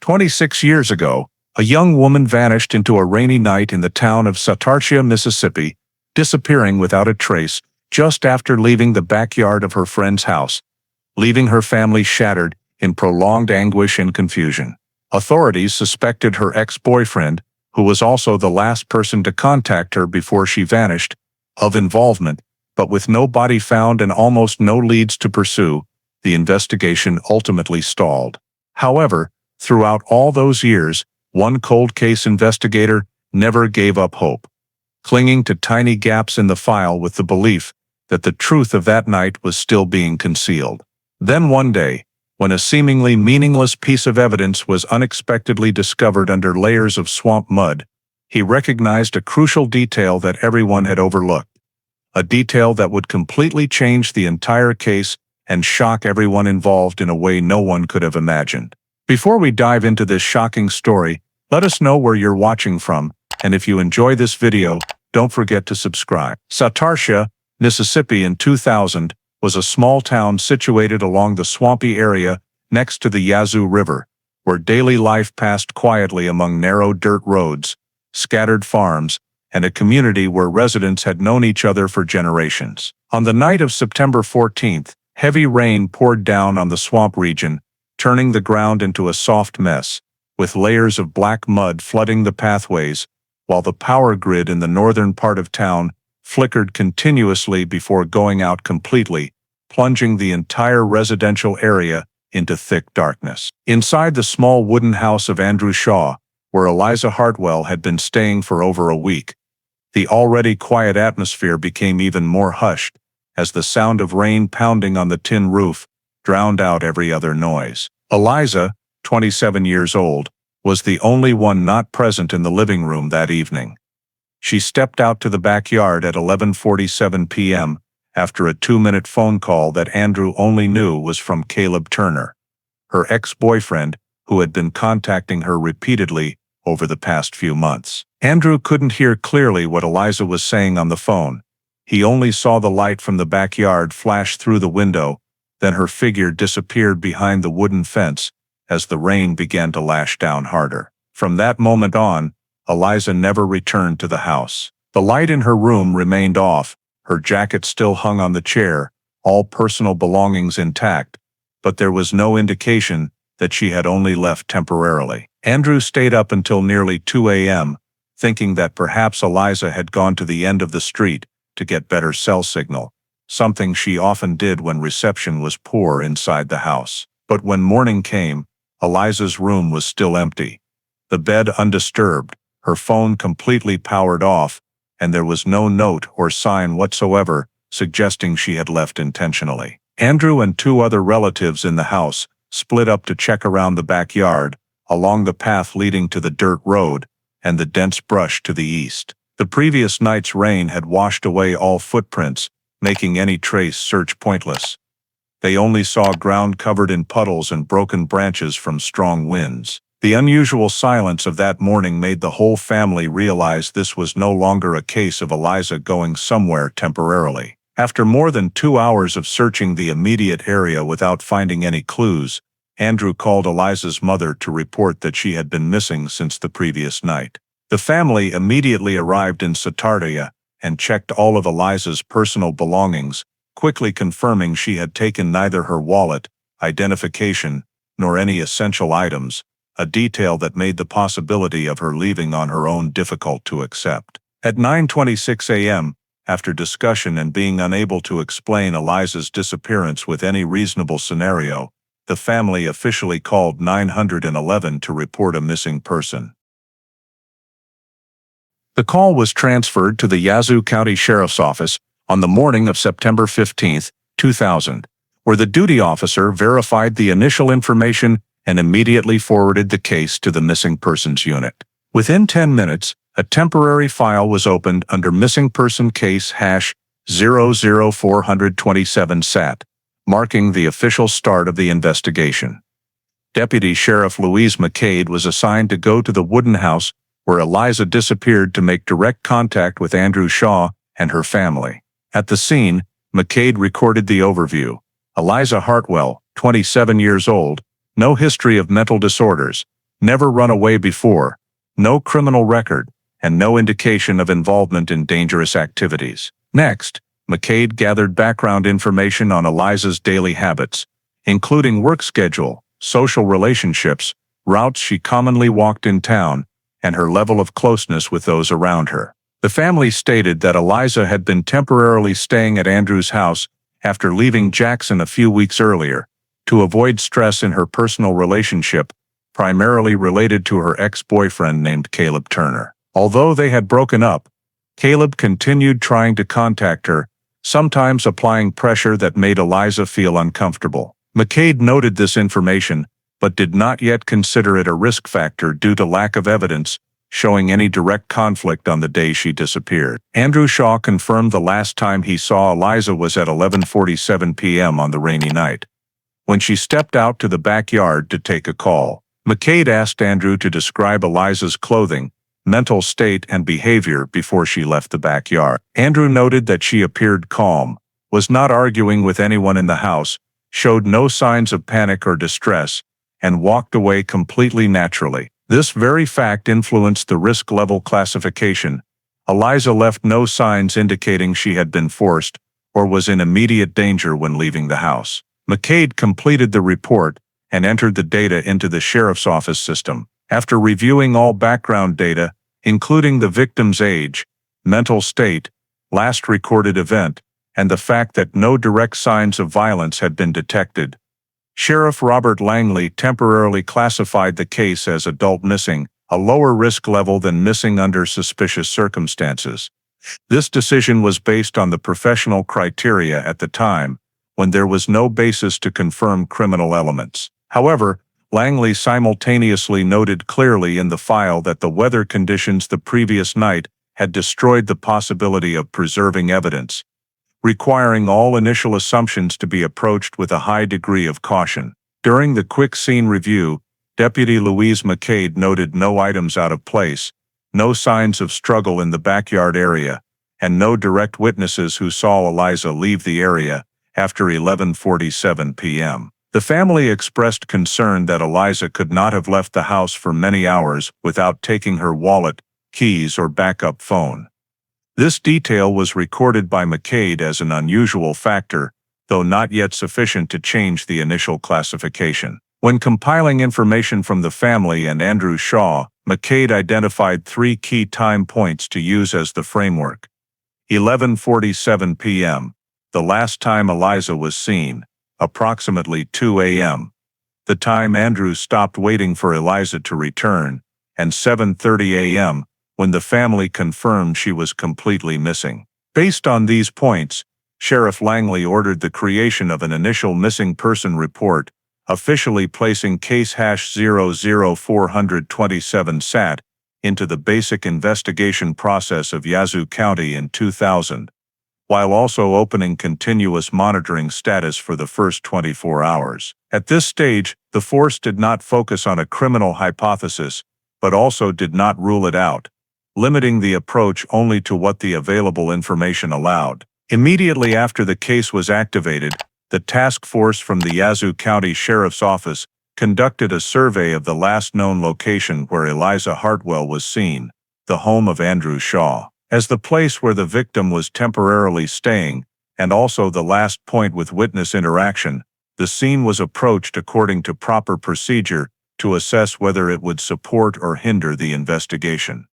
26 years ago, a young woman vanished into a rainy night in the town of Satartia, Mississippi, disappearing without a trace just after leaving the backyard of her friend's house, leaving her family shattered in prolonged anguish and confusion. Authorities suspected her ex-boyfriend, who was also the last person to contact her before she vanished, of involvement, but with no body found and almost no leads to pursue, the investigation ultimately stalled. However, throughout all those years, one cold case investigator never gave up hope, clinging to tiny gaps in the file with the belief that the truth of that night was still being concealed. Then one day, when a seemingly meaningless piece of evidence was unexpectedly discovered under layers of swamp mud, he recognized a crucial detail that everyone had overlooked. A detail that would completely change the entire case and shock everyone involved in a way no one could have imagined. Before we dive into this shocking story, let us know where you're watching from, and if you enjoy this video, don't forget to subscribe. Satartia, Mississippi in 2000 was a small town situated along the swampy area next to the Yazoo River, where daily life passed quietly among narrow dirt roads, scattered farms, and a community where residents had known each other for generations. On the night of September 14th, heavy rain poured down on the swamp region, turning the ground into a soft mess, with layers of black mud flooding the pathways, while the power grid in the northern part of town flickered continuously before going out completely, plunging the entire residential area into thick darkness. Inside the small wooden house of Andrew Shaw, where Eliza Hartwell had been staying for over a week, the already quiet atmosphere became even more hushed as the sound of rain pounding on the tin roof drowned out every other noise. Eliza, 27 years old, was the only one not present in the living room that evening. She stepped out to the backyard at 11:47 p.m. after a 2-minute phone call that Andrew only knew was from Caleb Turner, her ex-boyfriend who had been contacting her repeatedly over the past few months. Andrew couldn't hear clearly what Eliza was saying on the phone. He only saw the light from the backyard flash through the window, then her figure disappeared behind the wooden fence as the rain began to lash down harder. From that moment on, Eliza never returned to the house. The light in her room remained off, her jacket still hung on the chair, all personal belongings intact, but there was no indication that she had only left temporarily. Andrew stayed up until nearly 2 a.m., thinking that perhaps Eliza had gone to the end of the street to get better cell signal, something she often did when reception was poor inside the house. But when morning came, Eliza's room was still empty, the bed undisturbed, her phone completely powered off, and there was no note or sign whatsoever suggesting she had left intentionally. Andrew and 2 other relatives in the house split up to check around the backyard, along the path leading to the dirt road, and the dense brush to the east. The previous night's rain had washed away all footprints, making any trace search pointless. They only saw ground covered in puddles and broken branches from strong winds. The unusual silence of that morning made the whole family realize this was no longer a case of Eliza going somewhere temporarily. After more than 2 hours of searching the immediate area without finding any clues, Andrew called Eliza's mother to report that she had been missing since the previous night. The family immediately arrived in Satartia and checked all of Eliza's personal belongings, quickly confirming she had taken neither her wallet, identification, nor any essential items, a detail that made the possibility of her leaving on her own difficult to accept. At 9:26 a.m., after discussion and being unable to explain Eliza's disappearance with any reasonable scenario, the family officially called 911 to report a missing person. The call was transferred to the Yazoo County Sheriff's Office on the morning of September 15, 2000, where the duty officer verified the initial information and immediately forwarded the case to the Missing Persons Unit. Within 10 minutes, a temporary file was opened under Missing Person Case #00427 SAT, marking the official start of the investigation. Deputy Sheriff Louise McCade was assigned to go to the wooden house where Eliza disappeared to make direct contact with Andrew Shaw and her family. At the scene, McCade recorded the overview. Eliza Hartwell, 27 years old, no history of mental disorders, never run away before, no criminal record, and no indication of involvement in dangerous activities. Next, McCade gathered background information on Eliza's daily habits, including work schedule, social relationships, routes she commonly walked in town, and her level of closeness with those around her. The family stated that Eliza had been temporarily staying at Andrew's house after leaving Jackson a few weeks earlier, to avoid stress in her personal relationship, primarily related to her ex-boyfriend named Caleb Turner. Although they had broken up, Caleb continued trying to contact her, sometimes applying pressure that made Eliza feel uncomfortable. McCade noted this information, but did not yet consider it a risk factor due to lack of evidence showing any direct conflict on the day she disappeared. Andrew Shaw confirmed the last time he saw Eliza was at 11:47 p.m. on the rainy night, when she stepped out to the backyard to take a call. McCade asked Andrew to describe Eliza's clothing, mental state, and behavior before she left the backyard. Andrew noted that she appeared calm, was not arguing with anyone in the house, showed no signs of panic or distress, and walked away completely naturally. This very fact influenced the risk level classification. Eliza left no signs indicating she had been forced or was in immediate danger when leaving the house. McCade completed the report and entered the data into the sheriff's office system. After reviewing all background data, including the victim's age, mental state, last recorded event, and the fact that no direct signs of violence had been detected, Sheriff Robert Langley temporarily classified the case as adult missing, a lower risk level than missing under suspicious circumstances. This decision was based on the professional criteria at the time, when there was no basis to confirm criminal elements. However, Langley simultaneously noted clearly in the file that the weather conditions the previous night had destroyed the possibility of preserving evidence, requiring all initial assumptions to be approached with a high degree of caution. During the quick scene review, Deputy Louise McCade noted no items out of place, no signs of struggle in the backyard area, and no direct witnesses who saw Eliza leave the area after 11:47 p.m. The family expressed concern that Eliza could not have left the house for many hours without taking her wallet, keys, or backup phone. This detail was recorded by McCade as an unusual factor, though not yet sufficient to change the initial classification. When compiling information from the family and Andrew Shaw, McCade identified 3 key time points to use as the framework. 11:47 p.m., the last time Eliza was seen, approximately 2 a.m., the time Andrew stopped waiting for Eliza to return, and 7:30 a.m., when the family confirmed she was completely missing. Based on these points, Sheriff Langley ordered the creation of an initial missing person report, officially placing case #00427 SAT into the basic investigation process of Yazoo County in 2000, while also opening continuous monitoring status for the first 24 hours. At this stage, the force did not focus on a criminal hypothesis, but also did not rule it out, limiting the approach only to what the available information allowed. Immediately after the case was activated, the task force from the Yazoo County Sheriff's Office conducted a survey of the last known location where Eliza Hartwell was seen, the home of Andrew Shaw. As the place where the victim was temporarily staying, and also the last point with witness interaction, the scene was approached according to proper procedure to assess whether it would support or hinder the investigation.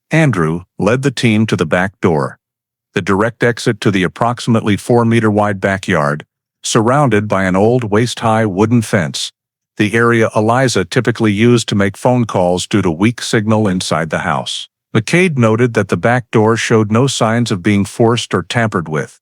Andrew led the team to the back door, the direct exit to the approximately 4-meter-wide backyard, surrounded by an old waist-high wooden fence, the area Eliza typically used to make phone calls due to weak signal inside the house. McCade noted that the back door showed no signs of being forced or tampered with.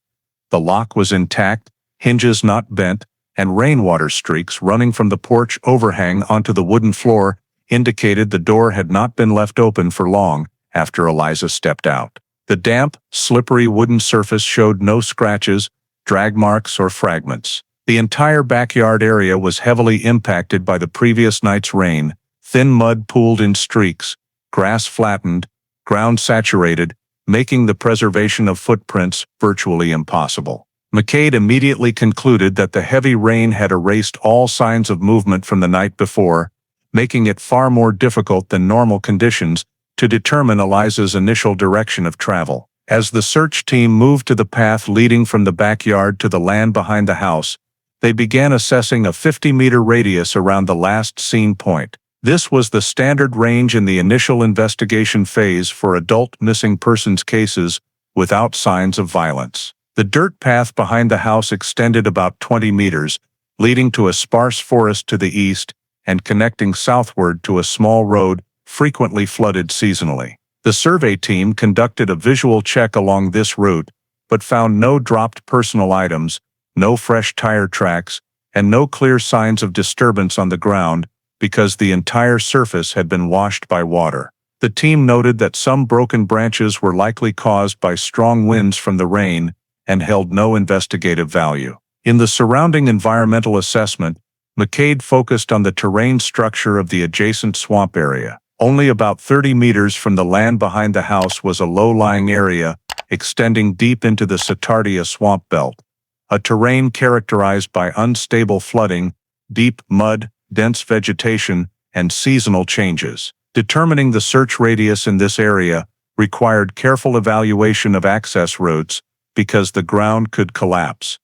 The lock was intact, hinges not bent, and rainwater streaks running from the porch overhang onto the wooden floor indicated the door had not been left open for long after Eliza stepped out. The damp, slippery wooden surface showed no scratches, drag marks, or fragments. The entire backyard area was heavily impacted by the previous night's rain. Thin mud pooled in streaks, grass flattened, ground saturated, making the preservation of footprints virtually impossible. McCade immediately concluded that the heavy rain had erased all signs of movement from the night before, making it far more difficult than normal conditions to determine Eliza's initial direction of travel. As the search team moved to the path leading from the backyard to the land behind the house, they began assessing a 50-meter radius around the last seen point. This was the standard range in the initial investigation phase for adult missing persons cases without signs of violence. The dirt path behind the house extended about 20 meters, leading to a sparse forest to the east and connecting southward to a small road frequently flooded seasonally. The survey team conducted a visual check along this route, but found no dropped personal items, no fresh tire tracks, and no clear signs of disturbance on the ground because the entire surface had been washed by water. The team noted that some broken branches were likely caused by strong winds from the rain and held no investigative value. In the surrounding environmental assessment, McCade focused on the terrain structure of the adjacent swamp area. Only about 30 meters from the land behind the house was a low-lying area extending deep into the Satartia swamp belt, a terrain characterized by unstable flooding, deep mud, dense vegetation, and seasonal changes. Determining the search radius in this area required careful evaluation of access routes because the ground could collapse,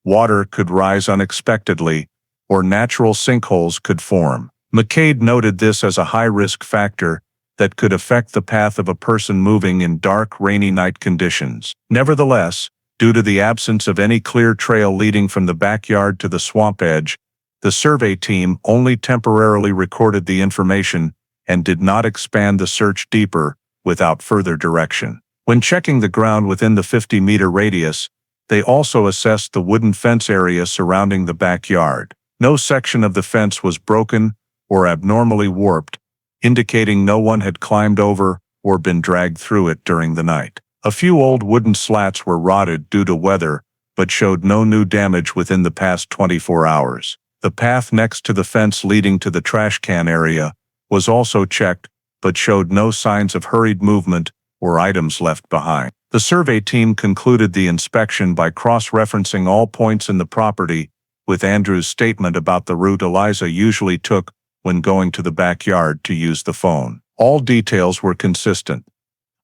water could rise unexpectedly, or natural sinkholes could form. McCade noted this as a high-risk factor that could affect the path of a person moving in dark, rainy night conditions. Nevertheless, due to the absence of any clear trail leading from the backyard to the swamp edge, the survey team only temporarily recorded the information and did not expand the search deeper without further direction. When checking the ground within the 50-meter radius, they also assessed the wooden fence area surrounding the backyard. No section of the fence was broken or abnormally warped, indicating no one had climbed over or been dragged through it during the night. A few old wooden slats were rotted due to weather, but showed no new damage within the past 24 hours. The path next to the fence leading to the trash can area was also checked, but showed no signs of hurried movement or items left behind. The survey team concluded the inspection by cross-referencing all points in the property with Andrew's statement about the route Eliza usually took when going to the backyard to use the phone. All details were consistent.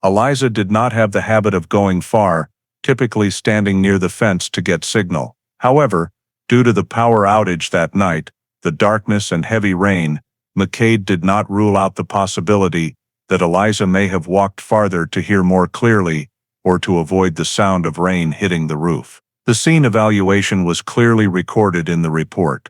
Eliza did not have the habit of going far, typically standing near the fence to get signal. However, due to the power outage that night, the darkness and heavy rain, McCade did not rule out the possibility that Eliza may have walked farther to hear more clearly or to avoid the sound of rain hitting the roof. The scene evaluation was clearly recorded in the report.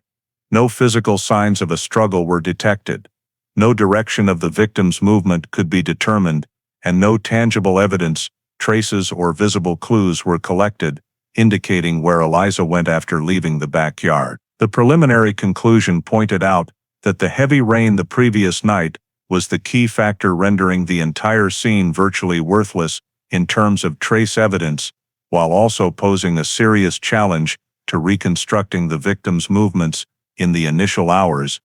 No physical signs of a struggle were detected. No direction of the victim's movement could be determined, and no tangible evidence, traces, or visible clues were collected, indicating where Eliza went after leaving the backyard. The preliminary conclusion pointed out that the heavy rain the previous night was the key factor rendering the entire scene virtually worthless in terms of trace evidence, while also posing a serious challenge to reconstructing the victim's movements in the initial hours.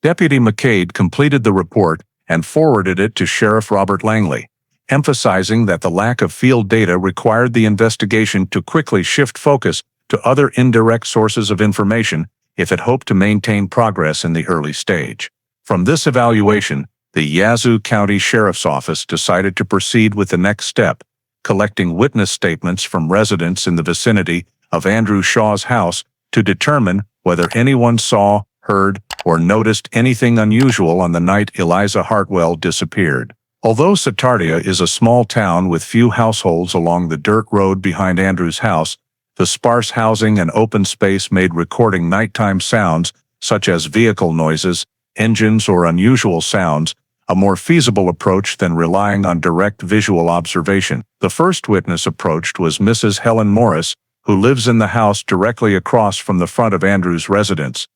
Deputy McCade completed the report and forwarded it to Sheriff Robert Langley, emphasizing that the lack of field data required the investigation to quickly shift focus to other indirect sources of information if it hoped to maintain progress in the early stage. From this evaluation, the Yazoo County Sheriff's Office decided to proceed with the next step, collecting witness statements from residents in the vicinity of Andrew Shaw's house to determine whether anyone saw, heard, or noticed anything unusual on the night Eliza Hartwell disappeared. Although Satartia is a small town with few households along the dirt road behind Andrew's house, the sparse housing and open space made recording nighttime sounds, such as vehicle noises, engines, or unusual sounds, a more feasible approach than relying on direct visual observation. The first witness approached was Mrs. Helen Morris, who lives in the house directly across from the front of Andrew's residence.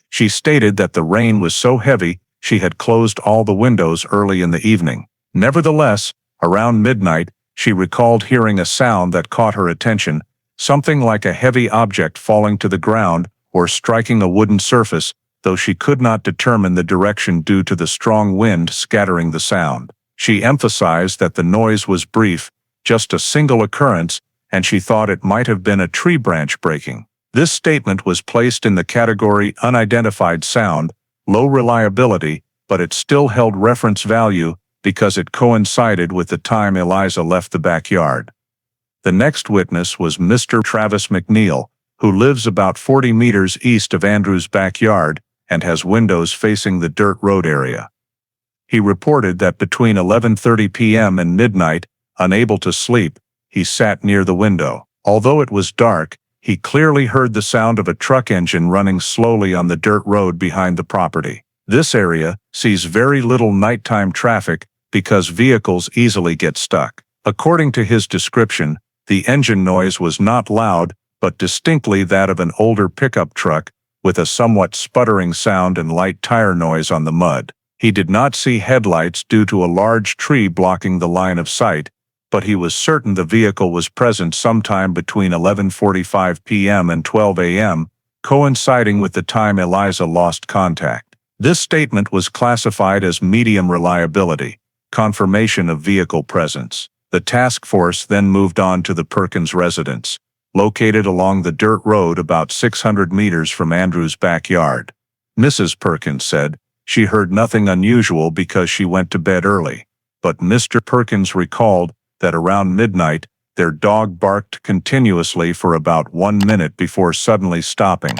She stated that the rain was so heavy she had closed all the windows early in the evening. Nevertheless, around midnight, she recalled hearing a sound that caught her attention, something like a heavy object falling to the ground or striking a wooden surface, though she could not determine the direction due to the strong wind scattering the sound. She emphasized that the noise was brief, just a single occurrence, and she thought it might have been a tree branch breaking. This statement was placed in the category unidentified sound, low reliability, but it still held reference value because it coincided with the time Eliza left the backyard. The next witness was Mr. Travis McNeil, who lives about 40 meters east of Andrew's backyard and has windows facing the dirt road area. He reported that between 11:30 p.m. and midnight, unable to sleep, he sat near the window. Although it was dark, he clearly heard the sound of a truck engine running slowly on the dirt road behind the property. This area sees very little nighttime traffic because vehicles easily get stuck. According to his description, the engine noise was not loud, but distinctly that of an older pickup truck, with a somewhat sputtering sound and light tire noise on the mud. He did not see headlights due to a large tree blocking the line of sight, but he was certain the vehicle was present sometime between 11:45 p.m. and 12 a.m., coinciding with the time Eliza lost contact. This statement was classified as medium reliability, confirmation of vehicle presence. The task force then moved on to the Perkins residence, located along the dirt road about 600 meters from Andrew's backyard. Mrs. Perkins said she heard nothing unusual because she went to bed early, but Mr. Perkins recalled that around midnight, their dog barked continuously for about 1 minute before suddenly stopping,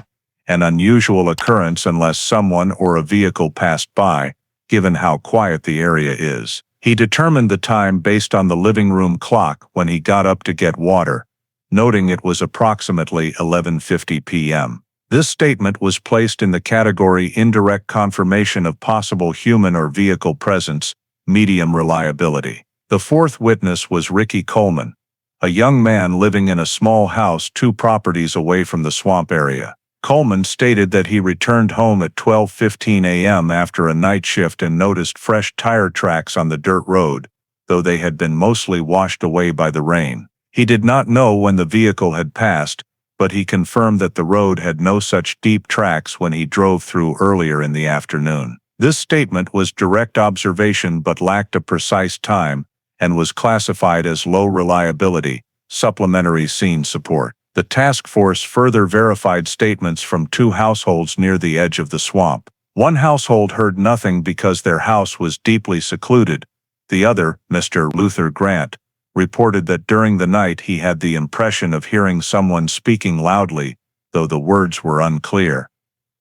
an unusual occurrence unless someone or a vehicle passed by, given how quiet the area is. He determined the time based on the living room clock when he got up to get water, noting it was approximately 11:50 p.m. This statement was placed in the category indirect confirmation of possible human or vehicle presence, medium reliability. The fourth witness was Ricky Coleman, a young man living in a small house 2 properties away from the swamp area. Coleman stated that he returned home at 12:15 a.m. after a night shift and noticed fresh tire tracks on the dirt road, though they had been mostly washed away by the rain. He did not know when the vehicle had passed, but he confirmed that the road had no such deep tracks when he drove through earlier in the afternoon. This statement was direct observation but lacked a precise time and was classified as low reliability, supplementary scene support. The task force further verified statements from 2 households near the edge of the swamp. One household heard nothing because their house was deeply secluded. The other, Mr. Luther Grant, reported that during the night he had the impression of hearing someone speaking loudly, though the words were unclear.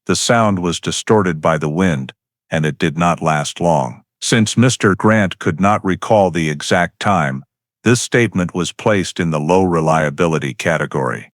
The sound was distorted by the wind, and it did not last long. Since Mr. Grant could not recall the exact time, this statement was placed in the low reliability category.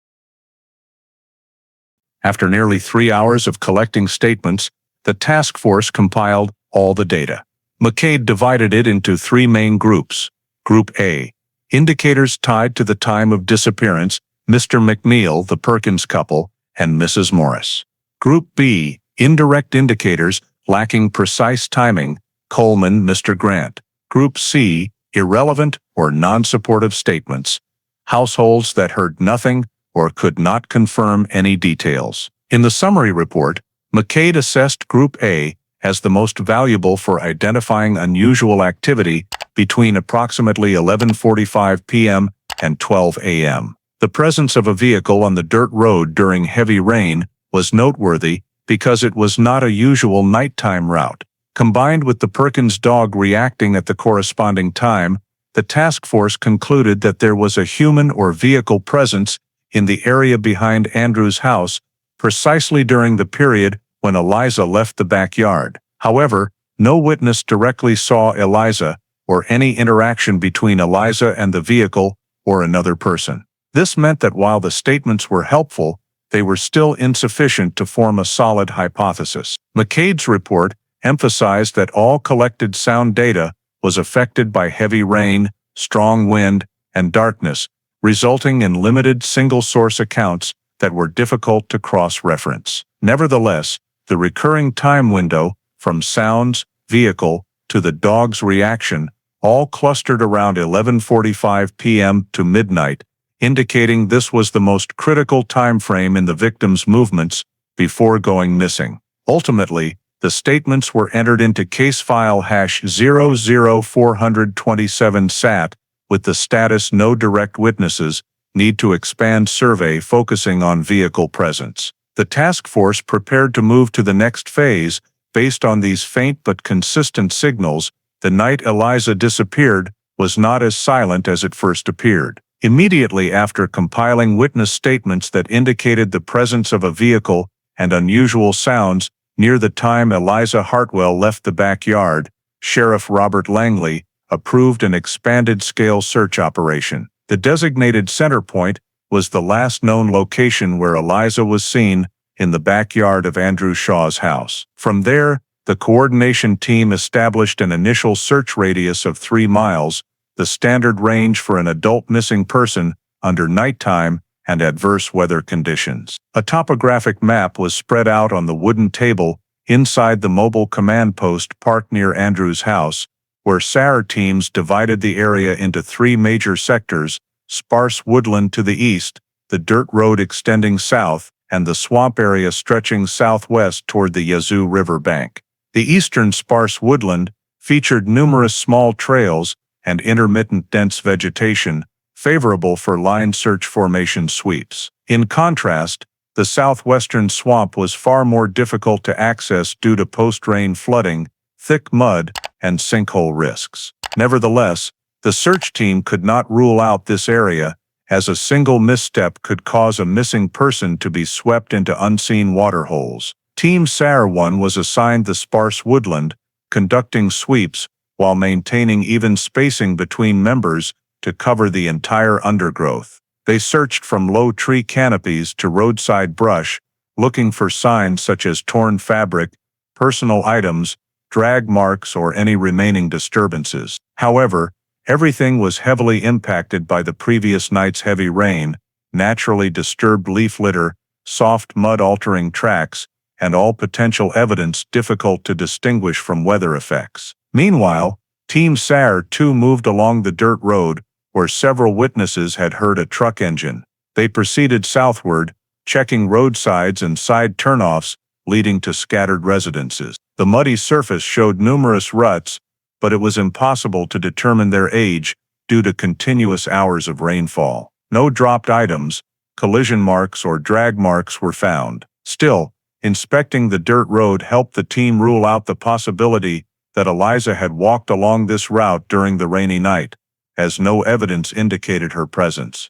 After nearly 3 hours of collecting statements, the task force compiled all the data. McCade divided it into 3 main groups. Group A, indicators tied to the time of disappearance, Mr. McNeil, the Perkins couple, and Mrs. Morris. Group B, indirect indicators lacking precise timing, Coleman, Mr. Grant. Group C, irrelevant or non-supportive statements, households that heard nothing or could not confirm any details. In the summary report, McCade assessed Group A as the most valuable for identifying unusual activity between approximately 11:45 p.m. and 12 a.m. The presence of a vehicle on the dirt road during heavy rain was noteworthy because it was not a usual nighttime route. Combined with the Perkins dog reacting at the corresponding time, the task force concluded that there was a human or vehicle presence in the area behind Andrew's house precisely during the period when Eliza left the backyard. However, no witness directly saw Eliza or any interaction between Eliza and the vehicle or another person. This meant that while the statements were helpful, they were still insufficient to form a solid hypothesis. McCade's report emphasized that all collected sound data was affected by heavy rain, strong wind, and darkness, resulting in limited single-source accounts that were difficult to cross-reference. Nevertheless, the recurring time window, from sounds, vehicle, to the dog's reaction, all clustered around 11:45 p.m. to midnight, indicating this was the most critical time frame in the victim's movements before going missing. Ultimately, the statements were entered into case file #00427 SAT with the status no direct witnesses need to expand survey focusing on vehicle presence. The task force prepared to move to the next phase. Based on these faint but consistent signals, the night Eliza disappeared was not as silent as it first appeared. Immediately after compiling witness statements that indicated the presence of a vehicle and unusual sounds near the time Eliza Hartwell left the backyard, Sheriff Robert Langley approved an expanded-scale search operation. The designated center point was the last known location where Eliza was seen, in the backyard of Andrew Shaw's house. From there, the coordination team established an initial search radius of 3 miles, the standard range for an adult missing person under nighttime and adverse weather conditions. A topographic map was spread out on the wooden table inside the mobile command post parked near Andrew's house, where SAR teams divided the area into 3 major sectors: sparse woodland to the east, the dirt road extending south, and the swamp area stretching southwest toward the Yazoo River bank. The eastern sparse woodland featured numerous small trails and intermittent dense vegetation, favorable for line search formation sweeps. In contrast, the southwestern swamp was far more difficult to access due to post-rain flooding, thick mud, and sinkhole risks. Nevertheless, the search team could not rule out this area, as a single misstep could cause a missing person to be swept into unseen waterholes. Team SAR 1 was assigned the sparse woodland, conducting sweeps while maintaining even spacing between members to cover the entire undergrowth. They searched from low tree canopies to roadside brush, looking for signs such as torn fabric, personal items, drag marks, or any remaining disturbances. However, everything was heavily impacted by the previous night's heavy rain, naturally disturbed leaf litter, soft mud-altering tracks, and all potential evidence difficult to distinguish from weather effects. Meanwhile, Team SAR 2 moved along the dirt road, where several witnesses had heard a truck engine. They proceeded southward, checking roadsides and side turnoffs, leading to scattered residences. The muddy surface showed numerous ruts, but it was impossible to determine their age due to continuous hours of rainfall. No dropped items, collision marks, or drag marks were found. Still, inspecting the dirt road helped the team rule out the possibility that Eliza had walked along this route during the rainy night, as no evidence indicated her presence.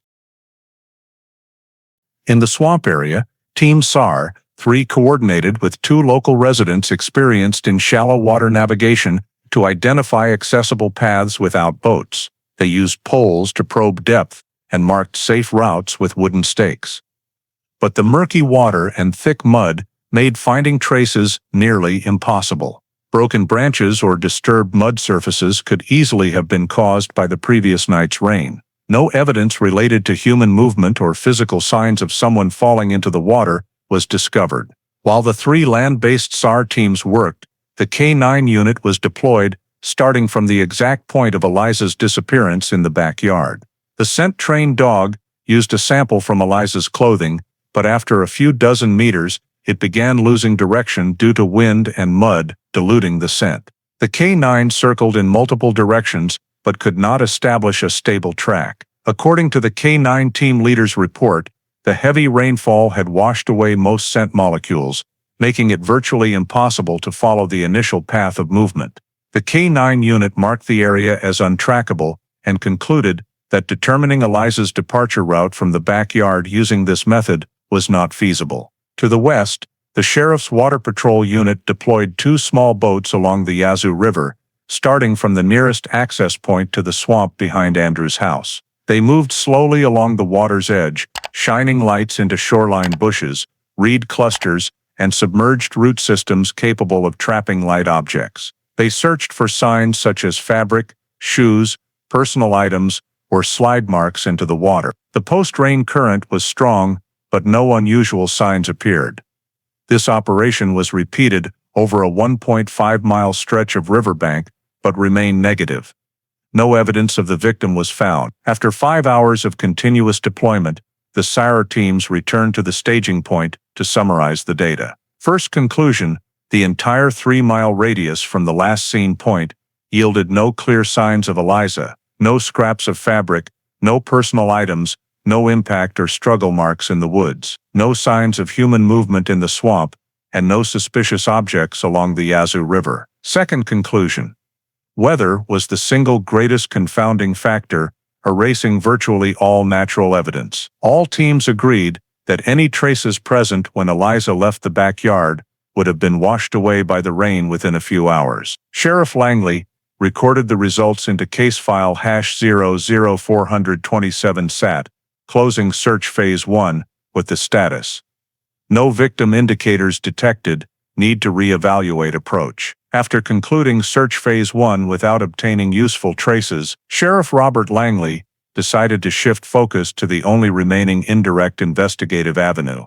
In the swamp area, Team SAR 3 coordinated with 2 local residents experienced in shallow water navigation to identify accessible paths without boats. They used poles to probe depth and marked safe routes with wooden stakes. But the murky water and thick mud made finding traces nearly impossible. Broken branches or disturbed mud surfaces could easily have been caused by the previous night's rain. No evidence related to human movement or physical signs of someone falling into the water was discovered. While the 3 land-based SAR teams worked, the K-9 unit was deployed, starting from the exact point of Eliza's disappearance in the backyard. The scent-trained dog used a sample from Eliza's clothing, but after a few dozen meters, it began losing direction due to wind and mud diluting the scent. The K-9 circled in multiple directions but could not establish a stable track. According to the K-9 team leader's report, the heavy rainfall had washed away most scent molecules, making it virtually impossible to follow the initial path of movement. The K-9 unit marked the area as untrackable and concluded that determining Eliza's departure route from the backyard using this method was not feasible. To the west, the Sheriff's Water Patrol unit deployed 2 small boats along the Yazoo River, starting from the nearest access point to the swamp behind Andrew's house. They moved slowly along the water's edge, shining lights into shoreline bushes, reed clusters, and submerged root systems capable of trapping light objects. They searched for signs such as fabric, shoes, personal items, or slide marks into the water. The post-rain current was strong, but no unusual signs appeared. This operation was repeated over a 1.5-mile stretch of riverbank, but remained negative. No evidence of the victim was found. After 5 hours of continuous deployment, the SAR teams returned to the staging point to summarize the data. First conclusion: the entire 3-mile radius from the last seen point yielded no clear signs of Eliza, no scraps of fabric, no personal items, no impact or struggle marks in the woods, no signs of human movement in the swamp, and no suspicious objects along the Yazoo River. Second conclusion. Weather was the single greatest confounding factor, erasing virtually all natural evidence. All teams agreed that any traces present when Eliza left the backyard would have been washed away by the rain within a few hours. Sheriff Langley recorded the results into case file #00427 SAT, closing search phase 1, with the status: no victim indicators detected, need to re-evaluate approach. After concluding search phase 1 without obtaining useful traces, Sheriff Robert Langley decided to shift focus to the only remaining indirect investigative avenue: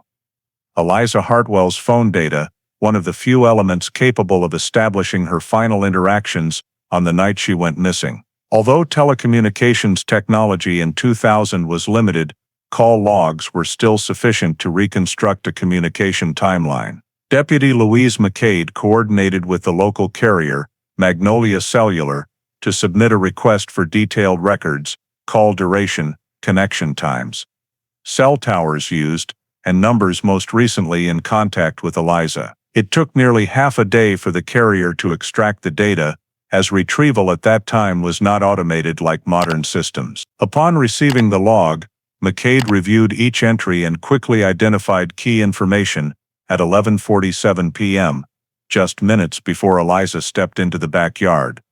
Eliza Hartwell's phone data, one of the few elements capable of establishing her final interactions on the night she went missing. Although telecommunications technology in 2000 was limited, call logs were still sufficient to reconstruct a communication timeline. Deputy Louise McCade coordinated with the local carrier, Magnolia Cellular, to submit a request for detailed records, call duration, connection times, cell towers used, and numbers most recently in contact with Eliza. It took nearly half a day for the carrier to extract the data, as retrieval at that time was not automated like modern systems. Upon receiving the log, McCade reviewed each entry and quickly identified key information at 11:47 p.m., just minutes before Eliza stepped into the backyard.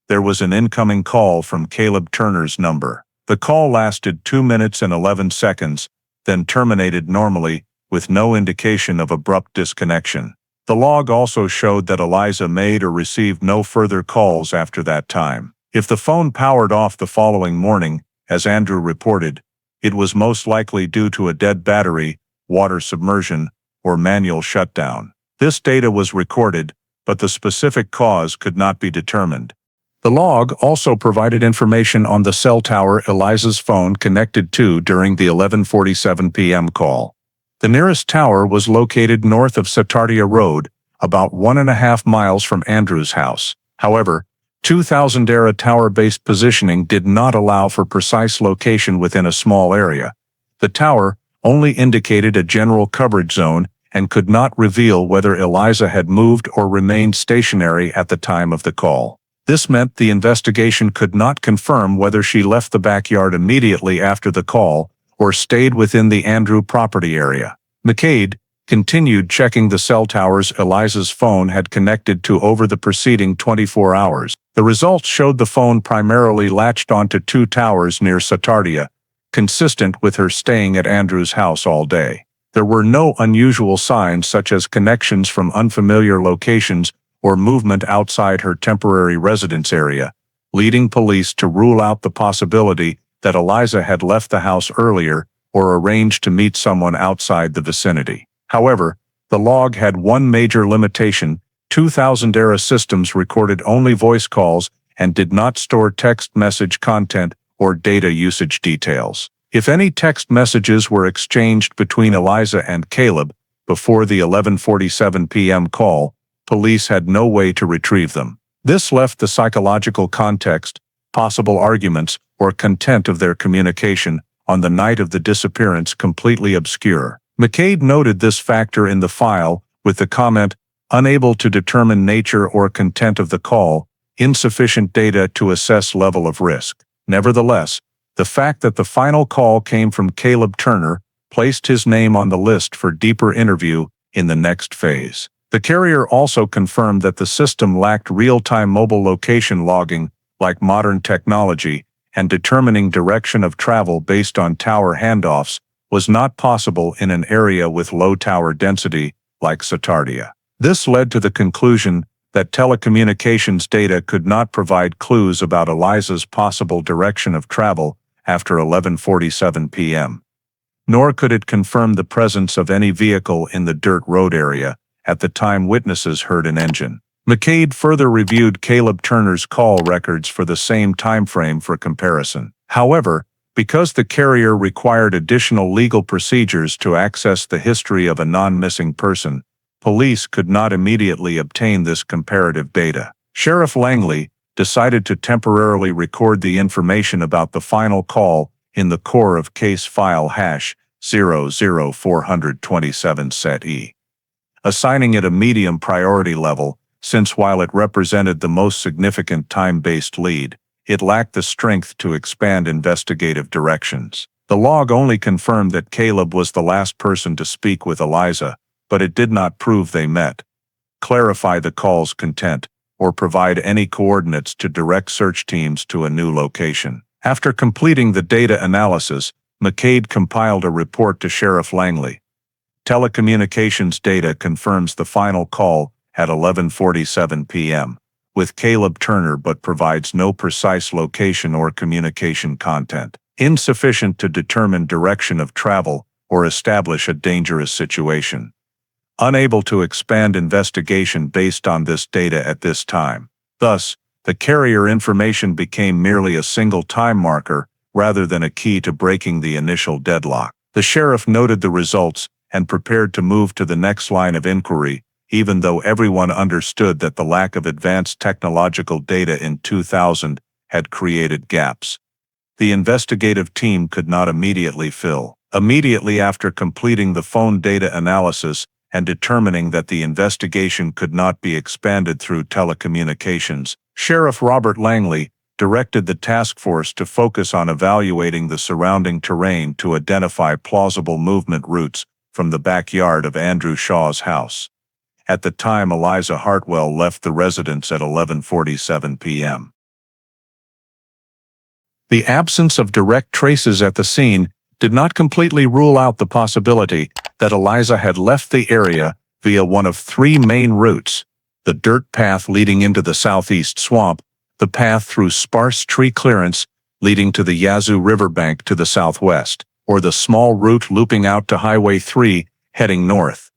There was an incoming call from Caleb Turner's number. The call lasted 2 minutes and 11 seconds, then terminated normally, with no indication of abrupt disconnection. The log also showed that Eliza made or received no further calls after that time. If the phone powered off the following morning, as Andrew reported, it was most likely due to a dead battery, water submersion, or manual shutdown. This data was recorded, but the specific cause could not be determined. The log also provided information on the cell tower Eliza's phone connected to during the 11:47 p.m. call. The nearest tower was located north of Satartia Road, about 1.5 miles from Andrew's house. However, 2000-era tower-based positioning did not allow for precise location within a small area. The tower only indicated a general coverage zone and could not reveal whether Eliza had moved or remained stationary at the time of the call. This meant the investigation could not confirm whether she left the backyard immediately after the call or stayed within the Andrew property area. McCade continued checking the cell towers Eliza's phone had connected to over the preceding 24 hours. The results showed the phone primarily latched onto 2 towers near Satartia, consistent with her staying at Andrew's house all day. There were no unusual signs such as connections from unfamiliar locations or movement outside her temporary residence area, leading police to rule out the possibility that Eliza had left the house earlier or arranged to meet someone outside the vicinity. However, the log had one major limitation: 2000-era systems recorded only voice calls and did not store text message content or data usage details. If any text messages were exchanged between Eliza and Caleb before the 11:47 p.m. call, police had no way to retrieve them. This left the psychological context, possible arguments, or content of their communication on the night of the disappearance completely obscure. McCade noted this factor in the file with the comment, "Unable to determine nature or content of the call, insufficient data to assess level of risk." Nevertheless, the fact that the final call came from Caleb Turner placed his name on the list for deeper interview in the next phase. The carrier also confirmed that the system lacked real-time mobile location logging like modern technology, and determining direction of travel based on tower handoffs was not possible in an area with low tower density like Satartia. This led to the conclusion that telecommunications data could not provide clues about Eliza's possible direction of travel after 11:47 p.m. Nor could it confirm the presence of any vehicle in the dirt road area at the time witnesses heard an engine. McCade further reviewed Caleb Turner's call records for the same time frame for comparison. However, because the carrier required additional legal procedures to access the history of a non-missing person, police could not immediately obtain this comparative data. Sheriff Langley decided to temporarily record the information about the final call in the core of case file hash 00427 set E, assigning it a medium priority level, since while it represented the most significant time-based lead, it lacked the strength to expand investigative directions. The log only confirmed that Caleb was the last person to speak with Eliza, but it did not prove they met, clarify the call's content, or provide any coordinates to direct search teams to a new location. After completing the data analysis, McCade compiled a report to Sheriff Langley. Telecommunications data confirms the final call at 11:47 p.m. with Caleb Turner, but provides no precise location or communication content, insufficient to determine direction of travel or establish a dangerous situation. Unable to expand investigation based on this data at this time. Thus, the carrier information became merely a single time marker rather than a key to breaking the initial deadlock. The sheriff noted the results and prepared to move to the next line of inquiry, even though everyone understood that the lack of advanced technological data in 2000 had created gaps the investigative team could not immediately fill. Immediately after completing the phone data analysis and determining that the investigation could not be expanded through telecommunications, Sheriff Robert Langley directed the task force to focus on evaluating the surrounding terrain to identify plausible movement routes from the backyard of Andrew Shaw's house. At the time, Eliza Hartwell left the residence at 11:47 p.m. The absence of direct traces at the scene did not completely rule out the possibility that Eliza had left the area via one of three main routes: the dirt path leading into the southeast swamp, the path through sparse tree clearance leading to the Yazoo riverbank to the southwest, or the small route looping out to Highway 3 heading north.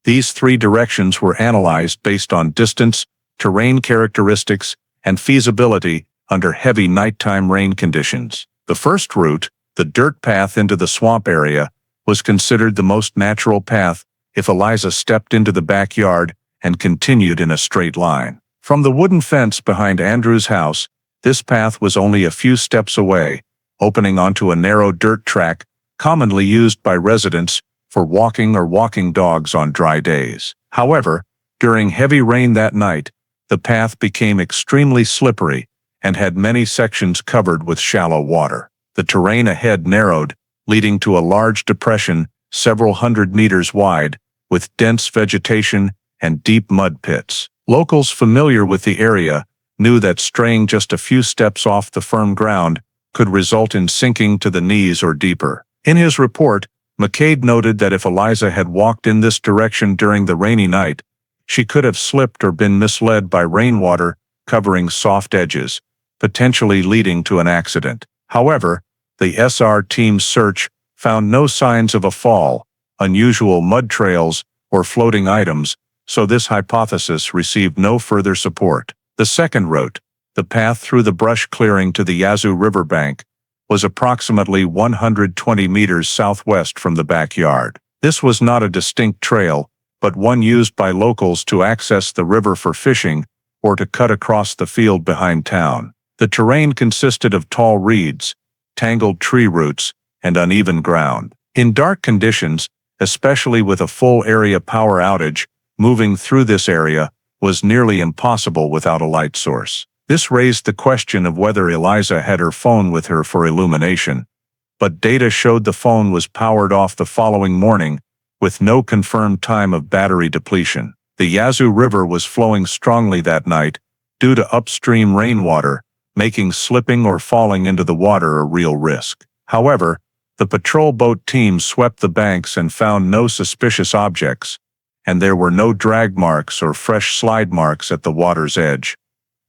These three directions were analyzed based on distance, terrain characteristics, and feasibility under heavy nighttime rain conditions. The first route, the dirt path into the swamp area, was considered the most natural path if Eliza stepped into the backyard and continued in a straight line. From the wooden fence behind Andrew's house, this path was only a few steps away, opening onto a narrow dirt track commonly used by residents for walking or walking dogs on dry days. However, during heavy rain that night, the path became extremely slippery and had many sections covered with shallow water. The terrain ahead narrowed, leading to a large depression several hundred meters wide, with dense vegetation and deep mud pits. Locals familiar with the area knew that straying just a few steps off the firm ground could result in sinking to the knees or deeper. In his report, McCade noted that if Eliza had walked in this direction during the rainy night, she could have slipped or been misled by rainwater covering soft edges, potentially leading to an accident. However, the SR team's search found no signs of a fall, unusual mud trails, or floating items, so this hypothesis received no further support. The second route, the path through the brush clearing to the Yazoo riverbank, was approximately 120 meters southwest from the backyard. This was not a distinct trail, but one used by locals to access the river for fishing or to cut across the field behind town. The terrain consisted of tall reeds, tangled tree roots, and uneven ground. In dark conditions, especially with a full area power outage, moving through this area was nearly impossible without a light source. This raised the question of whether Eliza had her phone with her for illumination, but data showed the phone was powered off the following morning, with no confirmed time of battery depletion. The Yazoo River was flowing strongly that night due to upstream rainwater, making slipping or falling into the water a real risk. However, the patrol boat team swept the banks and found no suspicious objects, and there were no drag marks or fresh slide marks at the water's edge.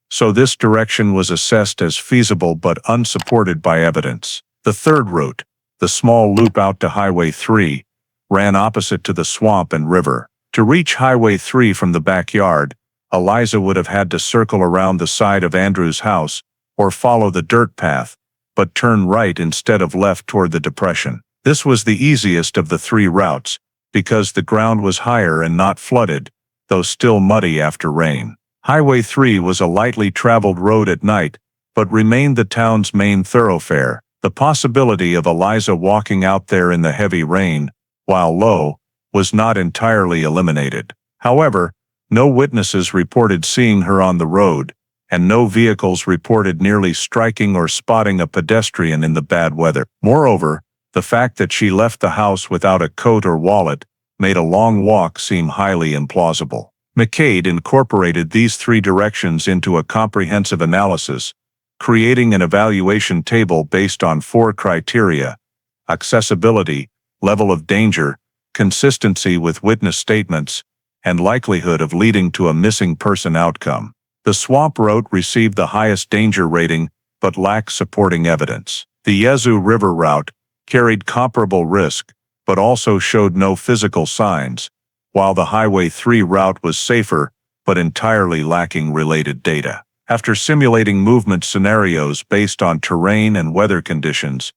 So this direction was assessed as feasible but unsupported by evidence. The third route, the small loop out to Highway 3, ran opposite to the swamp and river. To reach Highway 3 from the backyard, Eliza would have had to circle around the side of Andrew's house or follow the dirt path, but turn right instead of left toward the depression. This was the easiest of the three routes, because the ground was higher and not flooded, though still muddy after rain. Highway 3 was a lightly traveled road at night, but remained the town's main thoroughfare, The possibility of Eliza walking out there in the heavy rain, while low, was not entirely eliminated. However, no witnesses reported seeing her on the road, and no vehicles reported nearly striking or spotting a pedestrian in the bad weather. Moreover, the fact that she left the house without a coat or wallet made a long walk seem highly implausible. McCade incorporated these three directions into a comprehensive analysis, creating an evaluation table based on 4 criteria: accessibility, level of danger, consistency with witness statements, and likelihood of leading to a missing person outcome. The swamp route received the highest danger rating, but lacked supporting evidence. The Yazoo River route carried comparable risk, but also showed no physical signs, while the Highway 3 route was safer, but entirely lacking related data. After simulating movement scenarios based on terrain and weather conditions,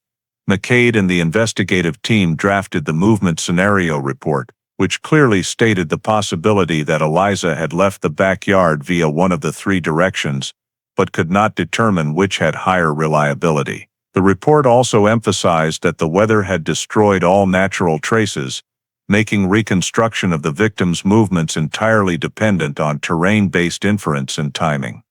McCade and the investigative team drafted the movement scenario report, which clearly stated the possibility that Eliza had left the backyard via one of the 3 directions, but could not determine which had higher reliability. The report also emphasized that the weather had destroyed all natural traces, making reconstruction of the victim's movements entirely dependent on terrain-based inference and timing.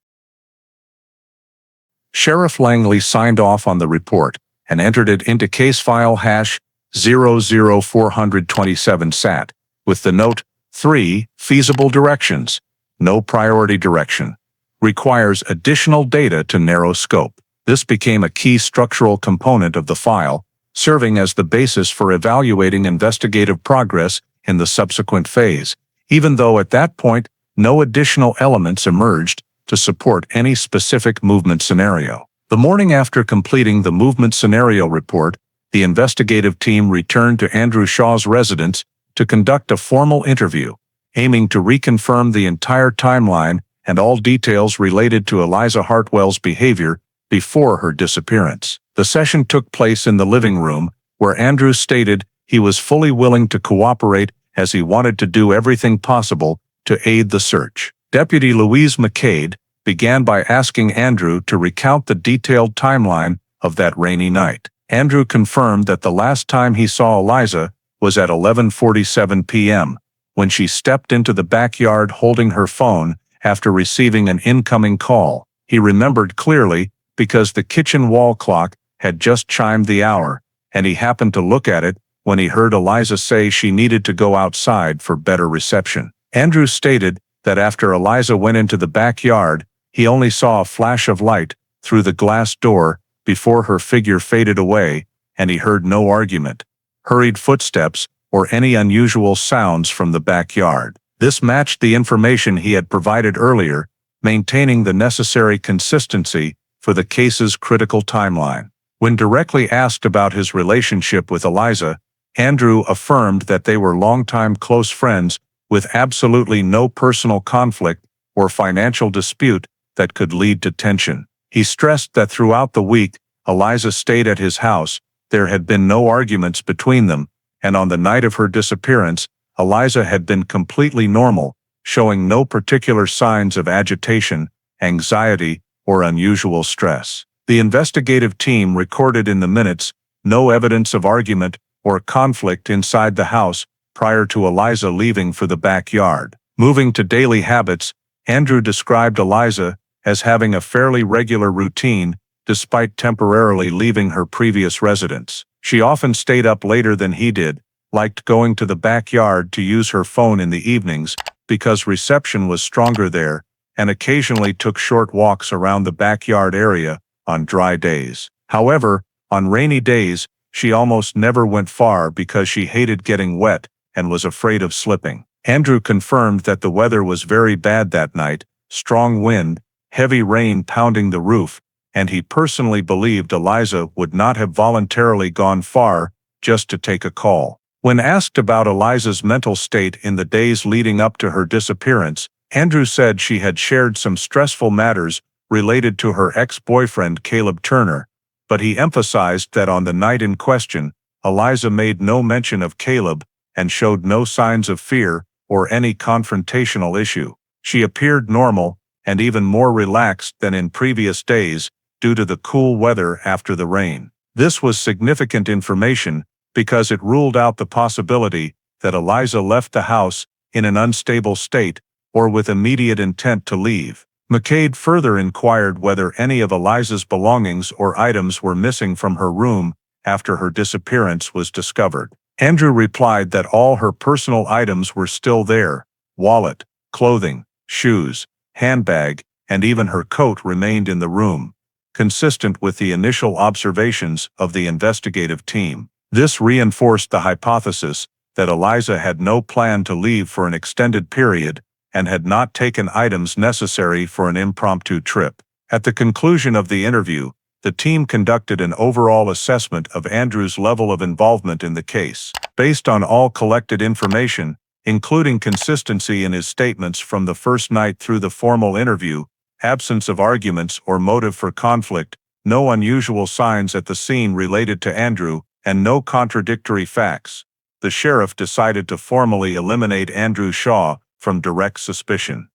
Sheriff Langley signed off on the report and entered it into case file hash 00427 SAT, with the note, 3 feasible directions, no priority direction, requires additional data to narrow scope. This became a key structural component of the file, serving as the basis for evaluating investigative progress in the subsequent phase, even though at that point no additional elements emerged to support any specific movement scenario. The morning after completing the movement scenario report, the investigative team returned to Andrew Shaw's residence to conduct a formal interview, aiming to reconfirm the entire timeline and all details related to Eliza Hartwell's behavior before her disappearance. The session took place in the living room, where Andrew stated he was fully willing to cooperate as he wanted to do everything possible to aid the search. Deputy Louise McCade began by asking Andrew to recount the detailed timeline of that rainy night. Andrew confirmed that the last time he saw Eliza was at 11:47 p.m., when she stepped into the backyard holding her phone after receiving an incoming call. He remembered clearly because the kitchen wall clock had just chimed the hour, and he happened to look at it when he heard Eliza say she needed to go outside for better reception. Andrew stated that after Eliza went into the backyard, he only saw a flash of light through the glass door before her figure faded away, and he heard no argument, hurried footsteps, or any unusual sounds from the backyard. This matched the information he had provided earlier, maintaining the necessary consistency for the case's critical timeline. When directly asked about his relationship with Eliza, Andrew affirmed that they were longtime close friends with absolutely no personal conflict or financial dispute that could lead to tension. He stressed that throughout the week Eliza stayed at his house, there had been no arguments between them, and on the night of her disappearance, Eliza had been completely normal, showing no particular signs of agitation, anxiety, or unusual stress. The investigative team recorded in the minutes no evidence of argument or conflict inside the house prior to Eliza leaving for the backyard. Moving to daily habits, Andrew described Eliza as having a fairly regular routine despite temporarily leaving her previous residence. She often stayed up later than he did, liked going to the backyard to use her phone in the evenings because reception was stronger there, and occasionally took short walks around the backyard area on dry days. However, on rainy days, she almost never went far because she hated getting wet and was afraid of slipping. Andrew confirmed that the weather was very bad that night, strong wind, heavy rain pounding the roof, and he personally believed Eliza would not have voluntarily gone far just to take a call. When asked about Eliza's mental state in the days leading up to her disappearance, Andrew said she had shared some stressful matters related to her ex-boyfriend Caleb Turner, but he emphasized that on the night in question, Eliza made no mention of Caleb and showed no signs of fear or any confrontational issue. She appeared normal and even more relaxed than in previous days due to the cool weather after the rain. This was significant information because it ruled out the possibility that Eliza left the house in an unstable state or with immediate intent to leave. McCade further inquired whether any of Eliza's belongings or items were missing from her room after her disappearance was discovered. Andrew replied that all her personal items were still there: wallet, clothing, shoes, handbag, and even her coat remained in the room, consistent with the initial observations of the investigative team. This reinforced the hypothesis that Eliza had no plan to leave for an extended period and had not taken items necessary for an impromptu trip. At the conclusion of the interview, the team conducted an overall assessment of Andrew's level of involvement in the case. Based on all collected information, including consistency in his statements from the first night through the formal interview, absence of arguments or motive for conflict, no unusual signs at the scene related to Andrew, and no contradictory facts, the sheriff decided to formally eliminate Andrew Shaw from direct suspicion.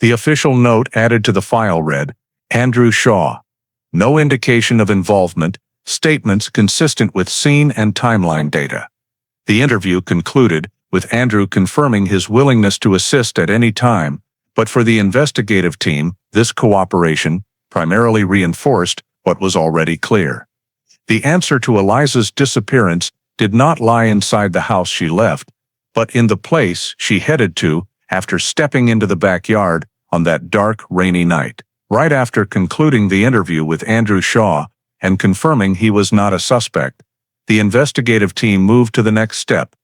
The official note added to the file read, "Andrew Shaw. No indication of involvement, statements consistent with scene and timeline data." The interview concluded with Andrew confirming his willingness to assist at any time, but for the investigative team, this cooperation primarily reinforced what was already clear. The answer to Eliza's disappearance did not lie inside the house she left, but in the place she headed to after stepping into the backyard on that dark, rainy night. Right after concluding the interview with Andrew Shaw and confirming he was not a suspect, the investigative team moved to the next step,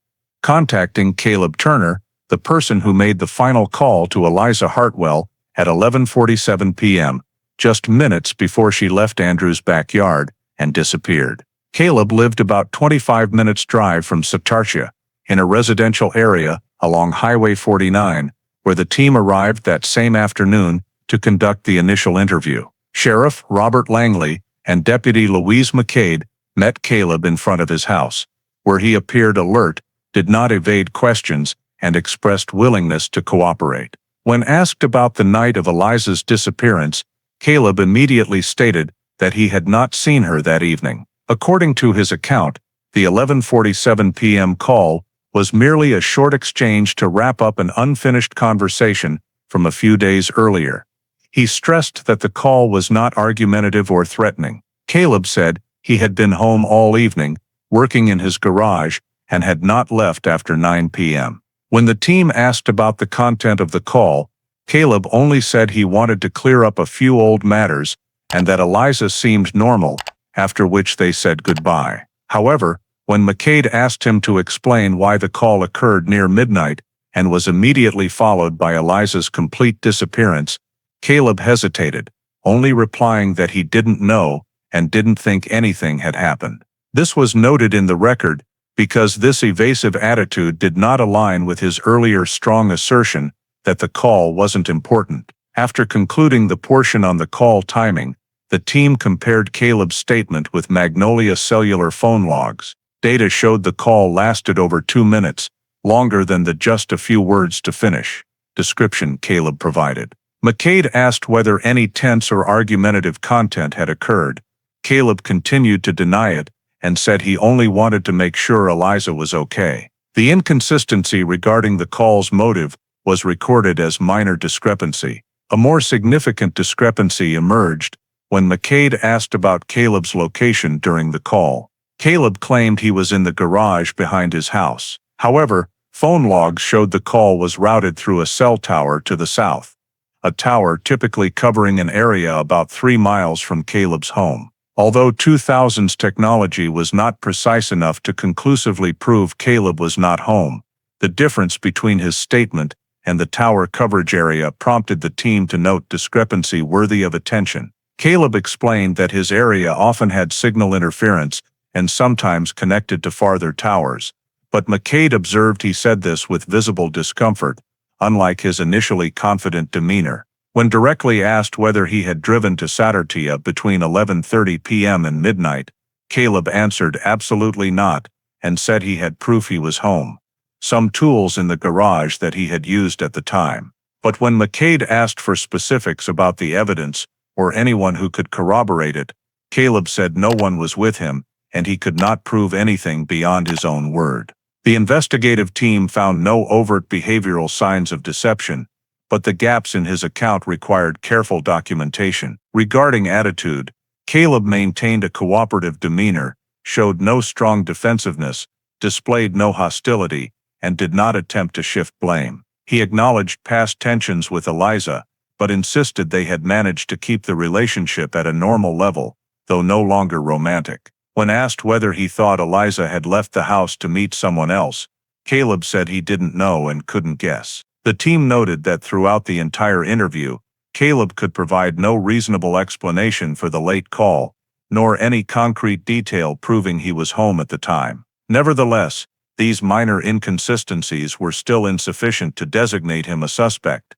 contacting Caleb Turner, the person who made the final call to Eliza Hartwell at 11:47 p.m., just minutes before she left Andrew's backyard and disappeared. Caleb lived about 25 minutes' drive from Satartia, in a residential area along Highway 49, where the team arrived that same afternoon to conduct the initial interview. Sheriff Robert Langley and Deputy Louise McCade met Caleb in front of his house, where he appeared alert, did not evade questions, and expressed willingness to cooperate. When asked about the night of Eliza's disappearance, Caleb immediately stated that he had not seen her that evening. According to his account, the 11:47 p.m. call was merely a short exchange to wrap up an unfinished conversation from a few days earlier. He stressed that the call was not argumentative or threatening. Caleb said he had been home all evening, working in his garage, and had not left after 9 p.m. When the team asked about the content of the call, Caleb only said he wanted to clear up a few old matters and that Eliza seemed normal, after which they said goodbye. However, when McCade asked him to explain why the call occurred near midnight and was immediately followed by Eliza's complete disappearance, Caleb hesitated, only replying that he didn't know and didn't think anything had happened. This was noted in the record because this evasive attitude did not align with his earlier strong assertion that the call wasn't important. After concluding the portion on the call timing, the team compared Caleb's statement with Magnolia cellular phone logs. Data showed the call lasted over 2 minutes, longer than the "just a few words to finish" description Caleb provided. McCade asked whether any tense or argumentative content had occurred. Caleb continued to deny it and said he only wanted to make sure Eliza was okay. The inconsistency regarding the call's motive was recorded as minor discrepancy. A more significant discrepancy emerged when McCade asked about Caleb's location during the call. Caleb claimed he was in the garage behind his house. However, phone logs showed the call was routed through a cell tower to the south, a tower typically covering an area about 3 miles from Caleb's home. Although 2000's technology was not precise enough to conclusively prove Caleb was not home, the difference between his statement and the tower coverage area prompted the team to note discrepancy worthy of attention. Caleb explained that his area often had signal interference and sometimes connected to farther towers, but McCade observed he said this with visible discomfort, unlike his initially confident demeanor. When directly asked whether he had driven to Satartia between 11:30 p.m. and midnight, Caleb answered absolutely not and said he had proof he was home, some tools in the garage that he had used at the time. But when McCade asked for specifics about the evidence or anyone who could corroborate it, Caleb said no one was with him, and he could not prove anything beyond his own word. The investigative team found no overt behavioral signs of deception, but the gaps in his account required careful documentation. Regarding attitude, Caleb maintained a cooperative demeanor, showed no strong defensiveness, displayed no hostility, and did not attempt to shift blame. He acknowledged past tensions with Eliza, but insisted they had managed to keep the relationship at a normal level, though no longer romantic. When asked whether he thought Eliza had left the house to meet someone else, Caleb said he didn't know and couldn't guess. The team noted that throughout the entire interview, Caleb could provide no reasonable explanation for the late call, nor any concrete detail proving he was home at the time. Nevertheless, these minor inconsistencies were still insufficient to designate him a suspect.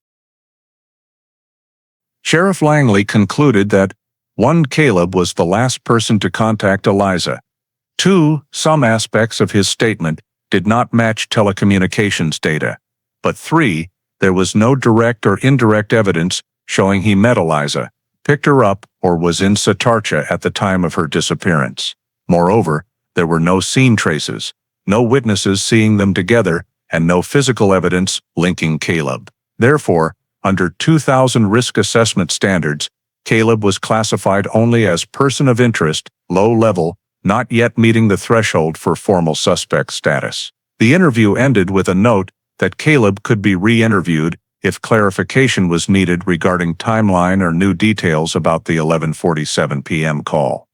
Sheriff Langley concluded that 1. Caleb was the last person to contact Eliza. 2. Some aspects of his statement did not match telecommunications data. But 3. There was no direct or indirect evidence showing he met Eliza, picked her up, or was in Satartia at the time of her disappearance. Moreover, there were no scene traces, no witnesses seeing them together, and no physical evidence linking Caleb. Therefore, under 2000 risk assessment standards, Caleb was classified only as person of interest, low level, not yet meeting the threshold for formal suspect status. The interview ended with a note that Caleb could be re-interviewed if clarification was needed regarding timeline or new details about the 11:47 p.m. call.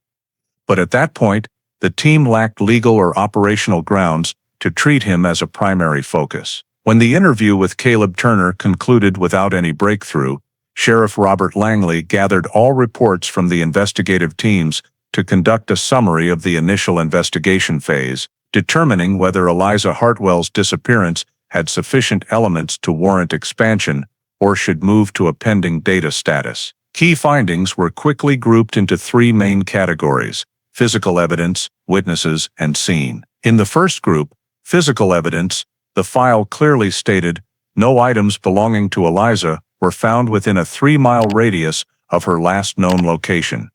But at that point, the team lacked legal or operational grounds to treat him as a primary focus. When the interview with Caleb Turner concluded without any breakthrough, Sheriff Robert Langley gathered all reports from the investigative teams to conduct a summary of the initial investigation phase, determining whether Eliza Hartwell's disappearance had sufficient elements to warrant expansion or should move to a pending data status. Key findings were quickly grouped into 3 main categories: physical evidence, witnesses, and scene. In the first group, physical evidence, the file clearly stated no items belonging to Eliza were found within a 3-mile radius of her last known location.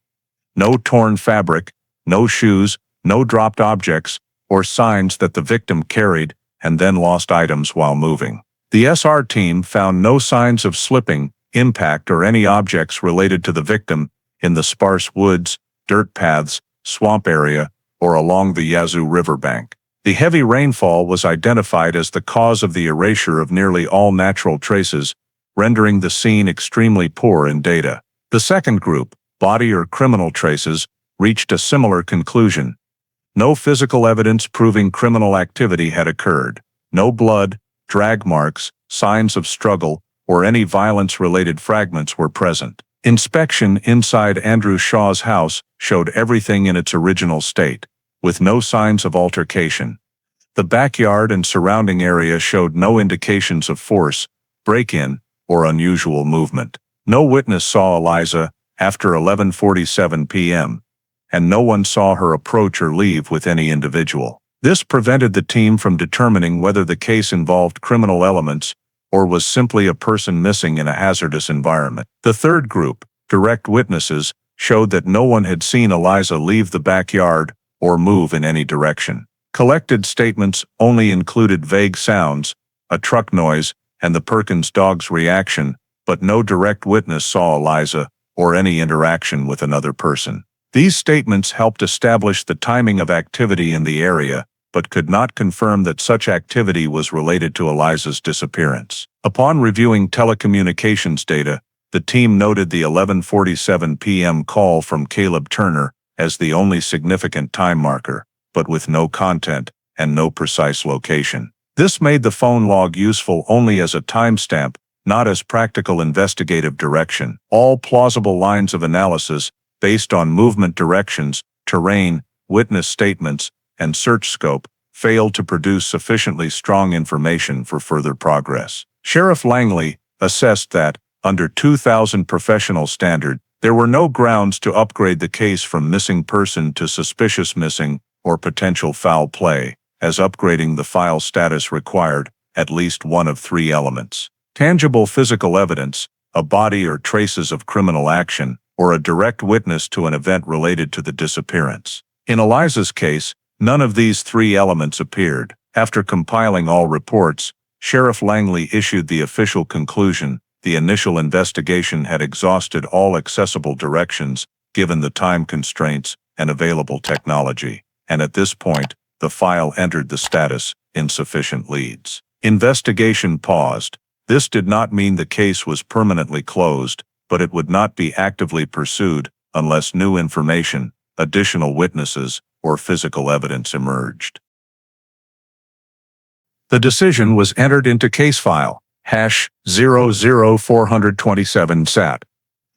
No torn fabric, no shoes, no dropped objects, or signs that the victim carried and then lost items while moving. The SR team found no signs of slipping, impact, or any objects related to the victim in the sparse woods, dirt paths, swamp area, or along the Yazoo River bank. The heavy rainfall was identified as the cause of the erasure of nearly all natural traces, rendering the scene extremely poor in data. The second group, body or criminal traces, reached a similar conclusion. No physical evidence proving criminal activity had occurred. No blood, drag marks, signs of struggle, or any violence-related fragments were present. Inspection inside Andrew Shaw's house showed everything in its original state, with no signs of altercation. The backyard and surrounding area showed no indications of force, break-in, or unusual movement. No witness saw Eliza after 11:47 p.m., and no one saw her approach or leave with any individual. This prevented the team from determining whether the case involved criminal elements or was simply a person missing in a hazardous environment. The third group, direct witnesses, showed that no one had seen Eliza leave the backyard or move in any direction. Collected statements only included vague sounds, a truck noise, and the Perkins dog's reaction, but no direct witness saw Eliza or any interaction with another person. These statements helped establish the timing of activity in the area, but could not confirm that such activity was related to Eliza's disappearance. Upon reviewing telecommunications data, the team noted the 11:47 p.m. call from Caleb Turner as the only significant time marker, but with no content and no precise location. This made the phone log useful only as a timestamp, not as practical investigative direction. All plausible lines of analysis, based on movement directions, terrain, witness statements, and search scope, failed to produce sufficiently strong information for further progress. Sheriff Langley assessed that, under 2000 professional standard, there were no grounds to upgrade the case from missing person to suspicious missing or potential foul play, as upgrading the file status required at least one of 3 elements: tangible physical evidence, a body or traces of criminal action, or a direct witness to an event related to the disappearance. In Eliza's case, none of these three elements appeared. After compiling all reports, Sheriff Langley issued the official conclusion: the initial investigation had exhausted all accessible directions, given the time constraints and available technology, and at this point, the file entered the status insufficient leads. Investigation paused. This did not mean the case was permanently closed, but it would not be actively pursued unless new information, additional witnesses, or physical evidence emerged. The decision was entered into case file #00427 SAT,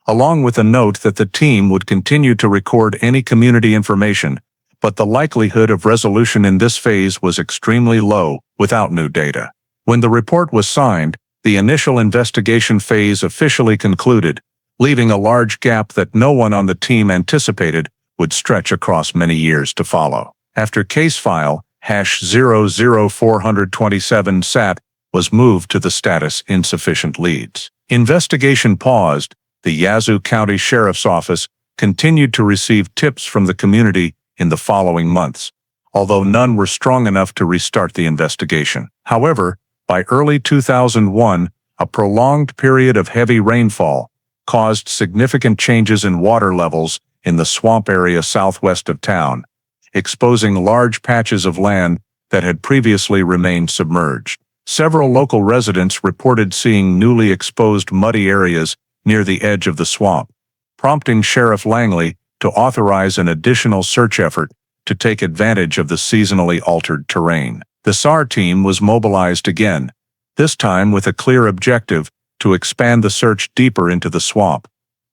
along with a note that the team would continue to record any community information, but the likelihood of resolution in this phase was extremely low without new data. When the report was signed, the initial investigation phase officially concluded, leaving a large gap that no one on the team anticipated would stretch across many years to follow. After case file #00427 SAT was moved to the status insufficient leads. Investigation paused. The Yazoo County Sheriff's Office continued to receive tips from the community in the following months, although none were strong enough to restart the investigation. However, by early 2001, a prolonged period of heavy rainfall caused significant changes in water levels in the swamp area southwest of town, exposing large patches of land that had previously remained submerged. Several local residents reported seeing newly exposed muddy areas near the edge of the swamp, prompting Sheriff Langley to authorize an additional search effort to take advantage of the seasonally altered terrain. The SAR team was mobilized again, this time with a clear objective to expand the search deeper into the swamp,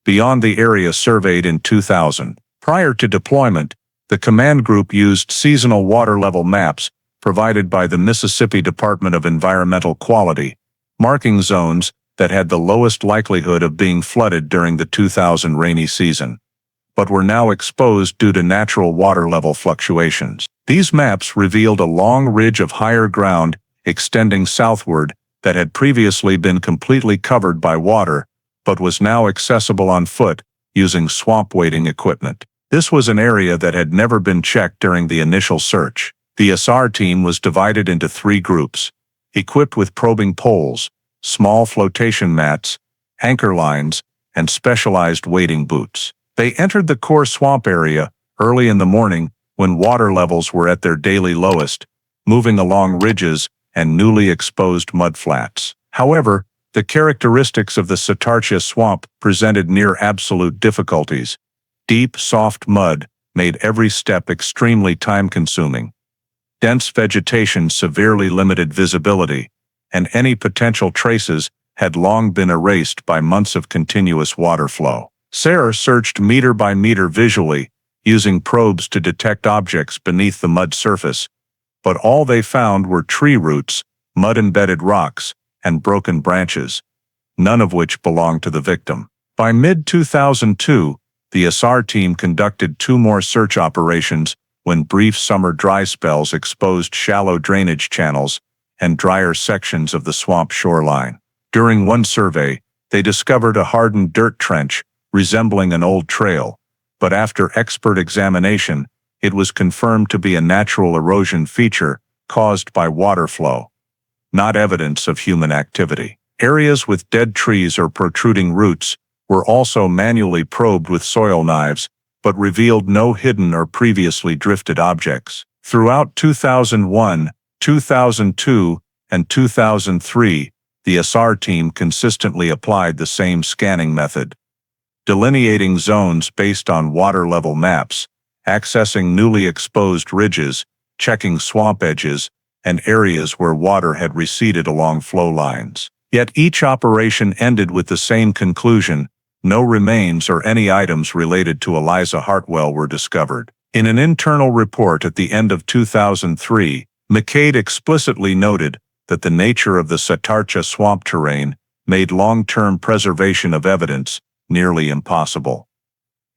beyond the area surveyed in 2000. Prior to deployment, the command group used seasonal water level maps provided by the Mississippi Department of Environmental Quality, marking zones that had the lowest likelihood of being flooded during the 2000 rainy season, but were now exposed due to natural water level fluctuations. These maps revealed a long ridge of higher ground extending southward that had previously been completely covered by water, but was now accessible on foot using swamp wading equipment. This was an area that had never been checked during the initial search. The SR team was divided into three groups, equipped with probing poles, small flotation mats, anchor lines, and specialized wading boots. They entered the core swamp area early in the morning when water levels were at their daily lowest, moving along ridges and newly exposed mudflats. However, the characteristics of the Satartia swamp presented near absolute difficulties. Deep, soft mud made every step extremely time-consuming. Dense vegetation severely limited visibility, and any potential traces had long been erased by months of continuous water flow. SAR searched meter by meter visually, using probes to detect objects beneath the mud surface, but all they found were tree roots, mud-embedded rocks, and broken branches, none of which belonged to the victim. By mid-2002, the SR team conducted 2 more search operations when brief summer dry spells exposed shallow drainage channels and drier sections of the swamp shoreline. During one survey, they discovered a hardened dirt trench resembling an old trail, but after expert examination, it was confirmed to be a natural erosion feature caused by water flow, not evidence of human activity. Areas with dead trees or protruding roots were also manually probed with soil knives, but revealed no hidden or previously drifted objects. Throughout 2001, 2002, and 2003, the SR team consistently applied the same scanning method, delineating zones based on water level maps, accessing newly exposed ridges, checking swamp edges, and areas where water had receded along flow lines. Yet each operation ended with the same conclusion: no remains or any items related to Eliza Hartwell were discovered. In an internal report at the end of 2003, McCade explicitly noted that the nature of the Satartia swamp terrain made long-term preservation of evidence nearly impossible.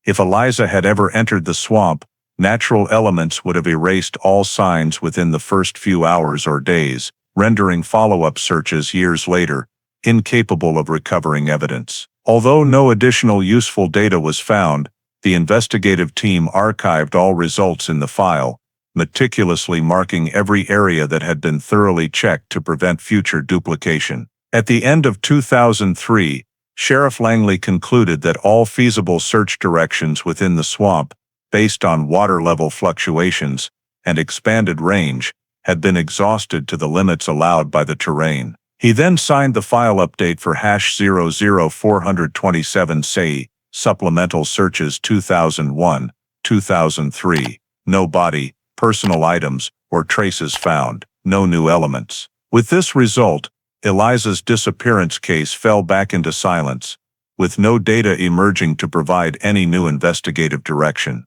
If Eliza had ever entered the swamp, natural elements would have erased all signs within the first few hours or days, rendering follow-up searches years later incapable of recovering evidence. Although no additional useful data was found, the investigative team archived all results in the file, meticulously marking every area that had been thoroughly checked to prevent future duplication. At the end of 2003, Sheriff Langley concluded that all feasible search directions within the swamp, based on water level fluctuations and expanded range, had been exhausted to the limits allowed by the terrain. He then signed the file update for #00427 SAE, Supplemental Searches 2001, 2003. No body, personal items, or traces found. No new elements. With this result, Eliza's disappearance case fell back into silence, with no data emerging to provide any new investigative direction.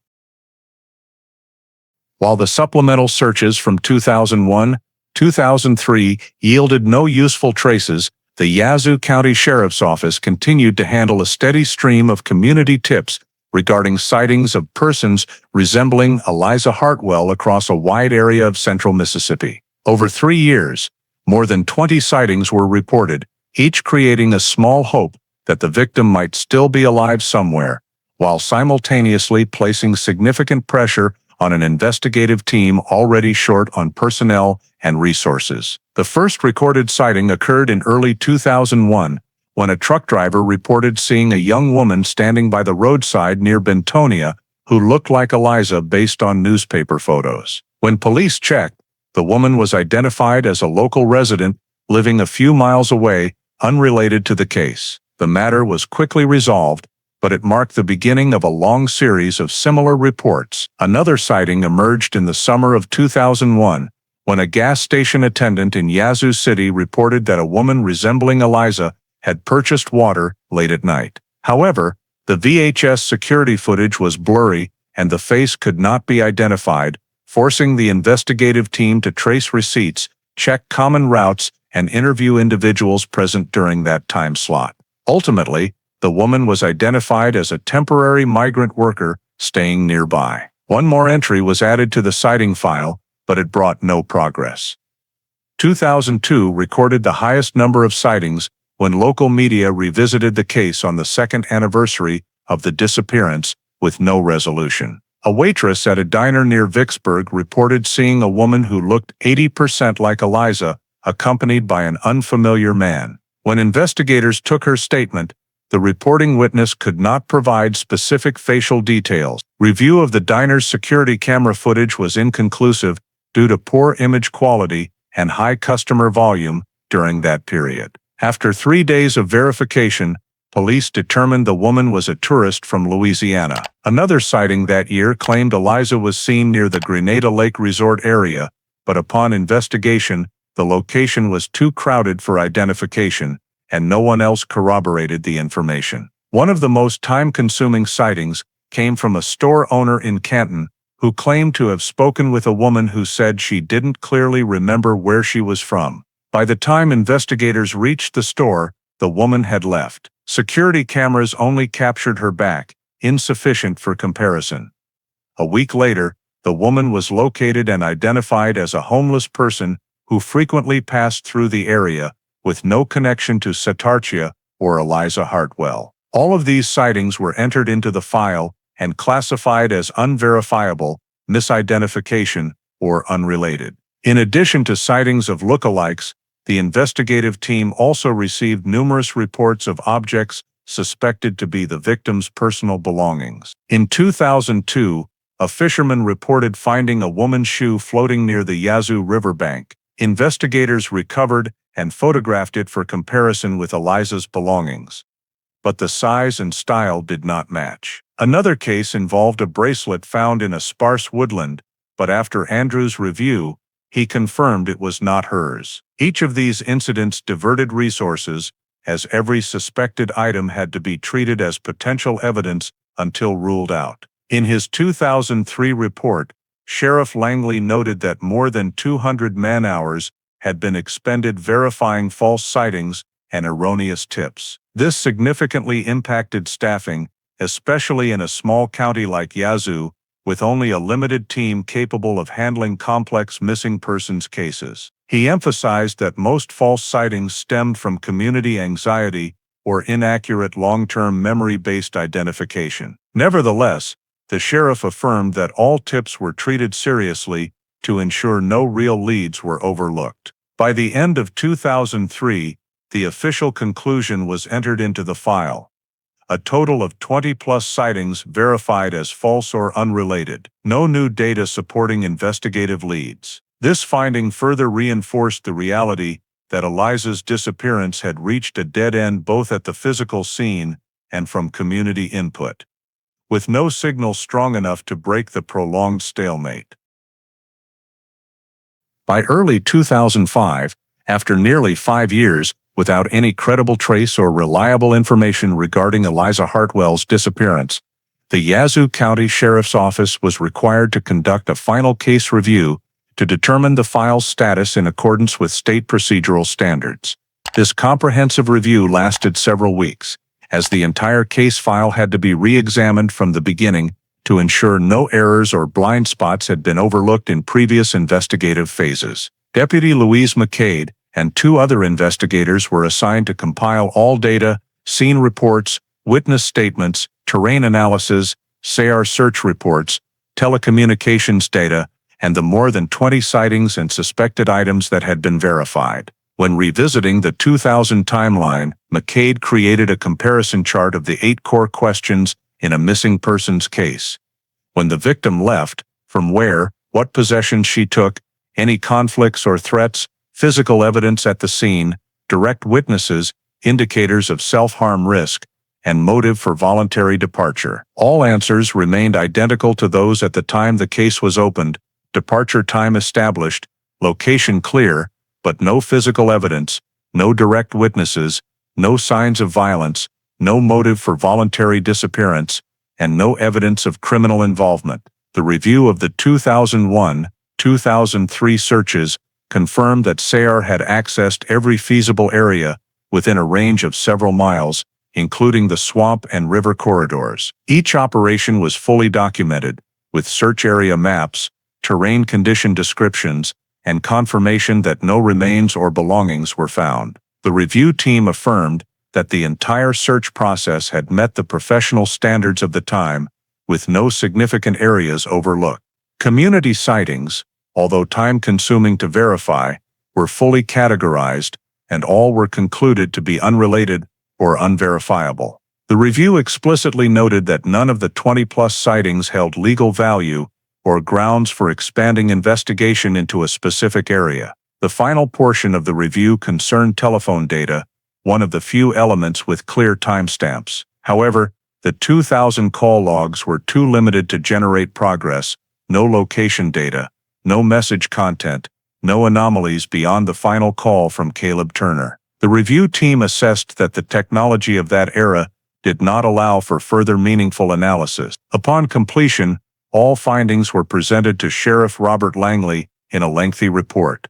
While the supplemental searches from 2001, 2003 yielded no useful traces, the Yazoo County Sheriff's Office continued to handle a steady stream of community tips regarding sightings of persons resembling Eliza Hartwell across a wide area of central Mississippi. Over 3 years, more than 20 sightings were reported, each creating a small hope that the victim might still be alive somewhere, while simultaneously placing significant pressure on an investigative team already short on personnel and resources. The first recorded sighting occurred in early 2001, when a truck driver reported seeing a young woman standing by the roadside near Bentonia who looked like Eliza based on newspaper photos. When police checked, the woman was identified as a local resident living a few miles away, unrelated to the case. The matter was quickly resolved, but it marked the beginning of a long series of similar reports. Another sighting emerged in the summer of 2001, when a gas station attendant in Yazoo City reported that a woman resembling Eliza had purchased water late at night. However, the VHS security footage was blurry and the face could not be identified, forcing the investigative team to trace receipts, check common routes, and interview individuals present during that time slot. Ultimately, the woman was identified as a temporary migrant worker staying nearby. One more entry was added to the sighting file, but it brought no progress. 2002 recorded the highest number of sightings when local media revisited the case on the second anniversary of the disappearance with no resolution. A waitress at a diner near Vicksburg reported seeing a woman who looked 80% like Eliza, accompanied by an unfamiliar man. When investigators took her statement, the reporting witness could not provide specific facial details. Review of the diner's security camera footage was inconclusive due to poor image quality and high customer volume during that period. After 3 days of verification, police determined the woman was a tourist from Louisiana. Another sighting that year claimed Eliza was seen near the Grenada Lake Resort area, but upon investigation, the location was too crowded for identification, and no one else corroborated the information. One of the most time-consuming sightings came from a store owner in Canton who claimed to have spoken with a woman who said she didn't clearly remember where she was from. By the time investigators reached the store, the woman had left. Security cameras only captured her back, insufficient for comparison. A week later, the woman was located and identified as a homeless person who frequently passed through the area, with no connection to Satartia or Eliza Hartwell. All of these sightings were entered into the file and classified as unverifiable, misidentification, or unrelated. In addition to sightings of lookalikes, the investigative team also received numerous reports of objects suspected to be the victim's personal belongings. In 2002, a fisherman reported finding a woman's shoe floating near the Yazoo riverbank. Investigators recovered and photographed it for comparison with Eliza's belongings, but the size and style did not match. Another case involved a bracelet found in a sparse woodland, but after Andrew's review, he confirmed it was not hers. Each of these incidents diverted resources, as every suspected item had to be treated as potential evidence until ruled out. In his 2003 report, Sheriff Langley noted that more than 200 man-hours had been expended verifying false sightings and erroneous tips. This significantly impacted staffing, especially in a small county like Yazoo, with only a limited team capable of handling complex missing persons cases. He emphasized that most false sightings stemmed from community anxiety or inaccurate long-term memory-based identification. Nevertheless, the sheriff affirmed that all tips were treated seriously to ensure no real leads were overlooked. By the end of 2003, the official conclusion was entered into the file. A total of 20-plus sightings verified as false or unrelated. No new data supporting investigative leads. This finding further reinforced the reality that Eliza's disappearance had reached a dead end both at the physical scene and from community input, with no signal strong enough to break the prolonged stalemate. By early 2005, after nearly 5 years, without any credible trace or reliable information regarding Eliza Hartwell's disappearance, the Yazoo County Sheriff's Office was required to conduct a final case review to determine the file's status in accordance with state procedural standards. This comprehensive review lasted several weeks, as the entire case file had to be re-examined from the beginning to ensure no errors or blind spots had been overlooked in previous investigative phases. Deputy Louise McCade and 2 other investigators were assigned to compile all data, scene reports, witness statements, terrain analysis, SAR search reports, telecommunications data, and the more than 20 sightings and suspected items that had been verified. When revisiting the 2000 timeline, McCade created a comparison chart of the 8 core questions in a missing persons case. When the victim left, from where, what possessions she took, any conflicts or threats, physical evidence at the scene, direct witnesses, indicators of self-harm risk, and motive for voluntary departure. All answers remained identical to those at the time the case was opened: departure time established, location clear, but no physical evidence, no direct witnesses, no signs of violence, no motive for voluntary disappearance, and no evidence of criminal involvement. The review of the 2001-2003 searches confirmed that SAR had accessed every feasible area within a range of several miles, including the swamp and river corridors. Each operation was fully documented, with search area maps, terrain condition descriptions, and confirmation that no remains or belongings were found. The review team affirmed that the entire search process had met the professional standards of the time, with no significant areas overlooked. Community sightings, although time-consuming to verify, were fully categorized, and all were concluded to be unrelated or unverifiable. The review explicitly noted that none of the 20-plus sightings held legal value or grounds for expanding investigation into a specific area. The final portion of the review concerned telephone data, one of the few elements with clear timestamps. However, the 2000 call logs were too limited to generate progress: no location data, no message content, no anomalies beyond the final call from Caleb Turner. The review team assessed that the technology of that era did not allow for further meaningful analysis. Upon completion, all findings were presented to Sheriff Robert Langley in a lengthy report,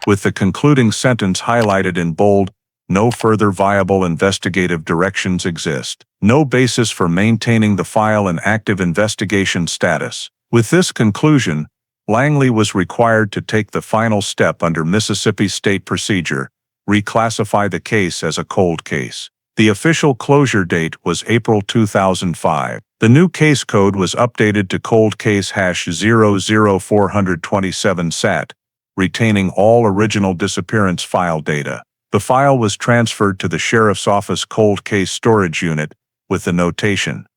with the concluding sentence highlighted in bold: "No further viable investigative directions exist. No basis for maintaining the file in active investigation status." With this conclusion, Langley was required to take the final step under Mississippi state procedure: reclassify the case as a cold case. The official closure date was April 2005. The new case code was updated to cold case #00427 SAT, retaining all original disappearance file data. The file was transferred to the Sheriff's Office Cold Case Storage Unit with the notation: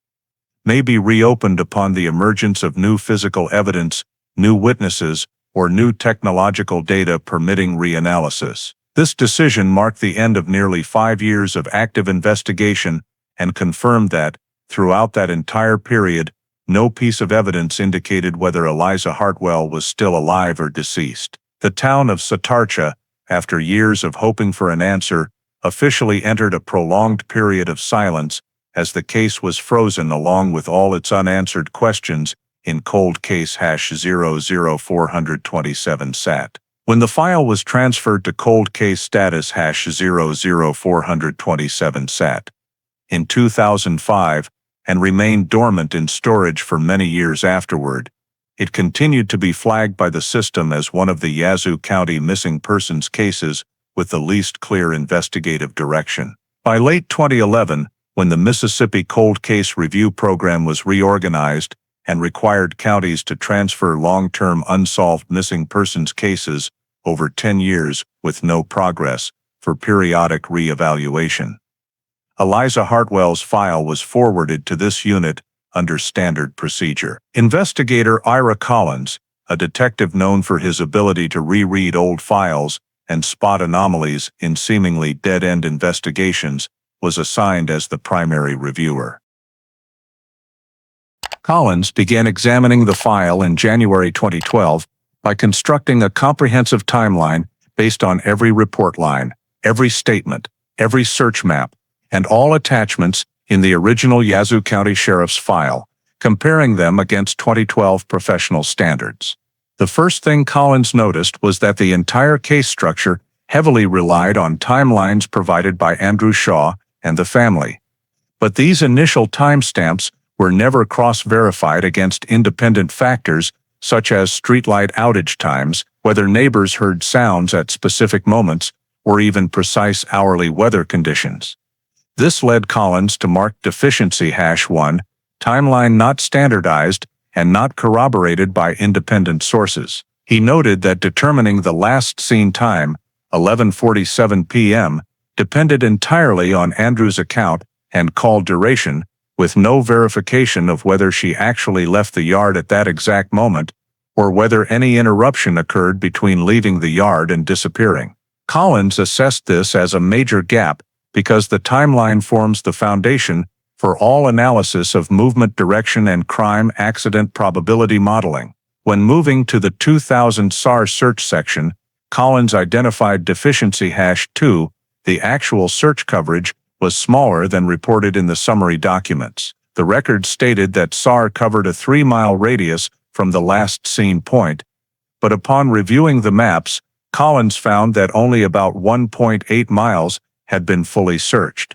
"May be reopened upon the emergence of new physical evidence, new witnesses, or new technological data permitting reanalysis." This decision marked the end of nearly 5 years of active investigation and confirmed that, throughout that entire period, no piece of evidence indicated whether Eliza Hartwell was still alive or deceased. The town of Satartia, after years of hoping for an answer, officially entered a prolonged period of silence as the case was frozen along with all its unanswered questions in cold case #00427 SAT. When the file was transferred to cold case status #00427 SAT in 2005 and remained dormant in storage for many years afterward, it continued to be flagged by the system as one of the Yazoo County missing persons cases with the least clear investigative direction. By late 2011, when the Mississippi Cold Case Review Program was reorganized and required counties to transfer long-term unsolved missing persons cases over 10 years with no progress for periodic re-evaluation, Eliza Hartwell's file was forwarded to this unit under standard procedure. Investigator Ira Collins, a detective known for his ability to reread old files and spot anomalies in seemingly dead-end investigations, was assigned as the primary reviewer. Collins began examining the file in January 2012 by constructing a comprehensive timeline based on every report line, every statement, every search map, and all attachments in the original Yazoo County Sheriff's file, comparing them against 2012 professional standards. The first thing Collins noticed was that the entire case structure heavily relied on timelines provided by Andrew Shaw and the family. But these initial timestamps were never cross-verified against independent factors such as streetlight outage times, whether neighbors heard sounds at specific moments, or even precise hourly weather conditions. This led Collins to mark deficiency #1, timeline not standardized and not corroborated by independent sources. He noted that determining the last seen time, 11:47 p.m., depended entirely on Andrew's account and call duration, with no verification of whether she actually left the yard at that exact moment, or whether any interruption occurred between leaving the yard and disappearing. Collins assessed this as a major gap because the timeline forms the foundation for all analysis of movement direction and crime accident probability modeling. When moving to the 2000 SAR search section, Collins identified deficiency #2. The actual search coverage was smaller than reported in the summary documents. The record stated that SAR covered a 3-mile radius from the last seen point, but upon reviewing the maps, Collins found that only about 1.8 miles had been fully searched.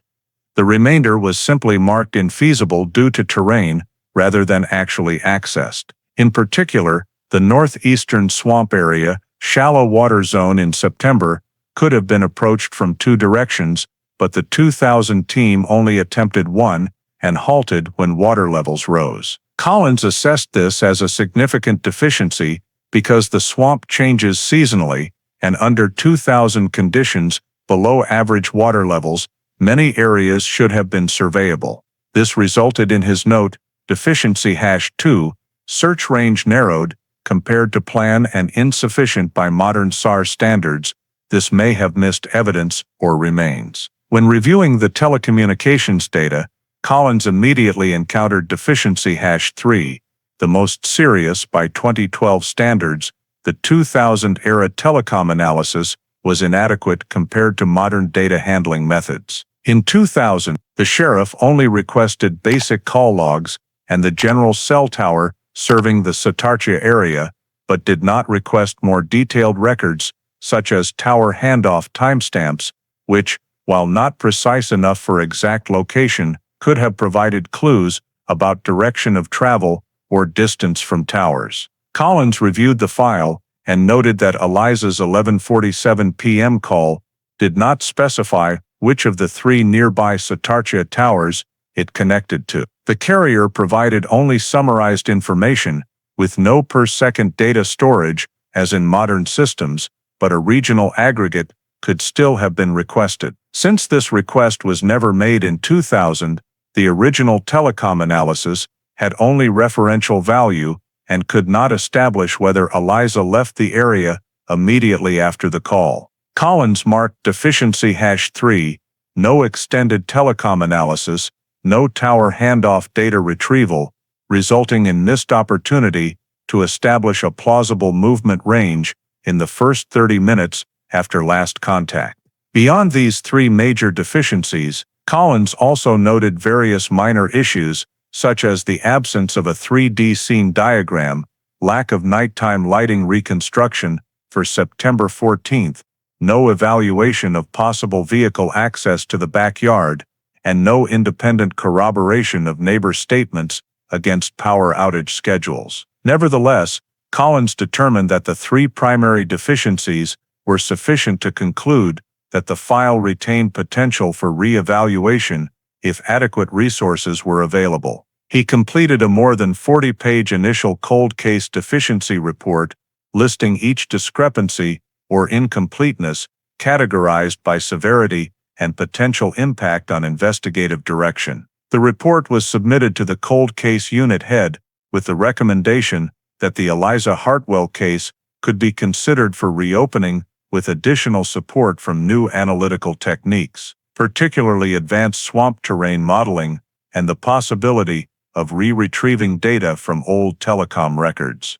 The remainder was simply marked infeasible due to terrain rather than actually accessed. In particular, the northeastern swamp area, shallow water zone in September, could have been approached from 2 directions, but the 2000 team only attempted one and halted when water levels rose. Collins assessed this as a significant deficiency because the swamp changes seasonally, and under 2000 conditions below average water levels, many areas should have been surveyable. This resulted in his note, deficiency #2, search range narrowed, compared to plan and insufficient by modern SAR standards. This may have missed evidence or remains. When reviewing the telecommunications data, Collins immediately encountered deficiency #3, the most serious by 2012 standards. The 2000-era telecom analysis was inadequate compared to modern data handling methods. In 2000, the sheriff only requested basic call logs and the general cell tower serving the Satartia area, but did not request more detailed records, such as tower handoff timestamps, which, while not precise enough for exact location, could have provided clues about direction of travel or distance from towers. Collins reviewed the file and noted that Eliza's 11:47 p.m. call did not specify which of the 3 nearby Satartia towers it connected to. The carrier provided only summarized information with no per-second data storage as in modern systems, but a regional aggregate could still have been requested. Since this request was never made in 2000, the original telecom analysis had only referential value and could not establish whether Eliza left the area immediately after the call. Collins marked deficiency #3, no extended telecom analysis, no tower handoff data retrieval, resulting in missed opportunity to establish a plausible movement range in the first 30 minutes after last contact. Beyond these 3 major deficiencies, Collins also noted various minor issues, such as the absence of a 3D scene diagram, lack of nighttime lighting reconstruction for September 14th, no evaluation of possible vehicle access to the backyard, and no independent corroboration of neighbor statements against power outage schedules. Nevertheless, Collins determined that the 3 primary deficiencies were sufficient to conclude that the file retained potential for re-evaluation if adequate resources were available. He completed a more than 40-page initial cold case deficiency report, listing each discrepancy or incompleteness, categorized by severity and potential impact on investigative direction. The report was submitted to the cold case unit head with the recommendation that the Eliza Hartwell case could be considered for reopening with additional support from new analytical techniques, particularly advanced swamp terrain modeling and the possibility of retrieving data from old telecom records.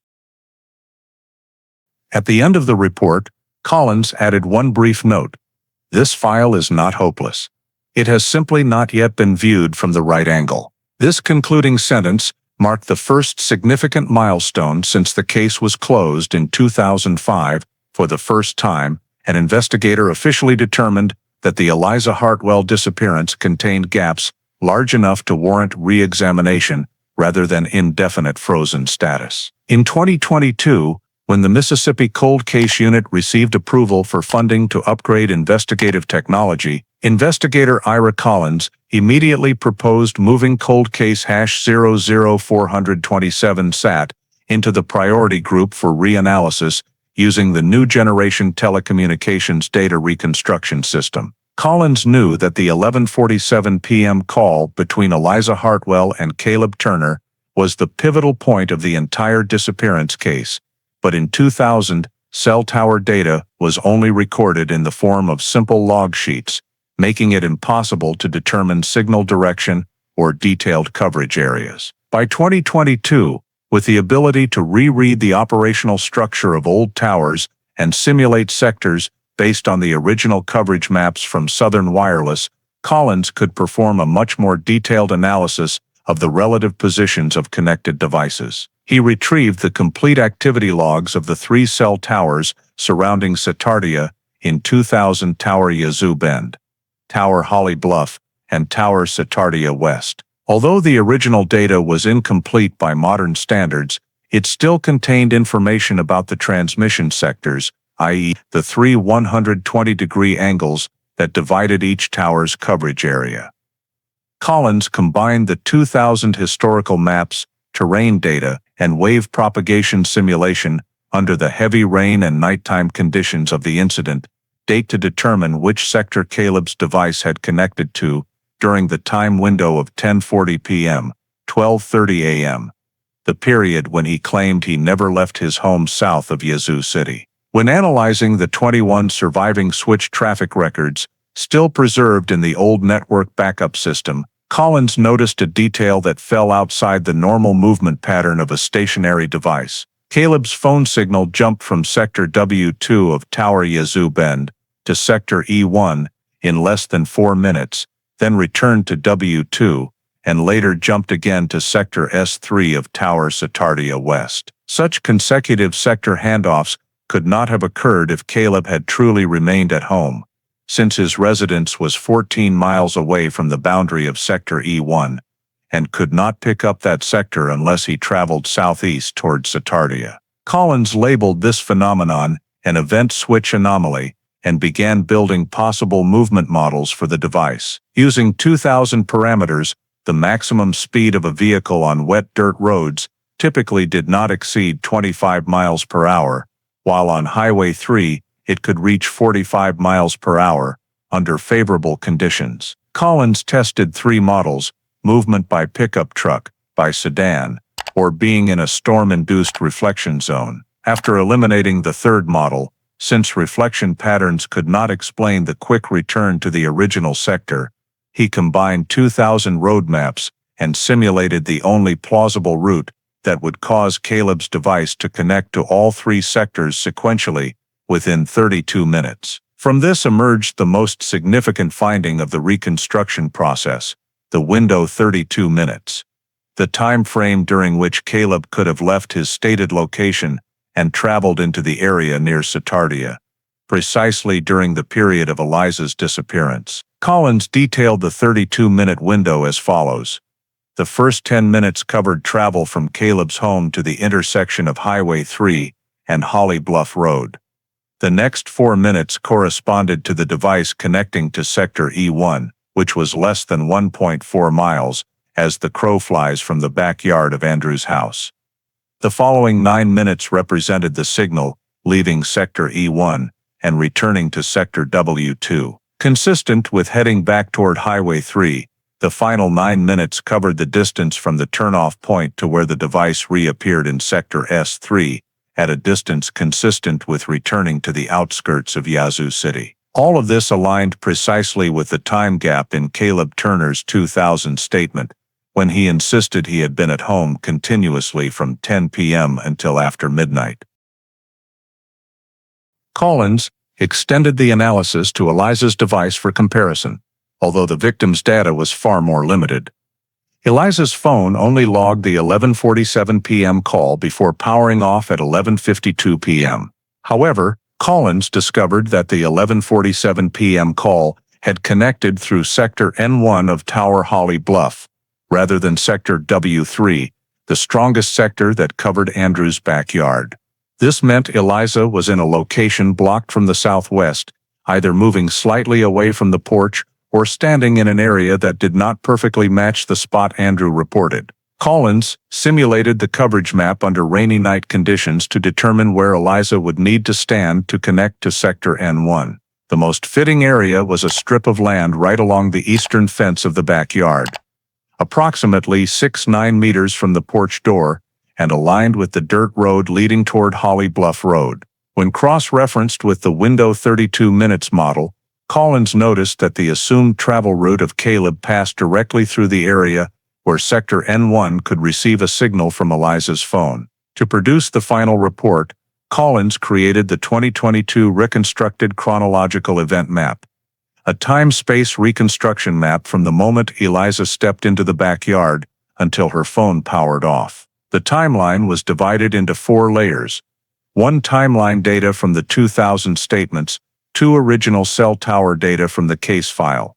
At the end of the report, Collins added one brief note: "This file is not hopeless. It has simply not yet been viewed from the right angle." This concluding sentence marked the first significant milestone since the case was closed in 2005. For the first time, an investigator officially determined that the Eliza Hartwell disappearance contained gaps large enough to warrant re-examination rather than indefinite frozen status. In 2022, when the Mississippi Cold Case Unit received approval for funding to upgrade investigative technology, investigator Ira Collins immediately proposed moving Cold Case #00427 SAT into the priority group for reanalysis using the new generation telecommunications data reconstruction system. Collins knew that the 11:47 p.m. call between Eliza Hartwell and Caleb Turner was the pivotal point of the entire disappearance case, but in 2000, cell tower data was only recorded in the form of simple log sheets, making it impossible to determine signal direction or detailed coverage areas. By 2022, with the ability to reread the operational structure of old towers and simulate sectors based on the original coverage maps from Southern Wireless, Collins could perform a much more detailed analysis of the relative positions of connected devices. He retrieved the complete activity logs of the 3 cell towers surrounding Satartia in 2000: Tower Yazoo Bend, Tower Holly Bluff, and Tower Satartia West. Although the original data was incomplete by modern standards, it still contained information about the transmission sectors, i.e., the 3 120-degree angles that divided each tower's coverage area. Collins combined the 2000 historical maps, terrain data, and wave propagation simulation under the heavy rain and nighttime conditions of the incident date to determine which sector Caleb's device had connected to during the time window of 10:40 p.m., 12:30 a.m., the period when he claimed he never left his home south of Yazoo City. When analyzing the 21 surviving switch traffic records, still preserved in the old network backup system, Collins noticed a detail that fell outside the normal movement pattern of a stationary device. Caleb's phone signal jumped from sector W2 of Tower Yazoo Bend to sector E1 in less than 4 minutes, then returned to W2, and later jumped again to sector S3 of Tower Satartia West. Such consecutive sector handoffs could not have occurred if Caleb had truly remained at home, since his residence was 14 miles away from the boundary of sector E1, and could not pick up that sector unless he traveled southeast towards Satartia. Collins labeled this phenomenon an event switch anomaly and began building possible movement models for the device. Using 2000 parameters, the maximum speed of a vehicle on wet dirt roads typically did not exceed 25 miles per hour, while on Highway 3, it could reach 45 miles per hour under favorable conditions. Collins tested 3 models: movement by pickup truck, by sedan, or being in a storm-induced reflection zone. After eliminating the third model, since reflection patterns could not explain the quick return to the original sector, he combined 2000 road maps and simulated the only plausible route that would cause Caleb's device to connect to all 3 sectors sequentially within 32 minutes. From this emerged the most significant finding of the reconstruction process: the window 32 minutes. The time frame during which Caleb could have left his stated location and traveled into the area near Satartia, precisely during the period of Eliza's disappearance. Collins detailed the 32-minute window as follows. The first 10 minutes covered travel from Caleb's home to the intersection of Highway 3 and Holly Bluff Road. The next 4 minutes corresponded to the device connecting to Sector E1, which was less than 1.4 miles, as the crow flies from the backyard of Andrew's house. The following 9 minutes represented the signal, leaving Sector E1 and returning to Sector W2. Consistent with heading back toward Highway 3, the final 9 minutes covered the distance from the turnoff point to where the device reappeared in Sector S3, at a distance consistent with returning to the outskirts of Yazoo City. All of this aligned precisely with the time gap in Caleb Turner's 2000 statement, when he insisted he had been at home continuously from 10 p.m. until after midnight. Collins extended the analysis to Eliza's device for comparison, although the victim's data was far more limited. Eliza's phone only logged the 11:47 p.m. call before powering off at 11:52 p.m. However, Collins discovered that the 11:47 p.m. call had connected through Sector N1 of Tower Holly Bluff, rather than Sector W3, the strongest sector that covered Andrew's backyard. This meant Eliza was in a location blocked from the southwest, either moving slightly away from the porch or standing in an area that did not perfectly match the spot Andrew reported. Collins simulated the coverage map under rainy night conditions to determine where Eliza would need to stand to connect to Sector N1. The most fitting area was a strip of land right along the eastern fence of the backyard, approximately 6-9 meters from the porch door, and aligned with the dirt road leading toward Holly Bluff Road. When cross-referenced with the Window 32 minutes model, Collins noticed that the assumed travel route of Caleb passed directly through the area where Sector N1 could receive a signal from Eliza's phone. To produce the final report, Collins created the 2022 Reconstructed Chronological Event Map, a time-space reconstruction map from the moment Eliza stepped into the backyard until her phone powered off. The timeline was divided into 4 layers: 1 timeline data from the 2000 statements, 2 original cell tower data from the case file,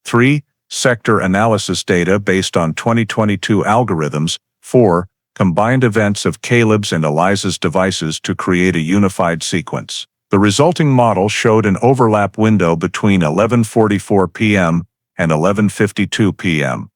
3 sector analysis data based on 2022 algorithms, 4 combined events of Caleb's and Eliza's devices to create a unified sequence. The resulting model showed an overlap window between 11:44 p.m. and 11:52 p.m.,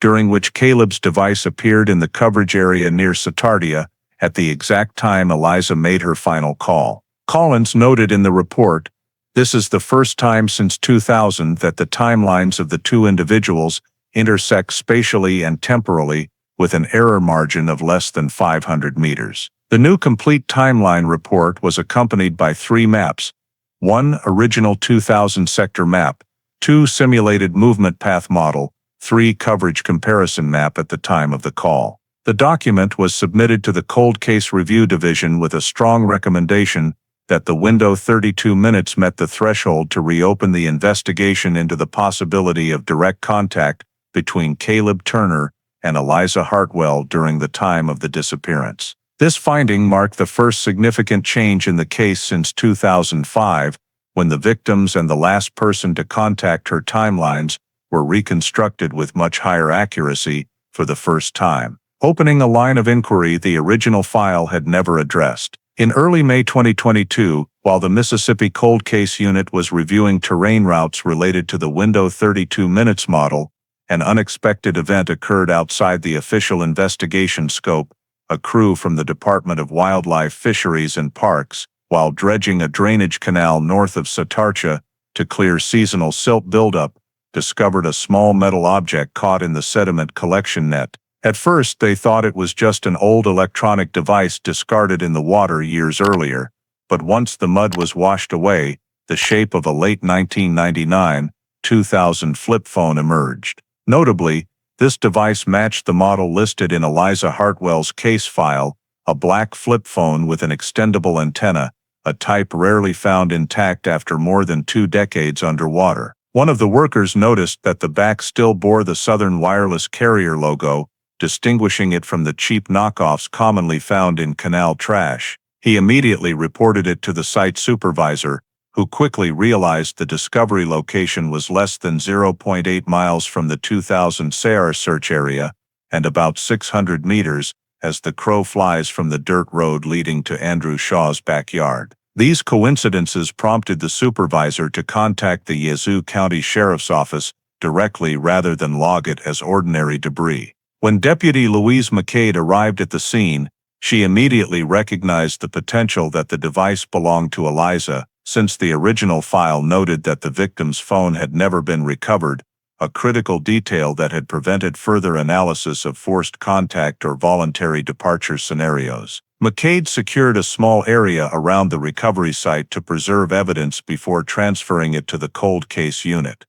during which Caleb's device appeared in the coverage area near Satartia at the exact time Eliza made her final call. Collins noted in the report, "This is the first time since 2000 that the timelines of the 2 individuals intersect spatially and temporally with an error margin of less than 500 meters. The new complete timeline report was accompanied by 3 maps: 1 original 2000 sector map, 2 simulated movement path model, 3 coverage comparison map at the time of the call. The document was submitted to the Cold Case Review Division with a strong recommendation that the Window 32 minutes met the threshold to reopen the investigation into the possibility of direct contact between Caleb Turner and Eliza Hartwell during the time of the disappearance." This finding marked the first significant change in the case since 2005, when the victims and the last person to contact her timelines were reconstructed with much higher accuracy for the first time, opening a line of inquiry the original file had never addressed. In early May 2022, while the Mississippi Cold Case Unit was reviewing terrain routes related to the Window 32 minutes model, an unexpected event occurred outside the official investigation scope. A crew from the Department of Wildlife, Fisheries and Parks, while dredging a drainage canal north of Satartia to clear seasonal silt buildup, discovered a small metal object caught in the sediment collection net. At first, they thought it was just an old electronic device discarded in the water years earlier, but once the mud was washed away, the shape of a late 1999-2000 flip phone emerged. Notably, this device matched the model listed in Eliza Hartwell's case file, a black flip phone with an extendable antenna, a type rarely found intact after more than 2 decades underwater. One of the workers noticed that the back still bore the Southern Wireless Carrier logo, distinguishing it from the cheap knockoffs commonly found in canal trash. He immediately reported it to the site supervisor, who quickly realized the discovery location was less than 0.8 miles from the 2000 SAR search area and about 600 meters as the crow flies from the dirt road leading to Andrew Shaw's backyard. These coincidences prompted the supervisor to contact the Yazoo County Sheriff's Office directly rather than log it as ordinary debris. When Deputy Louise McCade arrived at the scene, she immediately recognized the potential that the device belonged to Eliza, since the original file noted that the victim's phone had never been recovered, a critical detail that had prevented further analysis of forced contact or voluntary departure scenarios. McCade secured a small area around the recovery site to preserve evidence before transferring it to the cold case unit.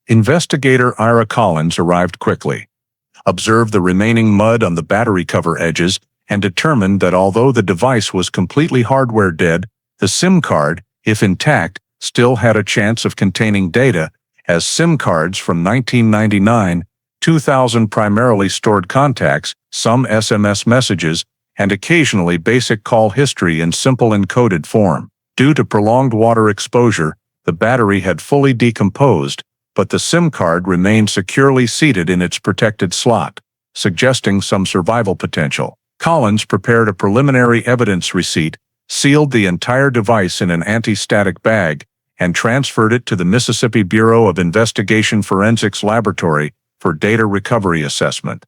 Investigator Ira Collins arrived quickly, observed the remaining mud on the battery cover edges, and determined that although the device was completely hardware dead, the SIM card, if intact, still had a chance of containing data, as SIM cards from 1999, 2000 primarily stored contacts, some SMS messages, and occasionally basic call history in simple encoded form. Due to prolonged water exposure, the battery had fully decomposed, but the SIM card remained securely seated in its protected slot, suggesting some survival potential. Collins prepared a preliminary evidence receipt, sealed the entire device in an anti-static bag, and transferred it to the Mississippi Bureau of Investigation Forensics Laboratory for data recovery assessment.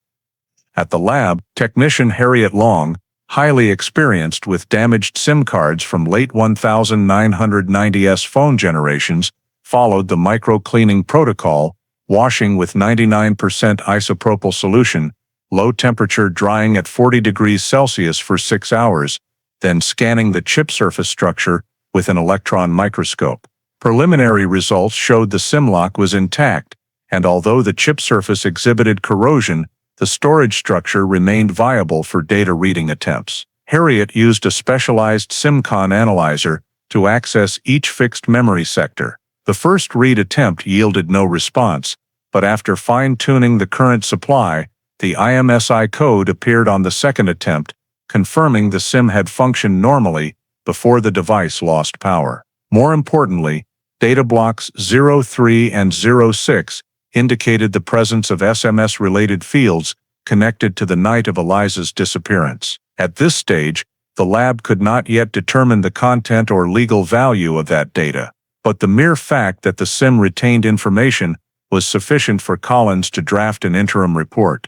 At the lab, technician Harriet Long, highly experienced with damaged SIM cards from late 1990s phone generations, followed the micro-cleaning protocol, washing with 99% isopropyl solution, low temperature drying at 40 degrees Celsius for 6 hours, then scanning the chip surface structure with an electron microscope. Preliminary results showed the SIM lock was intact, and although the chip surface exhibited corrosion, the storage structure remained viable for data reading attempts. Harriet used a specialized SIMCON analyzer to access each fixed memory sector. The first read attempt yielded no response, but after fine-tuning the current supply, the IMSI code appeared on the second attempt, confirming the SIM had functioned normally before the device lost power. More importantly, data blocks 03 and 06 indicated the presence of SMS-related fields connected to the night of Eliza's disappearance. At this stage, the lab could not yet determine the content or legal value of that data, but the mere fact that the SIM retained information was sufficient for Collins to draft an interim report.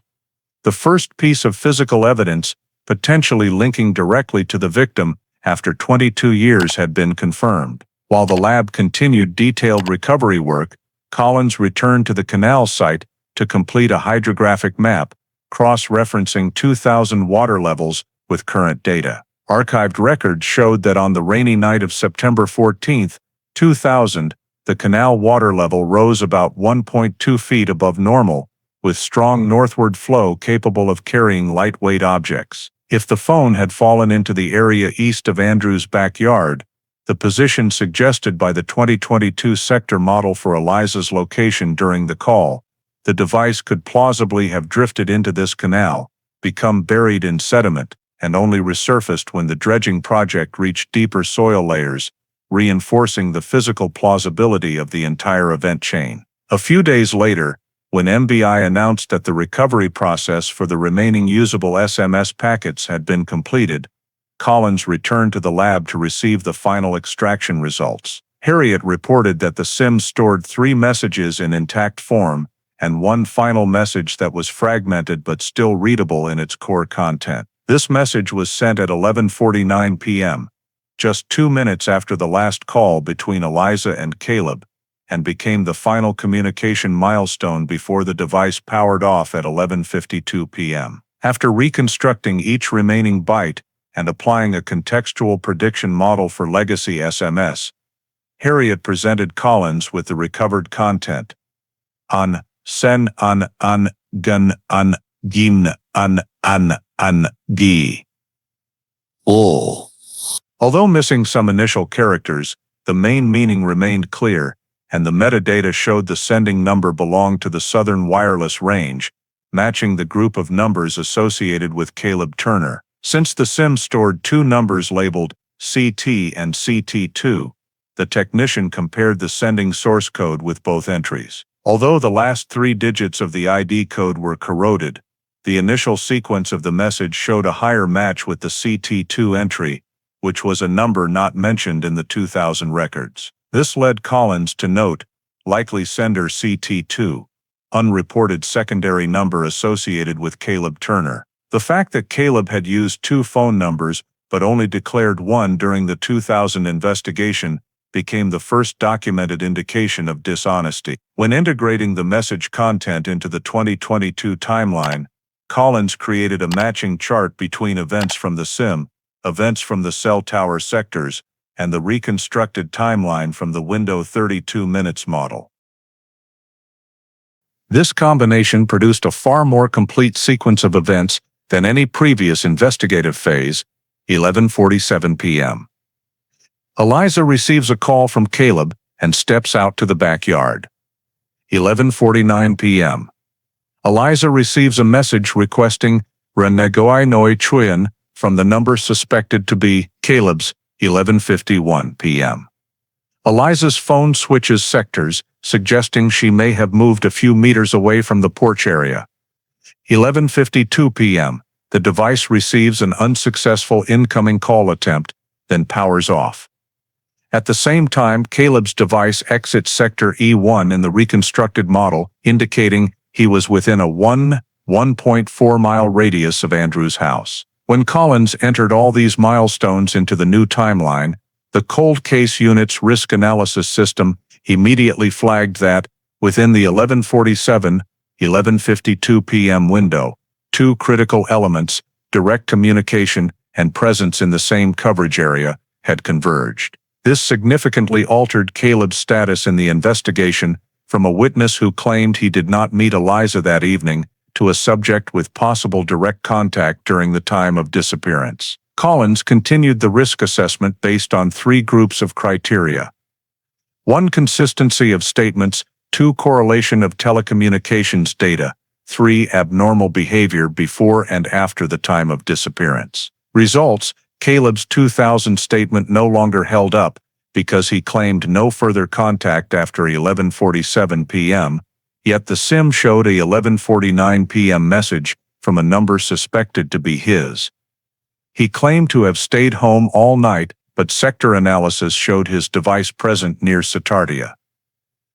The first piece of physical evidence, potentially linking directly to the victim after 22 years, had been confirmed. While the lab continued detailed recovery work, Collins returned to the canal site to complete a hydrographic map, cross-referencing 2000 water levels with current data. Archived records showed that on the rainy night of September 14, 2000, the canal water level rose about 1.2 feet above normal, with strong northward flow capable of carrying lightweight objects. If the phone had fallen into the area east of Andrew's backyard, the position suggested by the 2022 sector model for Eliza's location during the call, the device could plausibly have drifted into this canal, become buried in sediment, and only resurfaced when the dredging project reached deeper soil layers, reinforcing the physical plausibility of the entire event chain. A few days later, when MBI announced that the recovery process for the remaining usable SMS packets had been completed, Collins returned to the lab to receive the final extraction results. Harriet reported that the SIM stored 3 messages in intact form and 1 final message that was fragmented but still readable in its core content. This message was sent at 11:49 p.m., just 2 minutes after the last call between Eliza and Caleb, and became the final communication milestone before the device powered off at 11:52 p.m. After reconstructing each remaining byte and applying a contextual prediction model for legacy SMS, Harriet presented Collins with the recovered content. An, sen, an, gun, an, gin, an, gi. Oh. Although missing some initial characters, the main meaning remained clear, and the metadata showed the sending number belonged to the Southern Wireless Range, matching the group of numbers associated with Caleb Turner. Since the SIM stored 2 numbers labeled CT and CT2, the technician compared the sending source code with both entries. Although the last 3 digits of the ID code were corroded, the initial sequence of the message showed a higher match with the CT2 entry, which was a number not mentioned in the 2000 records. This led Collins to note, likely sender CT2, unreported secondary number associated with Caleb Turner. The fact that Caleb had used 2 phone numbers but only declared one during the 2000 investigation became the first documented indication of dishonesty. When integrating the message content into the 2022 timeline, Collins created a matching chart between events from the SIM, events from the cell tower sectors, and the reconstructed timeline from the window 32 minutes model. This combination produced a far more complete sequence of events than any previous investigative phase. 11:47 p.m. Eliza receives a call from Caleb and steps out to the backyard. 11:49 p.m. Eliza receives a message requesting Renegoi Noi Chuyen from the number suspected to be Caleb's. 11:51 p.m. Eliza's phone switches sectors, suggesting she may have moved a few meters away from the porch area. 11:52 p.m. The device receives an unsuccessful incoming call attempt, then powers off. At the same time, Caleb's device exits sector E1 in the reconstructed model, indicating he was within a 1.4-mile radius of Andrew's house. When Collins entered all these milestones into the new timeline, the cold case unit's risk analysis system immediately flagged that, within the 11:47-11:52 p.m. window, 2 critical elements, direct communication and presence in the same coverage area, had converged. This significantly altered Caleb's status in the investigation from a witness who claimed he did not meet Eliza that evening to a subject with possible direct contact during the time of disappearance. Collins continued the risk assessment based on 3 groups of criteria. 1. Consistency of statements. 2. Correlation of telecommunications data. 3. Abnormal behavior before and after the time of disappearance. Results: Caleb's 2000 statement no longer held up because he claimed no further contact after 11:47 p.m., yet the SIM showed a 11:49 p.m. message from a number suspected to be his. He claimed to have stayed home all night, but sector analysis showed his device present near Satartia.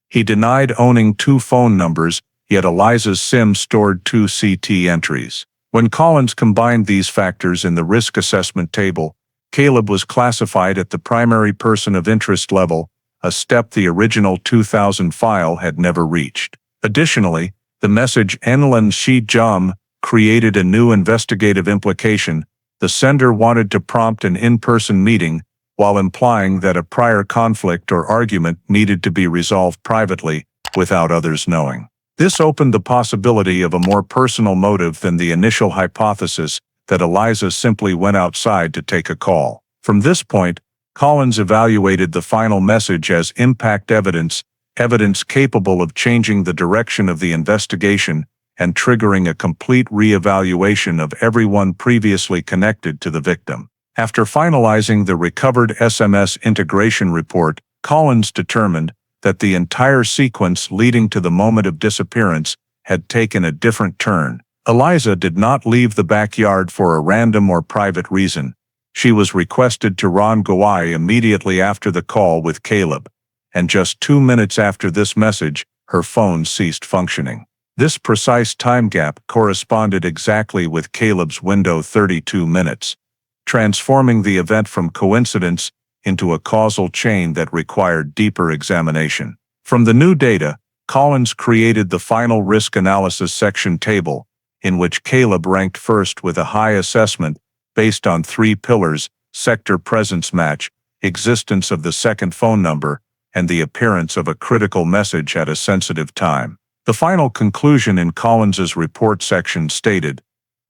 He denied owning 2 phone numbers, yet Eliza's SIM stored 2 CT entries. When Collins combined these factors in the risk assessment table, Caleb was classified at the primary person of interest level, a step the original 2000 file had never reached. Additionally, the message "Enlan Shi Jam" created a new investigative implication. The sender wanted to prompt an in-person meeting, while implying that a prior conflict or argument needed to be resolved privately, without others knowing. This opened the possibility of a more personal motive than the initial hypothesis that Eliza simply went outside to take a call. From this point, Collins evaluated the final message as impact evidence, evidence capable of changing the direction of the investigation and triggering a complete re-evaluation of everyone previously connected to the victim. After finalizing the recovered SMS integration report, Collins determined that the entire sequence leading to the moment of disappearance had taken a different turn. Eliza did not leave the backyard for a random or private reason. She was requested to Ron Gawai immediately after the call with Caleb, and just 2 minutes after this message, her phone ceased functioning. This precise time gap corresponded exactly with Caleb's window 32 minutes, transforming the event from coincidence into a causal chain that required deeper examination. From the new data, Collins created the final risk analysis section table, in which Caleb ranked first with a high assessment based on 3 pillars: sector presence match, existence of the second phone number, and the appearance of a critical message at a sensitive time. The final conclusion in Collins's report section stated,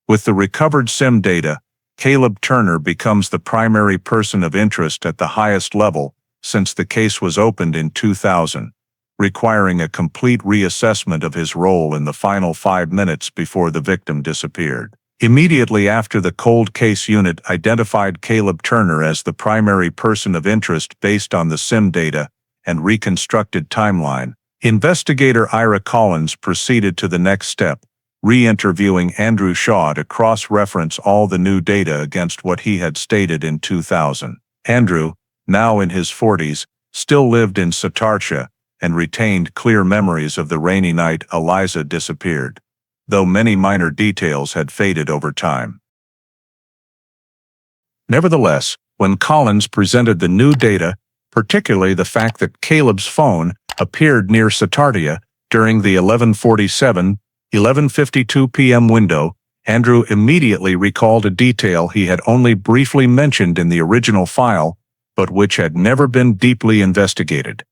"With the recovered SIM data, Caleb Turner becomes the primary person of interest at the highest level since the case was opened in 2000, requiring a complete reassessment of his role in the final 5 minutes before the victim disappeared." Immediately after the cold case unit identified Caleb Turner as the primary person of interest based on the SIM data and reconstructed timeline, investigator Ira Collins proceeded to the next step, re-interviewing Andrew Shaw to cross-reference all the new data against what he had stated in 2000. Andrew, now in his 40s, still lived in Satartia and retained clear memories of the rainy night Eliza disappeared, though many minor details had faded over time. Nevertheless, when Collins presented the new data, particularly the fact that Caleb's phone appeared near Satartia during the 11:52 p.m. window, Andrew immediately recalled a detail he had only briefly mentioned in the original file, but which had never been deeply investigated.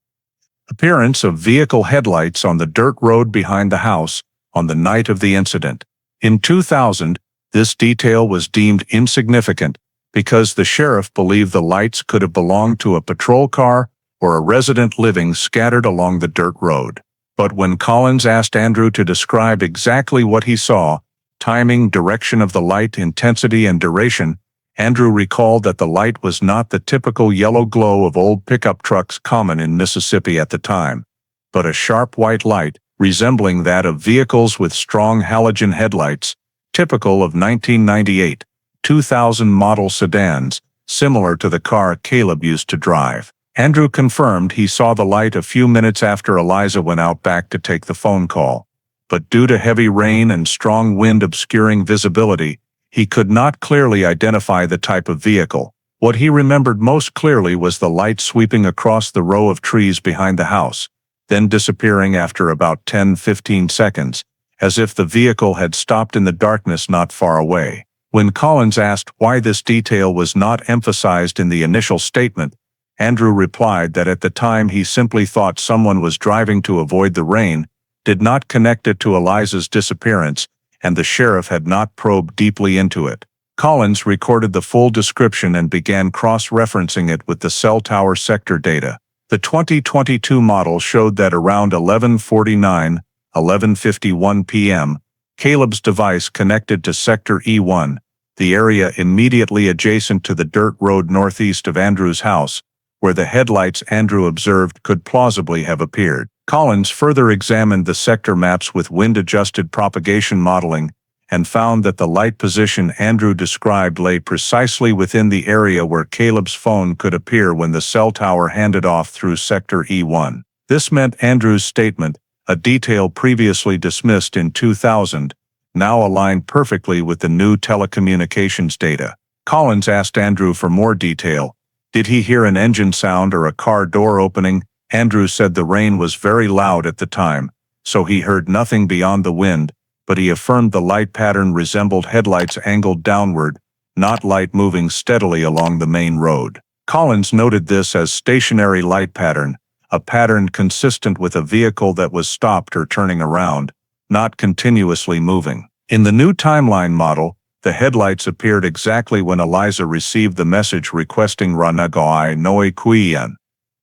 Appearance of vehicle headlights on the dirt road behind the house on the night of the incident. In 2000, this detail was deemed insignificant because the sheriff believed the lights could have belonged to a patrol car or a resident living scattered along the dirt road. But when Collins asked Andrew to describe exactly what he saw, timing, direction of the light, intensity, and duration, Andrew recalled that the light was not the typical yellow glow of old pickup trucks common in Mississippi at the time, but a sharp white light resembling that of vehicles with strong halogen headlights, typical of 1998, 2000 model sedans, similar to the car Caleb used to drive. Andrew confirmed he saw the light a few minutes after Eliza went out back to take the phone call, but due to heavy rain and strong wind obscuring visibility, he could not clearly identify the type of vehicle. What he remembered most clearly was the light sweeping across the row of trees behind the house, then disappearing after about 10-15 seconds, as if the vehicle had stopped in the darkness not far away. When Collins asked why this detail was not emphasized in the initial statement, Andrew replied that at the time he simply thought someone was driving to avoid the rain, did not connect it to Eliza's disappearance, and the sheriff had not probed deeply into it. Collins recorded the full description and began cross-referencing it with the cell tower sector data. The 2022 model showed that around 11:51 p.m., Caleb's device connected to Sector E1, the area immediately adjacent to the dirt road northeast of Andrew's house, where the headlights Andrew observed could plausibly have appeared. Collins further examined the sector maps with wind-adjusted propagation modeling and found that the light position Andrew described lay precisely within the area where Caleb's phone could appear when the cell tower handed off through Sector E1. This meant Andrew's statement, a detail previously dismissed in 2000, now aligned perfectly with the new telecommunications data. Collins asked Andrew for more detail. Did he hear an engine sound or a car door opening? Andrew said the rain was very loud at the time, so he heard nothing beyond the wind, but he affirmed the light pattern resembled headlights angled downward, not light moving steadily along the main road. Collins noted this as stationary light pattern, a pattern consistent with a vehicle that was stopped or turning around, not continuously moving. In the new timeline model, the headlights appeared exactly when Eliza received the message requesting Ranagoi Noi Kuian,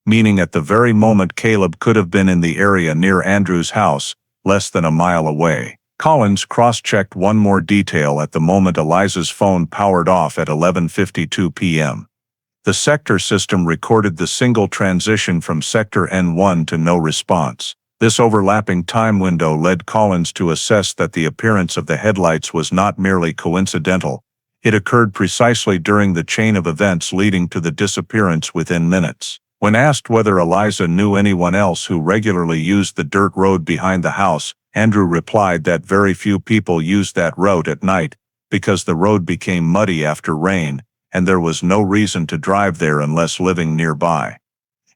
meaning at the very moment Caleb could have been in the area near Andrew's house, less than a mile away. Collins cross-checked one more detail at the moment Eliza's phone powered off at 11:52 p.m. The sector system recorded the single transition from Sector N1 to no response. This overlapping time window led Collins to assess that the appearance of the headlights was not merely coincidental. It occurred precisely during the chain of events leading to the disappearance within minutes. When asked whether Eliza knew anyone else who regularly used the dirt road behind the house, Andrew replied that very few people used that road at night because the road became muddy after rain, and there was no reason to drive there unless living nearby.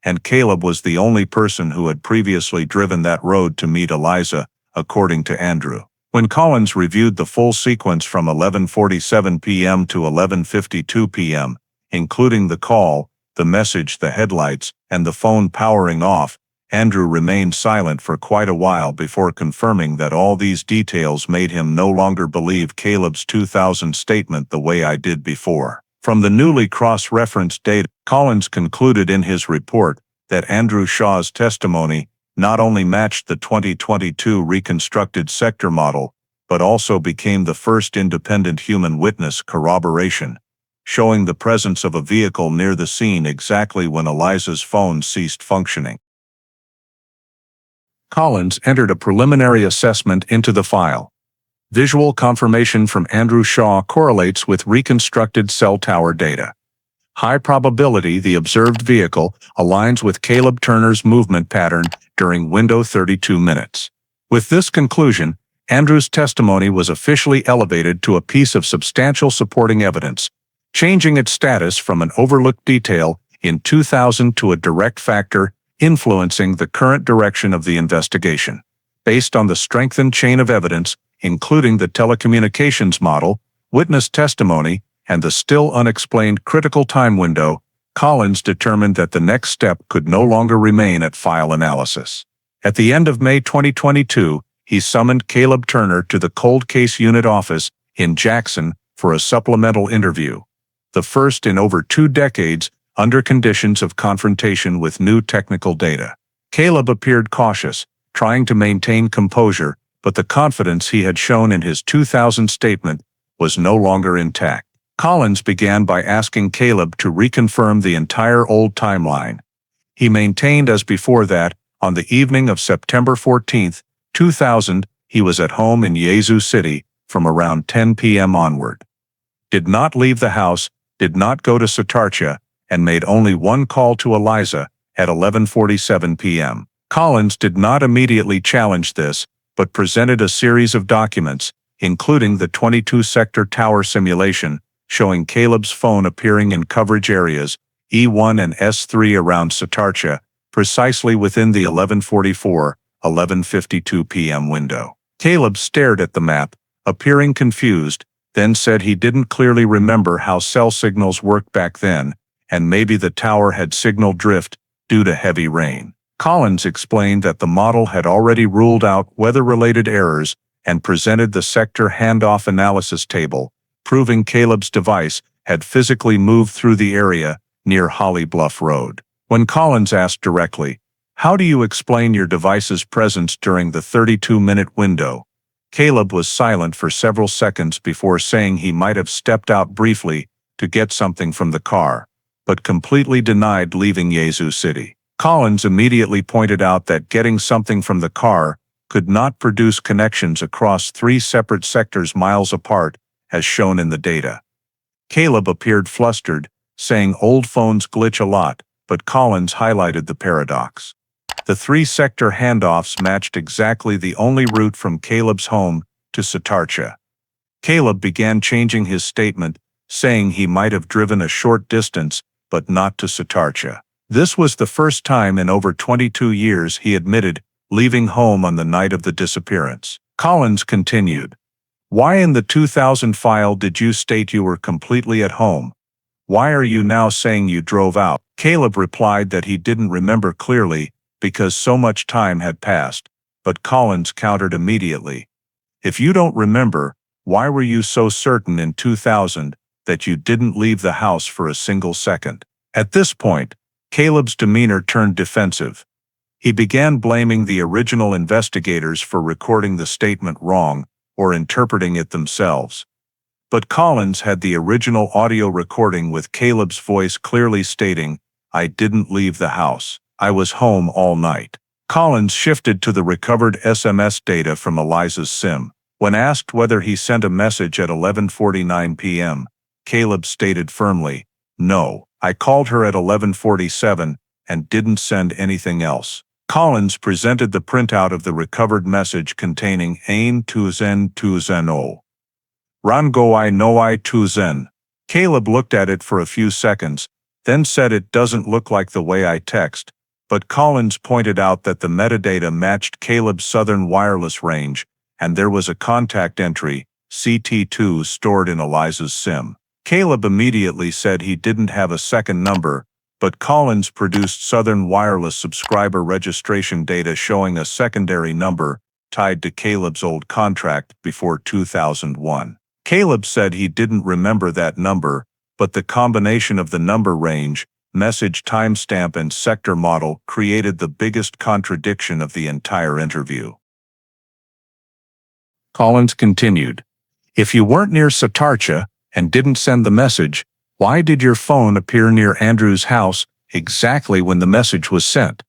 And Caleb was the only person who had previously driven that road to meet Eliza, according to Andrew. When Collins reviewed the full sequence from 11:47 p.m. to 11:52 p.m., including the call, the message, the headlights, and the phone powering off, Andrew remained silent for quite a while before confirming that all these details made him no longer believe Caleb's 2000 statement the way I did before. From the newly cross-referenced data, Collins concluded in his report that Andrew Shaw's testimony not only matched the 2022 reconstructed sector model, but also became the first independent human witness corroboration, showing the presence of a vehicle near the scene exactly when Eliza's phone ceased functioning. Collins entered a preliminary assessment into the file. Visual confirmation from Andrew Shaw correlates with reconstructed cell tower data. High probability the observed vehicle aligns with Caleb Turner's movement pattern during window 32 minutes. With this conclusion, Andrew's testimony was officially elevated to a piece of substantial supporting evidence, changing its status from an overlooked detail in 2000 to a direct factor influencing the current direction of the investigation. Based on the strengthened chain of evidence, including the telecommunications model, witness testimony, and the still unexplained critical time window, Collins determined that the next step could no longer remain at file analysis. At the end of May 2022, he summoned Caleb Turner to the Cold Case Unit office in Jackson for a supplemental interview, the first in over 2 decades under conditions of confrontation with new technical data. Caleb appeared cautious, trying to maintain composure, but the confidence he had shown in his 2000 statement was no longer intact. Collins began by asking Caleb to reconfirm the entire old timeline. He maintained as before that, on the evening of September 14, 2000, he was at home in Yazoo City from around 10 p.m. onward. Did not leave the house, did not go to Satartia, and made only one call to Eliza at 11:47 p.m. Collins did not immediately challenge this, but presented a series of documents, including the 22-sector tower simulation, showing Caleb's phone appearing in coverage areas, E1 and S3 around Satartia, precisely within the 11:44–11:52 p.m. window. Caleb stared at the map, appearing confused, then said he didn't clearly remember how cell signals worked back then, and maybe the tower had signal drift due to heavy rain. Collins explained that the model had already ruled out weather-related errors and presented the sector handoff analysis table, proving Caleb's device had physically moved through the area near Holly Bluff Road. When Collins asked directly, "How do you explain your device's presence during the 32-minute window?" Caleb was silent for several seconds before saying he might have stepped out briefly to get something from the car, but completely denied leaving Yazoo City. Collins immediately pointed out that getting something from the car could not produce connections across 3 separate sectors miles apart, as shown in the data. Caleb appeared flustered, saying old phones glitch a lot, but Collins highlighted the paradox. The 3-sector handoffs matched exactly the only route from Caleb's home to Satartia. Caleb began changing his statement, saying he might have driven a short distance, but not to Satartia. This was the first time in over 22 years he admitted leaving home on the night of the disappearance. Collins continued, "Why in the 2000 file did you state you were completely at home? Why are you now saying you drove out?" Caleb replied that he didn't remember clearly because so much time had passed, but Collins countered immediately. "If you don't remember, why were you so certain in 2000 that you didn't leave the house for a single second?" At this point, Caleb's demeanor turned defensive. He began blaming the original investigators for recording the statement wrong or interpreting it themselves. But Collins had the original audio recording with Caleb's voice clearly stating, "I didn't leave the house. I was home all night." Collins shifted to the recovered SMS data from Eliza's SIM. When asked whether he sent a message at 11:49 p.m., Caleb stated firmly, "No, I called her at 11:47 and didn't send anything else." Collins presented the printout of the recovered message containing "Ain tuzen o. Rango I no I tuzen." Caleb looked at it for a few seconds, then said it doesn't look like the way I text, but Collins pointed out that the metadata matched Caleb's Southern Wireless range, and there was a contact entry, CT2, stored in Eliza's SIM. Caleb immediately said he didn't have a second number, but Collins produced Southern Wireless subscriber registration data showing a secondary number tied to Caleb's old contract before 2001. Caleb said he didn't remember that number, but the combination of the number range, message timestamp and sector model created the biggest contradiction of the entire interview. Collins continued, "If you weren't near Satartia and didn't send the message, why did your phone appear near Andrew's house exactly when the message was sent?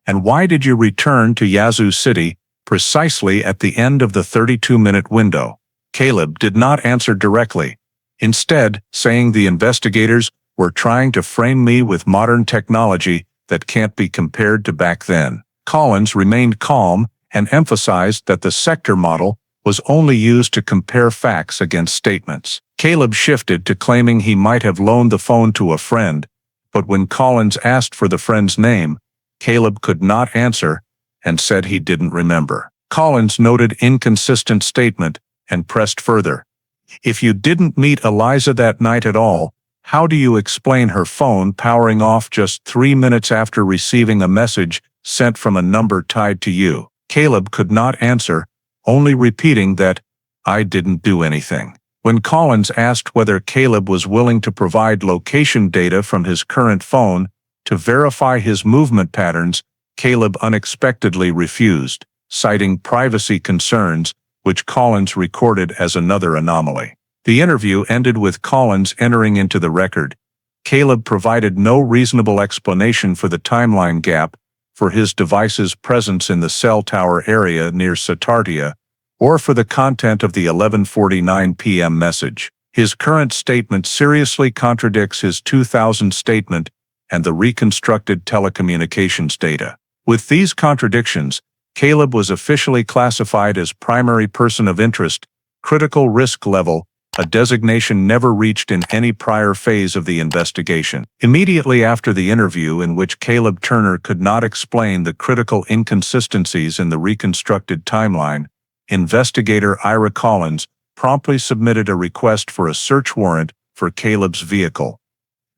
And why did you return to Yazoo City precisely at the end of the 32-minute window?" Caleb did not answer directly, instead saying the investigators were trying to frame me with modern technology that can't be compared to back then. Collins remained calm and emphasized that the sector model was only used to compare facts against statements. Caleb shifted to claiming he might have loaned the phone to a friend, but when Collins asked for the friend's name, Caleb could not answer and said he didn't remember. Collins noted inconsistent statement and pressed further. If you didn't meet Eliza that night at all, how do you explain her phone powering off just 3 minutes after receiving a message sent from a number tied to you? Caleb could not answer, only repeating that, I didn't do anything. When Collins asked whether Caleb was willing to provide location data from his current phone to verify his movement patterns, Caleb unexpectedly refused, citing privacy concerns, which Collins recorded as another anomaly. The interview ended with Collins entering into the record. Caleb provided no reasonable explanation for the timeline gap for his device's presence in the cell tower area near Satartia, or for the content of the 11:49 p.m. message. His current statement seriously contradicts his 2000 statement and the reconstructed telecommunications data. With these contradictions, Caleb was officially classified as primary person of interest, critical risk level, a designation never reached in any prior phase of the investigation. Immediately after the interview, in which Caleb Turner could not explain the critical inconsistencies in the reconstructed timeline, investigator Ira Collins promptly submitted a request for a search warrant for Caleb's vehicle,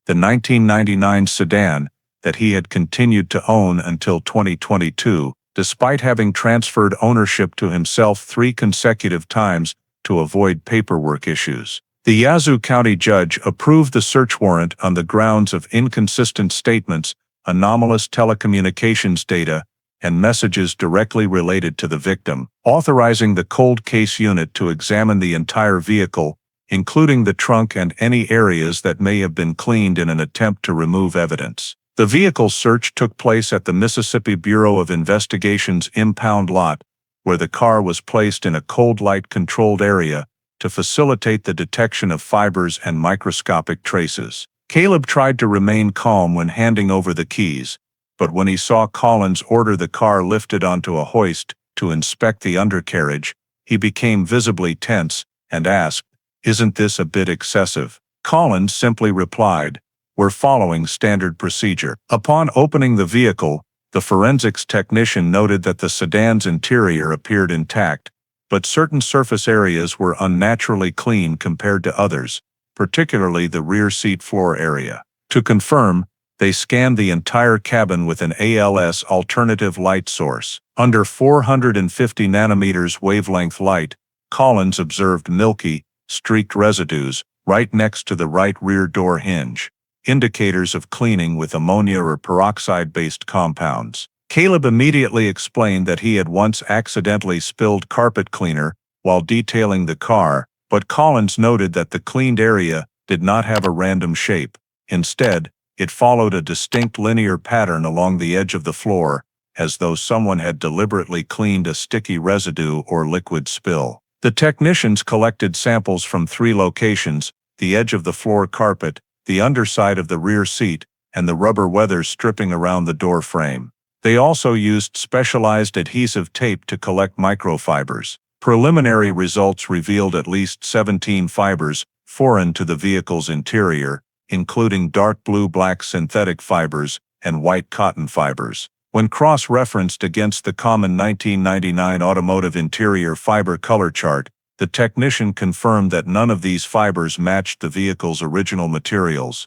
the 1999 sedan that he had continued to own until 2022, despite having transferred ownership to himself 3 consecutive times to avoid paperwork issues. The Yazoo County judge approved the search warrant on the grounds of inconsistent statements, anomalous telecommunications data, and messages directly related to the victim, authorizing the cold case unit to examine the entire vehicle, including the trunk and any areas that may have been cleaned in an attempt to remove evidence. The vehicle search took place at the Mississippi Bureau of Investigation's impound lot, where the car was placed in a cold light-controlled area to facilitate the detection of fibers and microscopic traces. Caleb tried to remain calm when handing over the keys, but when he saw Collins order the car lifted onto a hoist to inspect the undercarriage, he became visibly tense and asked, "Isn't this a bit excessive?" Collins simply replied, "We're following standard procedure." Upon opening the vehicle, the forensics technician noted that the sedan's interior appeared intact, but certain surface areas were unnaturally clean compared to others, particularly the rear seat floor area. To confirm, they scanned the entire cabin with an ALS alternative light source. Under 450 nanometers wavelength light, Collins observed milky, streaked residues right next to the right rear door hinge, indicators of cleaning with ammonia or peroxide-based compounds. Caleb immediately explained that he had once accidentally spilled carpet cleaner while detailing the car, but Collins noted that the cleaned area did not have a random shape. Instead, it followed a distinct linear pattern along the edge of the floor, as though someone had deliberately cleaned a sticky residue or liquid spill. The technicians collected samples from 3 locations: the edge of the floor carpet, the underside of the rear seat, and the rubber weather stripping around the door frame. They also used specialized adhesive tape to collect microfibers. Preliminary results revealed at least 17 fibers foreign to the vehicle's interior, including dark blue-black synthetic fibers and white cotton fibers. When cross-referenced against the common 1999 automotive interior fiber color chart, the technician confirmed that none of these fibers matched the vehicle's original materials.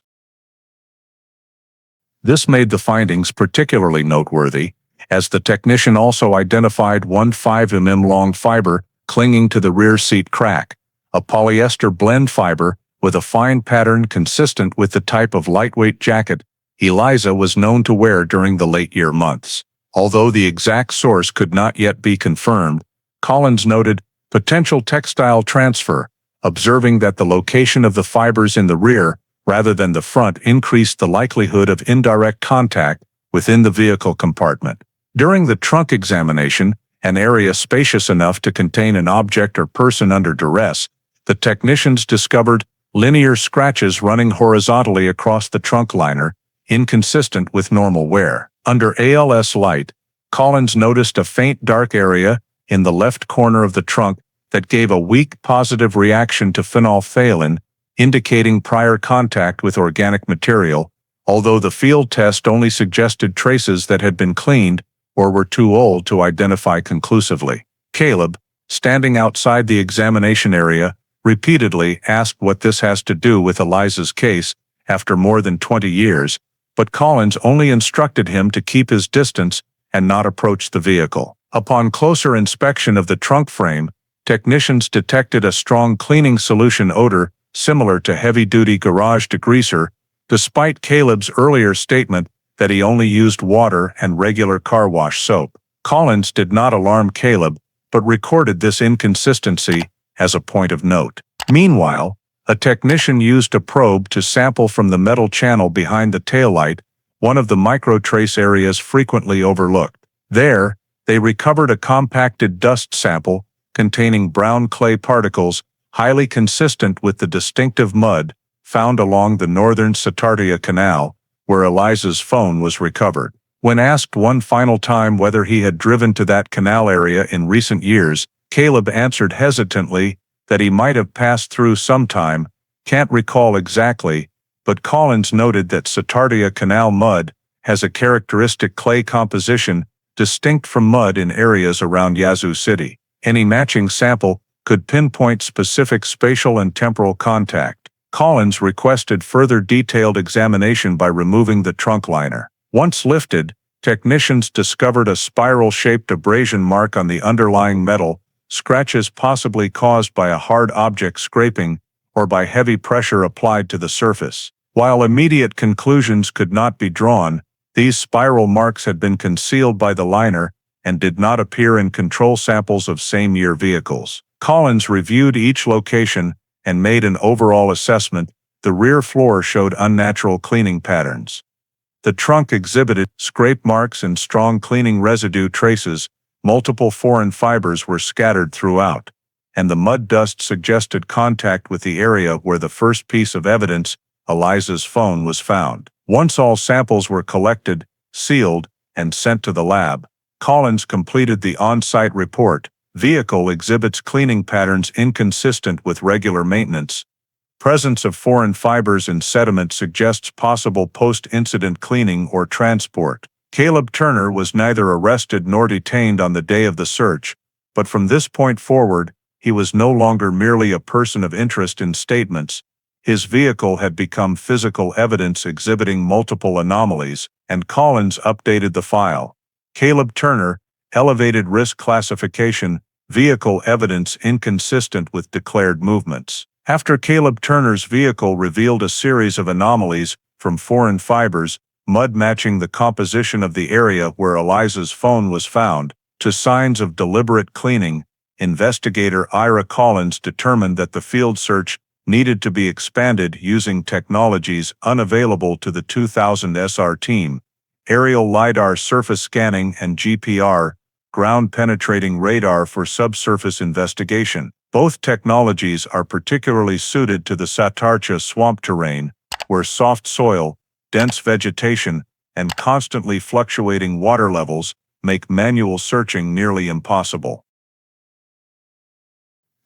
This made the findings particularly noteworthy, as the technician also identified one 5 mm long fiber clinging to the rear seat crack, a polyester blend fiber with a fine pattern consistent with the type of lightweight jacket Eliza was known to wear during the late-year months. Although the exact source could not yet be confirmed, Collins noted potential textile transfer, observing that the location of the fibers in the rear rather than the front increased the likelihood of indirect contact within the vehicle compartment. During the trunk examination, an area spacious enough to contain an object or person under duress, the technicians discovered linear scratches running horizontally across the trunk liner, inconsistent with normal wear. Under ALS light, Collins noticed a faint dark area in the left corner of the trunk that gave a weak positive reaction to phenolphthalein, indicating prior contact with organic material, although the field test only suggested traces that had been cleaned or were too old to identify conclusively. Caleb, standing outside the examination area, repeatedly asked what this has to do with Eliza's case after more than 20 years, but Collins only instructed him to keep his distance and not approach the vehicle. Upon closer inspection of the trunk frame, technicians detected a strong cleaning solution odor similar to heavy-duty garage degreaser, despite Caleb's earlier statement that he only used water and regular car wash soap. Collins did not alarm Caleb, but recorded this inconsistency as a point of note. Meanwhile, a technician used a probe to sample from the metal channel behind the taillight, one of the microtrace areas frequently overlooked. There, they recovered a compacted dust sample containing brown clay particles highly consistent with the distinctive mud found along the northern Satartia Canal, where Eliza's phone was recovered. When asked one final time whether he had driven to that canal area in recent years, Caleb answered hesitantly that he might have passed through sometime, can't recall exactly, but Collins noted that Satartia Canal mud has a characteristic clay composition distinct from mud in areas around Yazoo City. Any matching sample could pinpoint specific spatial and temporal contact. Collins requested further detailed examination by removing the trunk liner. Once lifted, technicians discovered a spiral-shaped abrasion mark on the underlying metal, scratches possibly caused by a hard object scraping or by heavy pressure applied to the surface. While immediate conclusions could not be drawn, these spiral marks had been concealed by the liner and did not appear in control samples of same-year vehicles. Collins reviewed each location and made an overall assessment. The rear floor showed unnatural cleaning patterns. The trunk exhibited scrape marks and strong cleaning residue traces. Multiple foreign fibers were scattered throughout, and the mud dust suggested contact with the area where the first piece of evidence, Eliza's phone, was found. Once all samples were collected, sealed, and sent to the lab, Collins completed the on-site report. Vehicle exhibits cleaning patterns inconsistent with regular maintenance. Presence of foreign fibers and sediment suggests possible post-incident cleaning or transport. Caleb Turner was neither arrested nor detained on the day of the search, but from this point forward, he was no longer merely a person of interest in statements. His vehicle had become physical evidence exhibiting multiple anomalies, and Collins updated the file. Caleb Turner, elevated risk classification, vehicle evidence inconsistent with declared movements. After Caleb Turner's vehicle revealed a series of anomalies, from foreign fibers, mud matching the composition of the area where Eliza's phone was found, to signs of deliberate cleaning, investigator Ira Collins determined that the field search needed to be expanded using technologies unavailable to the 2000 SR team: aerial LiDAR surface scanning and GPR, ground-penetrating radar for subsurface investigation. Both technologies are particularly suited to the Satartia swamp terrain, where soft soil, dense vegetation, and constantly fluctuating water levels make manual searching nearly impossible.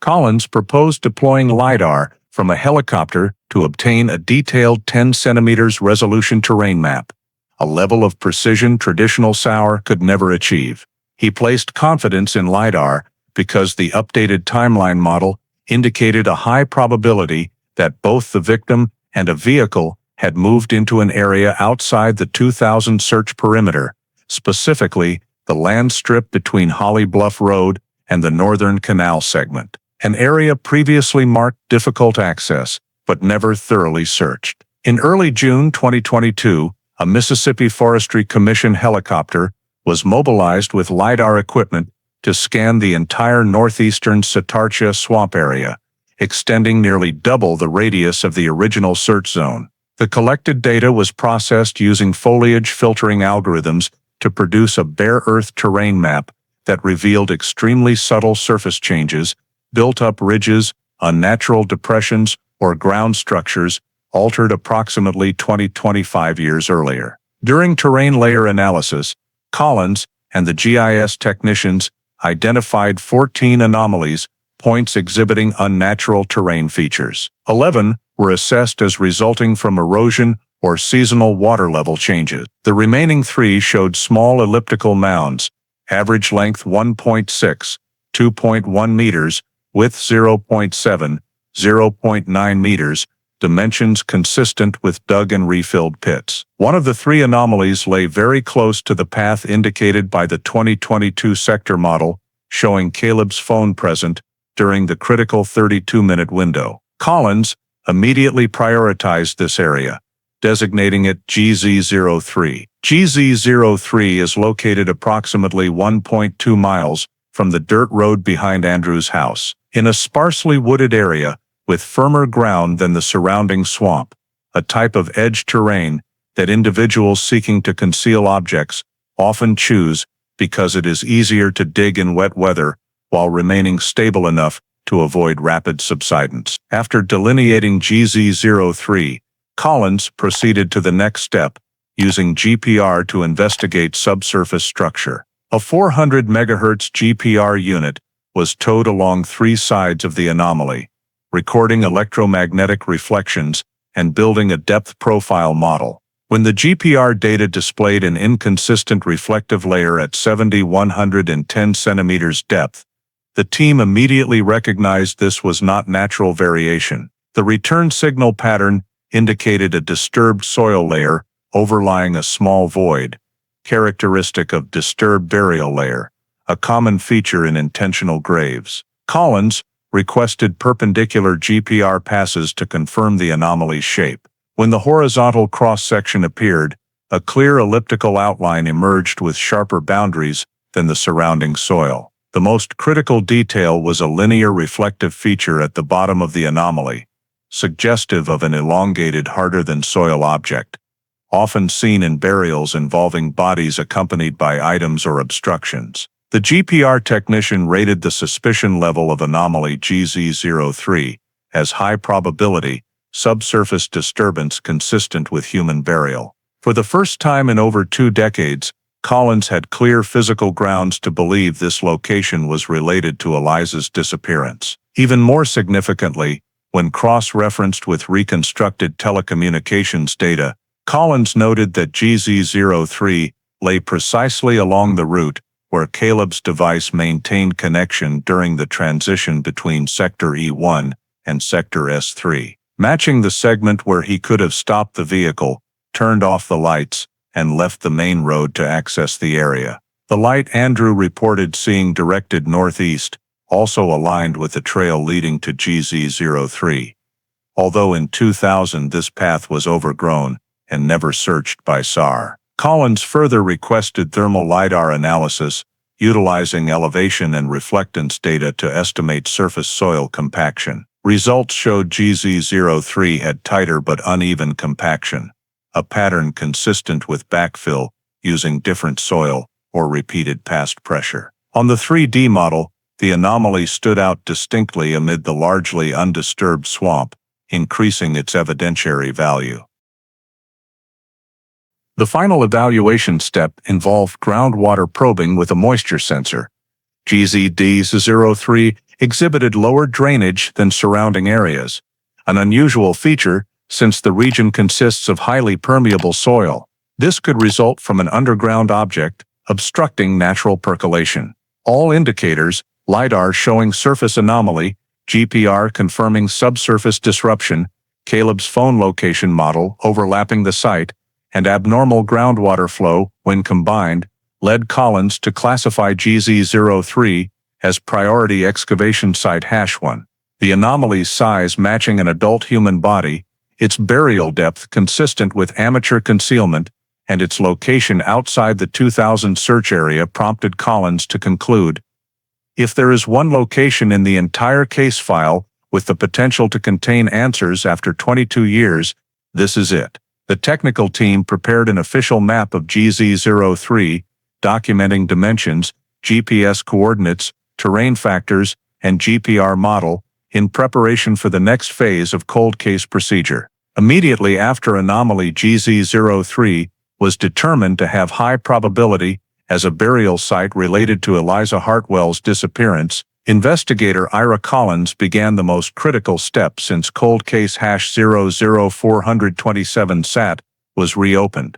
Collins proposed deploying LiDAR from a helicopter to obtain a detailed 10 centimeters resolution terrain map, a level of precision traditional SAR could never achieve. He placed confidence in LiDAR because the updated timeline model indicated a high probability that both the victim and a vehicle had moved into an area outside the 2000 search perimeter, specifically the land strip between Holly Bluff Road and the Northern Canal segment, an area previously marked difficult access, but never thoroughly searched. In early June 2022, a Mississippi Forestry Commission helicopter was mobilized with LiDAR equipment to scan the entire northeastern Satartia swamp area, extending nearly double the radius of the original search zone. The collected data was processed using foliage filtering algorithms to produce a bare earth terrain map that revealed extremely subtle surface changes, built-up ridges, unnatural depressions, or ground structures altered approximately 20-25 years earlier. During terrain layer analysis, Collins and the GIS technicians identified 14 anomalies, points exhibiting unnatural terrain features. 11 were assessed as resulting from erosion or seasonal water level changes. The remaining 3 showed small elliptical mounds, average length 1.6, 2.1 meters, width 0.7, 0.9 meters, dimensions consistent with dug and refilled pits. One of the 3 anomalies lay very close to the path indicated by the 2022 sector model, showing Caleb's phone present during the critical 32-minute window. Collins immediately prioritized this area, designating it GZ03. GZ03 is located approximately 1.2 miles from the dirt road behind Andrew's house, in a sparsely wooded area with firmer ground than the surrounding swamp, a type of edge terrain that individuals seeking to conceal objects often choose because it is easier to dig in wet weather while remaining stable enough to avoid rapid subsidence. After delineating GZ03, Collins proceeded to the next step, using GPR to investigate subsurface structure. A 400 MHz GPR unit was towed along 3 sides of the anomaly, recording electromagnetic reflections and building a depth profile model. When the GPR data displayed an inconsistent reflective layer at 7,110 centimeters depth, the team immediately recognized this was not natural variation. The return signal pattern indicated a disturbed soil layer overlying a small void, characteristic of disturbed burial layer, a common feature in intentional graves. Collins requested perpendicular GPR passes to confirm the anomaly's shape. When the horizontal cross-section appeared, a clear elliptical outline emerged with sharper boundaries than the surrounding soil. The most critical detail was a linear reflective feature at the bottom of the anomaly, suggestive of an elongated harder-than-soil object, often seen in burials involving bodies accompanied by items or obstructions. The GPR technician rated the suspicion level of anomaly GZ03 as high probability, subsurface disturbance consistent with human burial. For the first time in over 2 decades, Collins had clear physical grounds to believe this location was related to Eliza's disappearance. Even more significantly, when cross-referenced with reconstructed telecommunications data, Collins noted that GZ03 lay precisely along the route where Caleb's device maintained connection during the transition between Sector E1 and Sector S3, matching the segment where he could have stopped the vehicle, turned off the lights, and left the main road to access the area. The light Andrew reported seeing directed northeast, also aligned with the trail leading to GZ03. Although in 2000 this path was overgrown and never searched by SAR. Collins further requested thermal LiDAR analysis, utilizing elevation and reflectance data to estimate surface soil compaction. Results showed GZ03 had tighter but uneven compaction, a pattern consistent with backfill using different soil or repeated past pressure. On the 3D model, the anomaly stood out distinctly amid the largely undisturbed swamp, increasing its evidentiary value. The final evaluation step involved groundwater probing with a moisture sensor. GZ03 exhibited lower drainage than surrounding areas, an unusual feature since the region consists of highly permeable soil. This could result from an underground object obstructing natural percolation. All indicators, LiDAR showing surface anomaly, GPR confirming subsurface disruption, Caleb's phone location model overlapping the site, and abnormal groundwater flow, when combined, led Collins to classify GZ03 as priority excavation site #1. The anomaly's size matching an adult human body, its burial depth consistent with amateur concealment, and its location outside the 2000 search area prompted Collins to conclude, if there is one location in the entire case file with the potential to contain answers after 22 years, this is it. The technical team prepared an official map of GZ03, documenting dimensions, GPS coordinates, terrain factors, and GPR model, in preparation for the next phase of cold case procedure. Immediately after anomaly GZ03 was determined to have high probability as a burial site related to Eliza Hartwell's disappearance, investigator Ira Collins began the most critical step since cold case #00427 SAT was reopened,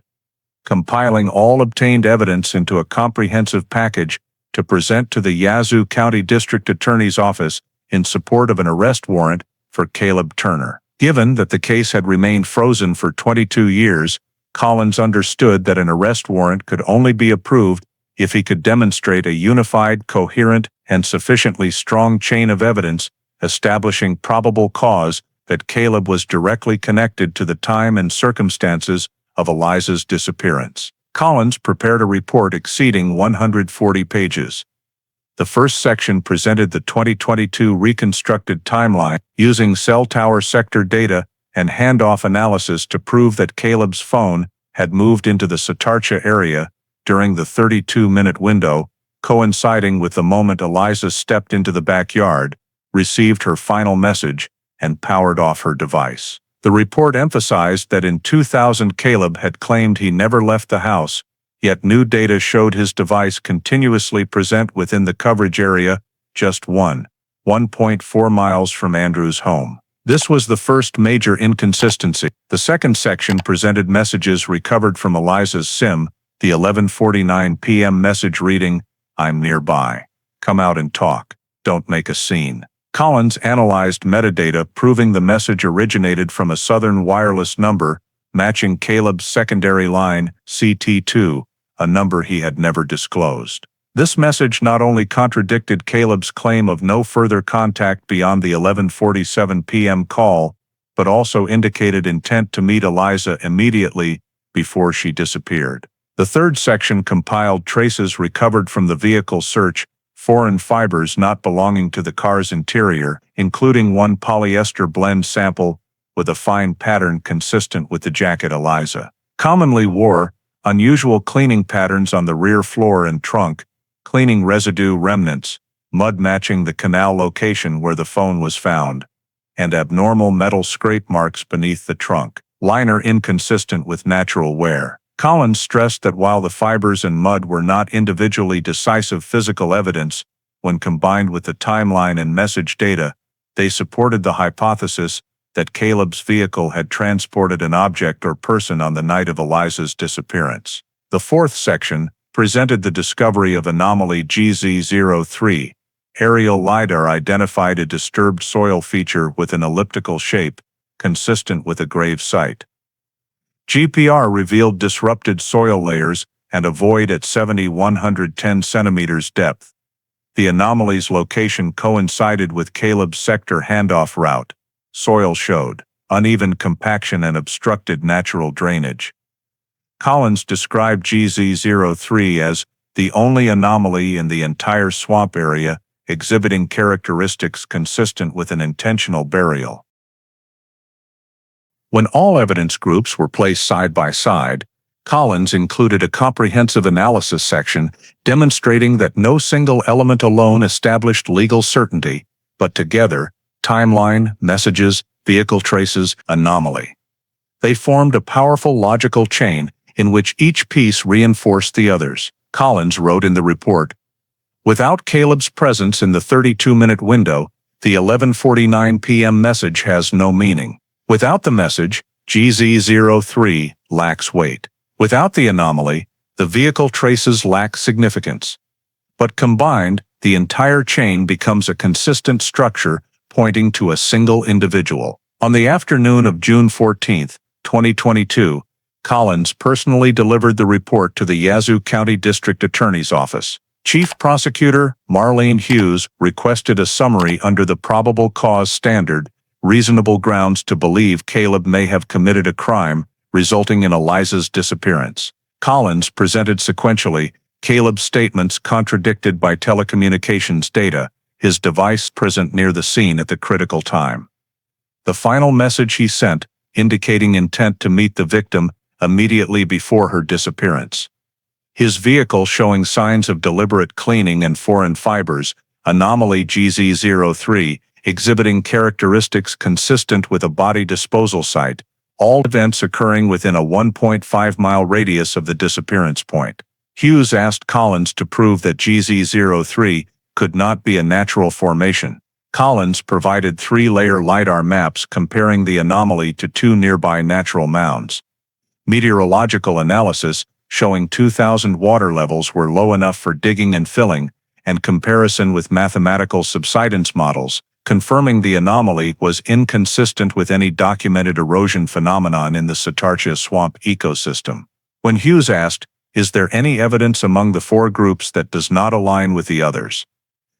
compiling all obtained evidence into a comprehensive package to present to the Yazoo County District Attorney's Office in support of an arrest warrant for Caleb Turner. Given that the case had remained frozen for 22 years, Collins understood that an arrest warrant could only be approved if he could demonstrate a unified, coherent, and sufficiently strong chain of evidence establishing probable cause that Caleb was directly connected to the time and circumstances of Eliza's disappearance. Collins prepared a report exceeding 140 pages. The first section presented the 2022 reconstructed timeline using cell tower sector data and handoff analysis to prove that Caleb's phone had moved into the Satartia area during the 32-minute window, coinciding with the moment Eliza stepped into the backyard, received her final message, and powered off her device. The report emphasized that in 2000 Caleb had claimed he never left the house, yet new data showed his device continuously present within the coverage area, just 1.4 miles from Andrew's home. This was the first major inconsistency. The second section presented messages recovered from Eliza's SIM, the 11:49 p.m. message reading, "I'm nearby. Come out and talk. Don't make a scene." Collins analyzed metadata proving the message originated from a Southern wireless number, matching Caleb's secondary line, CT2, a number he had never disclosed. This message not only contradicted Caleb's claim of no further contact beyond the 11:47 p.m. call, but also indicated intent to meet Eliza immediately before she disappeared. The third section compiled traces recovered from the vehicle search, foreign fibers not belonging to the car's interior, including one polyester blend sample with a fine pattern consistent with the jacket Eliza commonly wore, unusual cleaning patterns on the rear floor and trunk, cleaning residue remnants, mud matching the canal location where the phone was found, and abnormal metal scrape marks beneath the trunk liner inconsistent with natural wear. Collins stressed that while the fibers and mud were not individually decisive physical evidence, when combined with the timeline and message data, they supported the hypothesis that Caleb's vehicle had transported an object or person on the night of Eliza's disappearance. The fourth section presented the discovery of anomaly GZ03. Aerial LiDAR identified a disturbed soil feature with an elliptical shape, consistent with a grave site. GPR revealed disrupted soil layers and a void at 7,110 centimeters depth. The anomaly's location coincided with Caleb's sector handoff route. Soil showed uneven compaction and obstructed natural drainage. Collins described GZ03 as the only anomaly in the entire swamp area exhibiting characteristics consistent with an intentional burial. When all evidence groups were placed side by side, Collins included a comprehensive analysis section demonstrating that no single element alone established legal certainty, but together, timeline, messages, vehicle traces, anomaly. They formed a powerful logical chain in which each piece reinforced the others. Collins wrote in the report, "Without Caleb's presence in the 32-minute window, the 11:49 p.m. message has no meaning. Without the message, GZ03 lacks weight. Without the anomaly, the vehicle traces lack significance. But combined, the entire chain becomes a consistent structure pointing to a single individual." On the afternoon of June 14, 2022, Collins personally delivered the report to the Yazoo County District Attorney's Office. Chief Prosecutor Marlene Hughes requested a summary under the probable cause standard, reasonable grounds to believe Caleb may have committed a crime, resulting in Eliza's disappearance. Collins presented sequentially Caleb's statements contradicted by telecommunications data, his device present near the scene at the critical time. The final message he sent, indicating intent to meet the victim immediately before her disappearance. His vehicle showing signs of deliberate cleaning and foreign fibers, anomaly GZ03, exhibiting characteristics consistent with a body disposal site, all events occurring within a 1.5-mile radius of the disappearance point. Hughes asked Collins to prove that GZ03 could not be a natural formation. Collins provided 3-layer LiDAR maps comparing the anomaly to 2 nearby natural mounds. Meteorological analysis showing 2,000 water levels were low enough for digging and filling, and comparison with mathematical subsidence models, confirming the anomaly was inconsistent with any documented erosion phenomenon in the Satartia swamp ecosystem. When Hughes asked, "Is there any evidence among the 4 groups that does not align with the others?"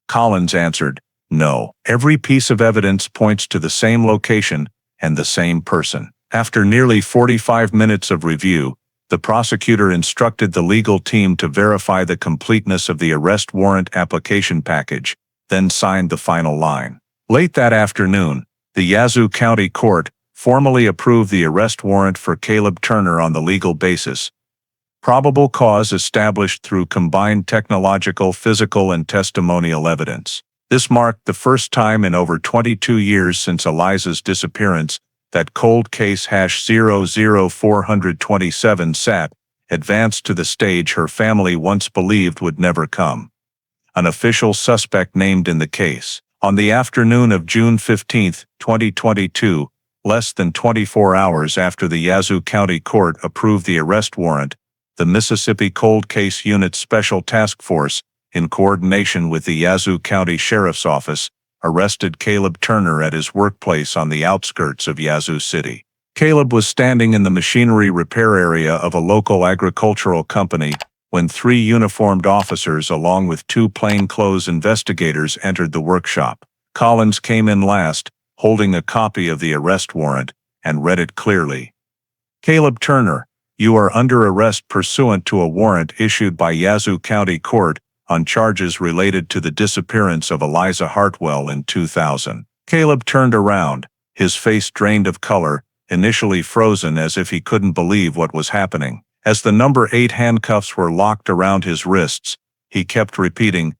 Collins answered, "No. Every piece of evidence points to the same location and the same person." After nearly 45 minutes of review, the prosecutor instructed the legal team to verify the completeness of the arrest warrant application package, then signed the final line. Late that afternoon, the Yazoo County Court formally approved the arrest warrant for Caleb Turner on the legal basis. Probable cause established through combined technological, physical, and testimonial evidence. This marked the first time in over 22 years since Eliza's disappearance that cold case #00427 SAT advanced to the stage her family once believed would never come. An official suspect named in the case. On the afternoon of June 15, 2022, less than 24 hours after the Yazoo County Court approved the arrest warrant, the Mississippi Cold Case Unit Special Task Force, in coordination with the Yazoo County Sheriff's Office, arrested Caleb Turner at his workplace on the outskirts of Yazoo City. Caleb was standing in the machinery repair area of a local agricultural company when 3 uniformed officers along with 2 plainclothes investigators entered the workshop. Collins came in last, holding a copy of the arrest warrant, and read it clearly. "Caleb Turner, you are under arrest pursuant to a warrant issued by Yazoo County Court on charges related to the disappearance of Eliza Hartwell in 2000. Caleb turned around, his face drained of color, initially frozen as if he couldn't believe what was happening. As the number 8 handcuffs were locked around his wrists, he kept repeating,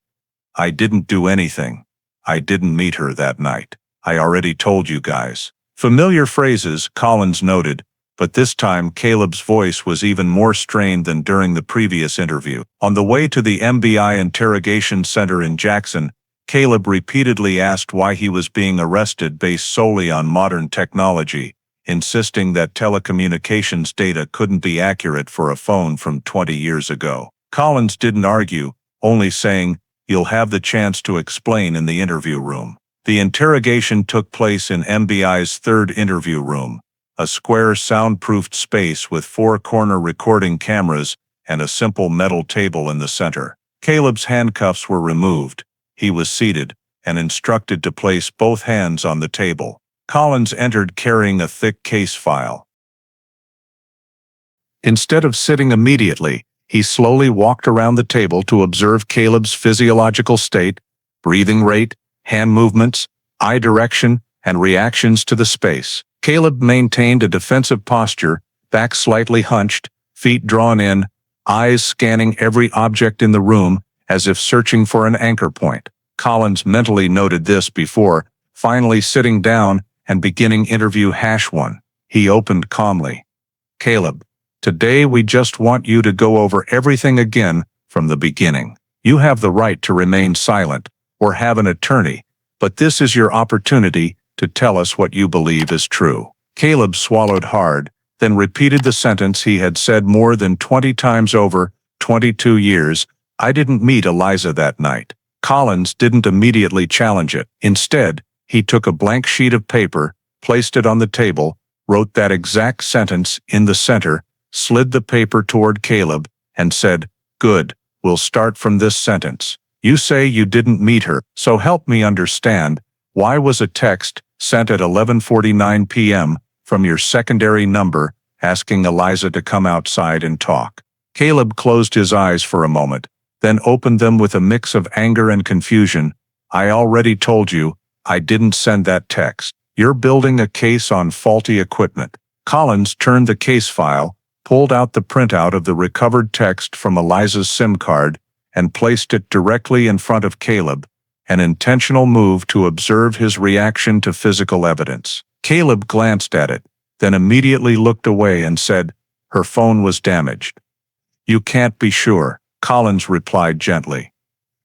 "I didn't do anything. I didn't meet her that night. I already told you guys." Familiar phrases, Collins noted, but this time Caleb's voice was even more strained than during the previous interview. On the way to the MBI Interrogation Center in Jackson, Caleb repeatedly asked why he was being arrested based solely on modern technology, insisting that telecommunications data couldn't be accurate for a phone from 20 years ago. Collins didn't argue, only saying, "You'll have the chance to explain in the interview room." The interrogation took place in MBI's 3rd interview room, a square soundproofed space with 4 corner recording cameras and a simple metal table in the center. Caleb's handcuffs were removed. He was seated and instructed to place both hands on the table. Collins entered carrying a thick case file. Instead of sitting immediately, he slowly walked around the table to observe Caleb's physiological state, breathing rate, hand movements, eye direction, and reactions to the space. Caleb maintained a defensive posture, back slightly hunched, feet drawn in, eyes scanning every object in the room as if searching for an anchor point. Collins mentally noted this before finally sitting down and beginning interview #1. He opened calmly. "Caleb, today we just want you to go over everything again from the beginning. You have the right to remain silent or have an attorney, but this is your opportunity to tell us what you believe is true." Caleb swallowed hard, then repeated the sentence he had said more than 20 times over, 22 years, "I didn't meet Eliza that night." Collins didn't immediately challenge it. Instead, he took a blank sheet of paper, placed it on the table, wrote that exact sentence in the center, slid the paper toward Caleb, and said, "Good, we'll start from this sentence. You say you didn't meet her, so help me understand, why was a text sent at 11:49 p.m. from your secondary number asking Eliza to come outside and talk?" Caleb closed his eyes for a moment, then opened them with a mix of anger and confusion. "I already told you, I didn't send that text. You're building a case on faulty equipment." Collins turned the case file, pulled out the printout of the recovered text from Eliza's SIM card, and placed it directly in front of Caleb, an intentional move to observe his reaction to physical evidence. Caleb glanced at it, then immediately looked away and said, "Her phone was damaged." "You can't be sure," Collins replied gently.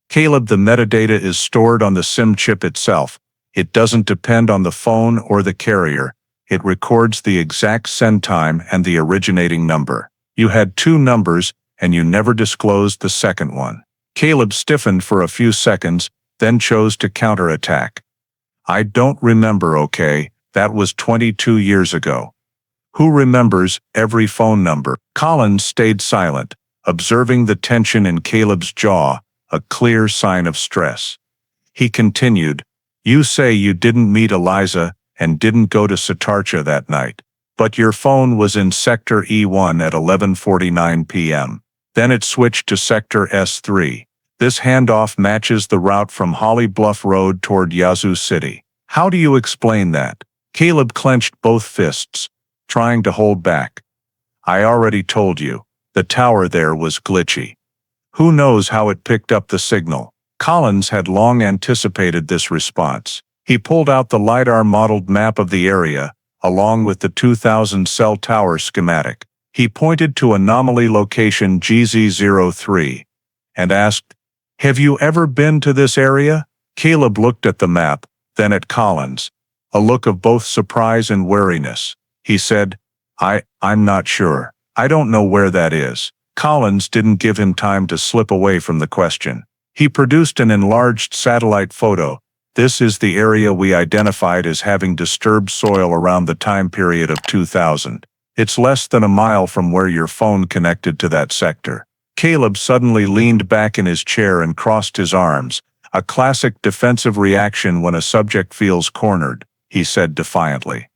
"Caleb, the metadata is stored on the SIM chip itself. It doesn't depend on the phone or the carrier. It records the exact send time and the originating number. You had two numbers, and you never disclosed the second one." Caleb stiffened for a few seconds, then chose to counterattack. "I don't remember, okay? That was 22 years ago. Who remembers every phone number?" Collins stayed silent, observing the tension in Caleb's jaw, a clear sign of stress. He continued, "You say you didn't meet Eliza and didn't go to Satartia that night. But your phone was in Sector E1 at 11:49 p.m. Then it switched to Sector S3. This handoff matches the route from Holly Bluff Road toward Yazoo City. How do you explain that?" Caleb clenched both fists, trying to hold back. "I already told you, the tower there was glitchy. Who knows how it picked up the signal?" Collins had long anticipated this response. He pulled out the LiDAR-modeled map of the area, along with the 2000 cell tower schematic. He pointed to anomaly location GZ03 and asked, "Have you ever been to this area?" Caleb looked at the map, then at Collins, a look of both surprise and wariness. He said, I'm not sure. I don't know where that is." Collins didn't give him time to slip away from the question. He produced an enlarged satellite photo. "This is the area we identified as having disturbed soil around the time period of 2000. It's less than a mile from where your phone connected to that sector." Caleb suddenly leaned back in his chair and crossed his arms, a classic defensive reaction when a subject feels cornered. He said defiantly,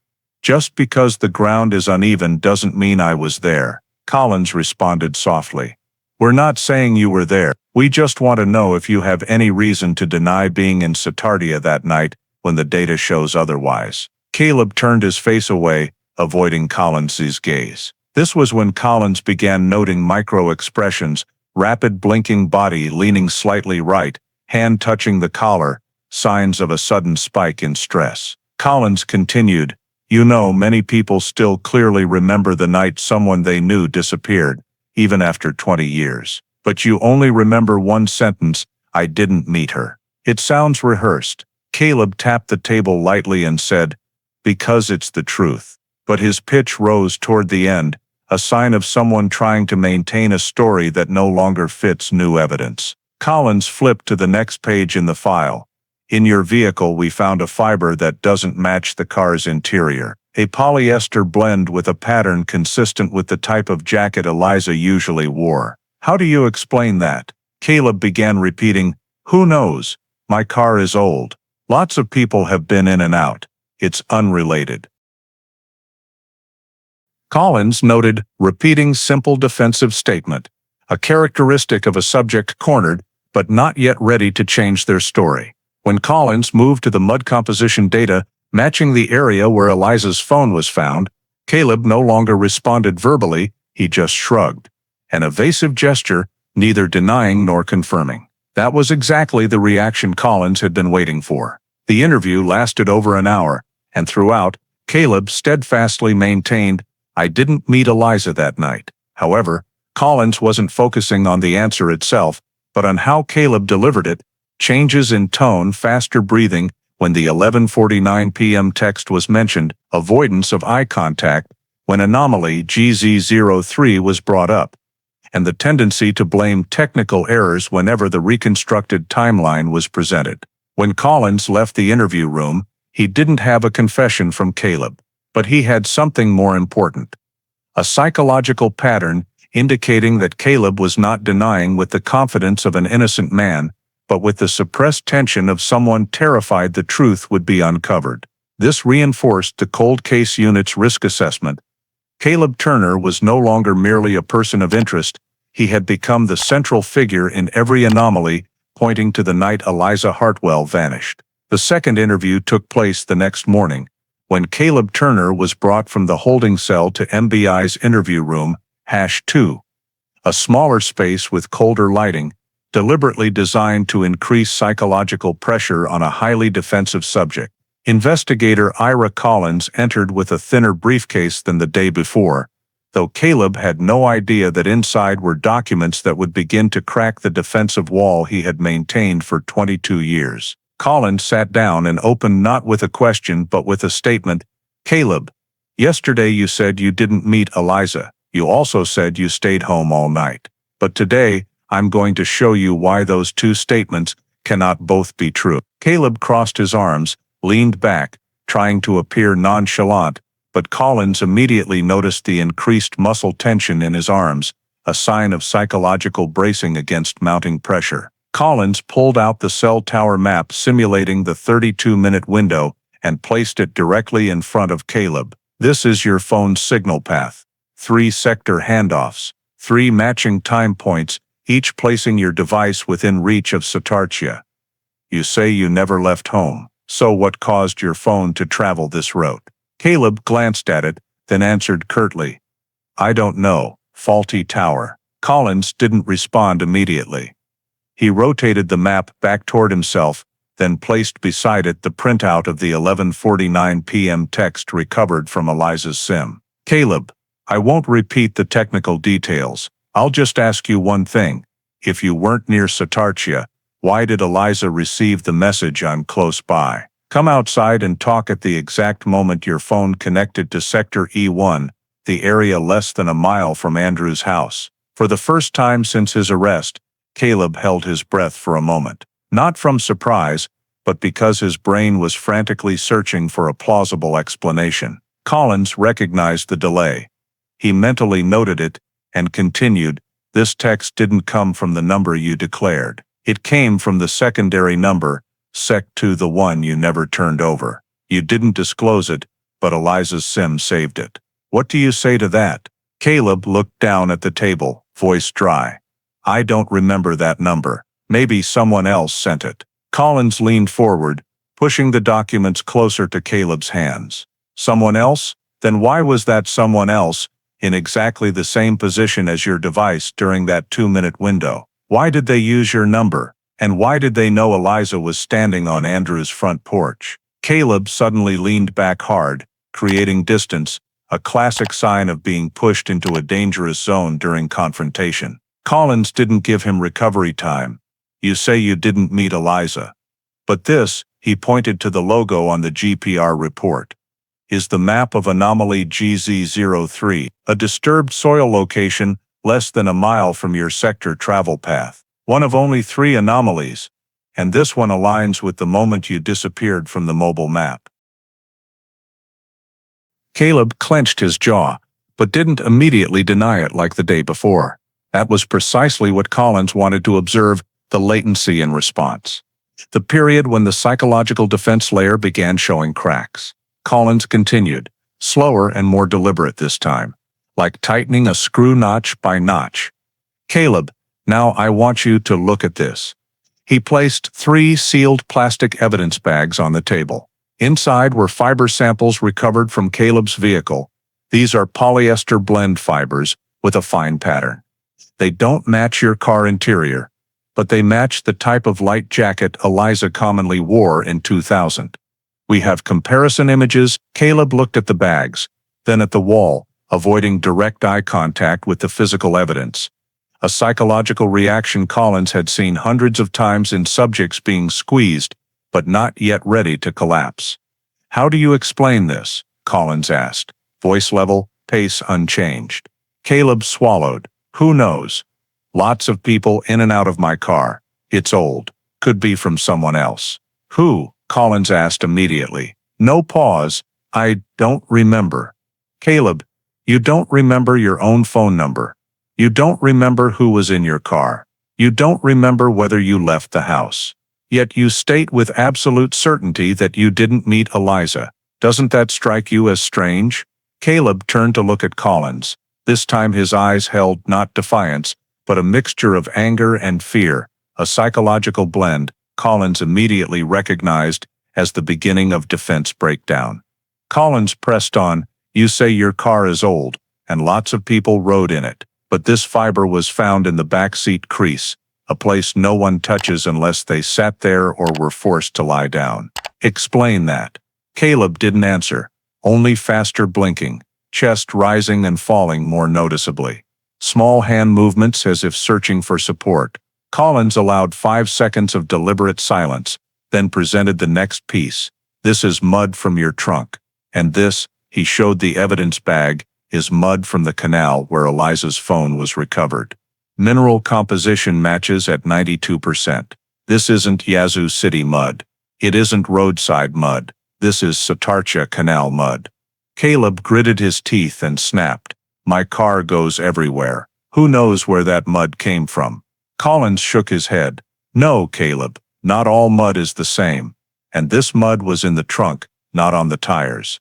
"Just because the ground is uneven doesn't mean I was there." Collins responded softly, "We're not saying you were there. We just want to know if you have any reason to deny being in Satartia that night when the data shows otherwise." Caleb turned his face away, avoiding Collins's gaze. This was when Collins began noting micro-expressions, rapid blinking body leaning slightly right, hand touching the collar, signs of a sudden spike in stress. Collins continued, "You know, many people still clearly remember the night someone they knew disappeared, even after 20 years. But you only remember one sentence, 'I didn't meet her.' It sounds rehearsed." Caleb tapped the table lightly and said, "Because it's the truth." But his pitch rose toward the end, a sign of someone trying to maintain a story that no longer fits new evidence. Collins flipped to the next page in the file. "In your vehicle we found a fiber that doesn't match the car's interior. A polyester blend with a pattern consistent with the type of jacket Eliza usually wore. How do you explain that?" Caleb began repeating, "Who knows? My car is old. Lots of people have been in and out. It's unrelated." Collins noted, repeating simple defensive statement, a characteristic of a subject cornered, but not yet ready to change their story. When Collins moved to the mud composition data matching the area where Eliza's phone was found, Caleb no longer responded verbally, he just shrugged. An evasive gesture, neither denying nor confirming. That was exactly the reaction Collins had been waiting for. The interview lasted over an hour, and throughout, Caleb steadfastly maintained, "I didn't meet Eliza that night." However, Collins wasn't focusing on the answer itself, but on how Caleb delivered it. Changes in tone, faster breathing when the 11:49 p.m. text was mentioned, avoidance of eye contact when anomaly GZ03 was brought up, and the tendency to blame technical errors whenever the reconstructed timeline was presented. When Collins left the interview room, he didn't have a confession from Caleb, but he had something more important. A psychological pattern indicating that Caleb was not denying with the confidence of an innocent man, but with the suppressed tension of someone terrified the truth would be uncovered. This reinforced the cold case unit's risk assessment. Caleb Turner was no longer merely a person of interest, he had become the central figure in every anomaly, pointing to the night Eliza Hartwell vanished. The second interview took place the next morning, when Caleb Turner was brought from the holding cell to MBI's interview room, #2. A smaller space with colder lighting, deliberately designed to increase psychological pressure on a highly defensive subject. Investigator Ira Collins entered with a thinner briefcase than the day before, though Caleb had no idea that inside were documents that would begin to crack the defensive wall he had maintained for 22 years. Collins sat down and opened not with a question but with a statement. "Caleb, yesterday you said you didn't meet Eliza. You also said you stayed home all night. But today, I'm going to show you why those two statements cannot both be true." Caleb crossed his arms, leaned back, trying to appear nonchalant, but Collins immediately noticed the increased muscle tension in his arms, a sign of psychological bracing against mounting pressure. Collins pulled out the cell tower map simulating the 32-minute window and placed it directly in front of Caleb. "This is your phone's signal path. 3 sector handoffs, 3 matching time points, each placing your device within reach of Satartia. You say you never left home, so what caused your phone to travel this route?" Caleb glanced at it, then answered curtly, "I don't know, faulty tower." Collins didn't respond immediately. He rotated the map back toward himself, then placed beside it the printout of the 11:49 p.m. text recovered from Eliza's SIM. "Caleb, I won't repeat the technical details. I'll just ask you one thing. If you weren't near Satartia, why did Eliza receive the message 'I'm close by'? Come outside and talk at the exact moment your phone connected to Sector E1, the area less than a mile from Andrew's house." For the first time since his arrest, Caleb held his breath for a moment. Not from surprise, but because his brain was frantically searching for a plausible explanation. Collins recognized the delay. He mentally noted it, and continued, "This text didn't come from the number you declared. It came from the secondary number, Sec2, the one you never turned over. You didn't disclose it, but Eliza's SIM saved it. What do you say to that?" Caleb looked down at the table, voice dry. "I don't remember that number. Maybe someone else sent it." Collins leaned forward, pushing the documents closer to Caleb's hands. "Someone else? Then why was that someone else in exactly the same position as your device during that 2-minute window? Why did they use your number? And why did they know Eliza was standing on Andrew's front porch?" Caleb suddenly leaned back hard, creating distance, a classic sign of being pushed into a dangerous zone during confrontation. Collins didn't give him recovery time. "You say you didn't meet Eliza. But this," he pointed to the logo on the GPR report, "is the map of anomaly GZ03, a disturbed soil location less than a mile from your sector travel path. One of only 3 anomalies, and this one aligns with the moment you disappeared from the mobile map." Caleb clenched his jaw, but didn't immediately deny it like the day before. That was precisely what Collins wanted to observe, the latency in response. The period when the psychological defense layer began showing cracks. Collins continued, slower and more deliberate this time, like tightening a screw notch by notch. "Caleb, now I want you to look at this." He placed 3 sealed plastic evidence bags on the table. Inside were fiber samples recovered from Caleb's vehicle. These are polyester blend fibers with a fine pattern. They don't match your car interior, but they match the type of light jacket Eliza commonly wore in 2000. "We have comparison images." Caleb looked at the bags, then at the wall, avoiding direct eye contact with the physical evidence. A psychological reaction Collins had seen hundreds of times in subjects being squeezed, but not yet ready to collapse. "How do you explain this?" Collins asked, voice level, pace unchanged. Caleb swallowed. "Who knows? Lots of people in and out of my car. It's old. Could be from someone else." "Who?" Collins asked immediately. No pause. "I don't remember." "Caleb, you don't remember your own phone number. You don't remember who was in your car. You don't remember whether you left the house. Yet you state with absolute certainty that you didn't meet Eliza. Doesn't that strike you as strange?" Caleb turned to look at Collins. This time his eyes held not defiance, but a mixture of anger and fear, a psychological blend Collins immediately recognized as the beginning of defense breakdown. Collins pressed on, "You say your car is old, and lots of people rode in it. But this fiber was found in the backseat crease, a place no one touches unless they sat there or were forced to lie down. Explain that. Caleb didn't answer, only faster blinking, chest rising and falling more noticeably. Small hand movements as if searching for support. Collins allowed 5 seconds of deliberate silence, then presented the next piece. This is mud from your trunk. And this, he showed the evidence bag, is mud from the canal where Eliza's phone was recovered. Mineral composition matches at 92%. This isn't Yazoo City mud. It isn't roadside mud. This is Satartia canal mud. Caleb gritted his teeth and snapped. My car goes everywhere. Who knows where that mud came from? Collins shook his head. No, Caleb, not all mud is the same. And this mud was in the trunk, not on the tires.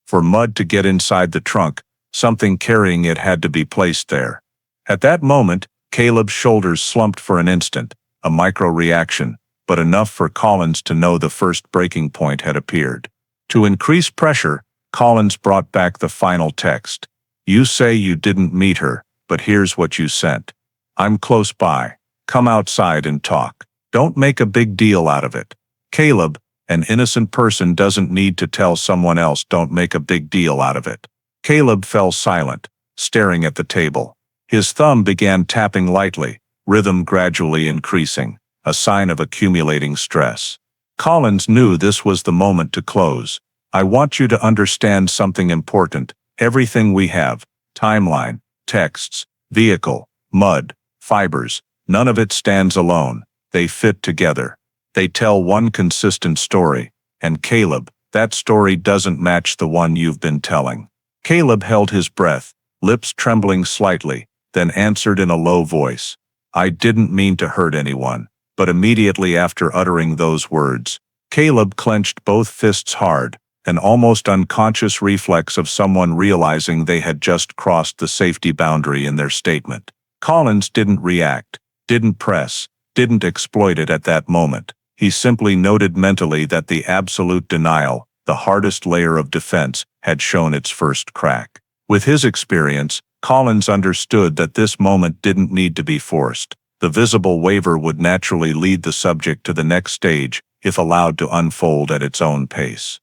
For mud to get inside the trunk, something carrying it had to be placed there. At that moment, Caleb's shoulders slumped for an instant, a micro-reaction, but enough for Collins to know the first breaking point had appeared. To increase pressure, Collins brought back the final text. You say you didn't meet her, but here's what you sent. I'm close by. Come outside and talk. Don't make a big deal out of it. Caleb, an innocent person doesn't need to tell someone else don't make a big deal out of it. Caleb fell silent, staring at the table. His thumb began tapping lightly, rhythm gradually increasing, a sign of accumulating stress. Collins knew this was the moment to close. I want you to understand something important. Everything we have, timeline, texts, vehicle, mud, fibers, none of it stands alone. They fit together. They tell one consistent story. And Caleb, that story doesn't match the one you've been telling. Caleb held his breath, lips trembling slightly, then answered in a low voice. I didn't mean to hurt anyone. But immediately after uttering those words, Caleb clenched both fists hard, an almost unconscious reflex of someone realizing they had just crossed the safety boundary in their statement. Collins didn't react, didn't press, didn't exploit it at that moment. He simply noted mentally that the absolute denial, the hardest layer of defense, had shown its first crack. With his experience, Collins understood that this moment didn't need to be forced. The visible waiver would naturally lead the subject to the next stage, if allowed to unfold at its own pace.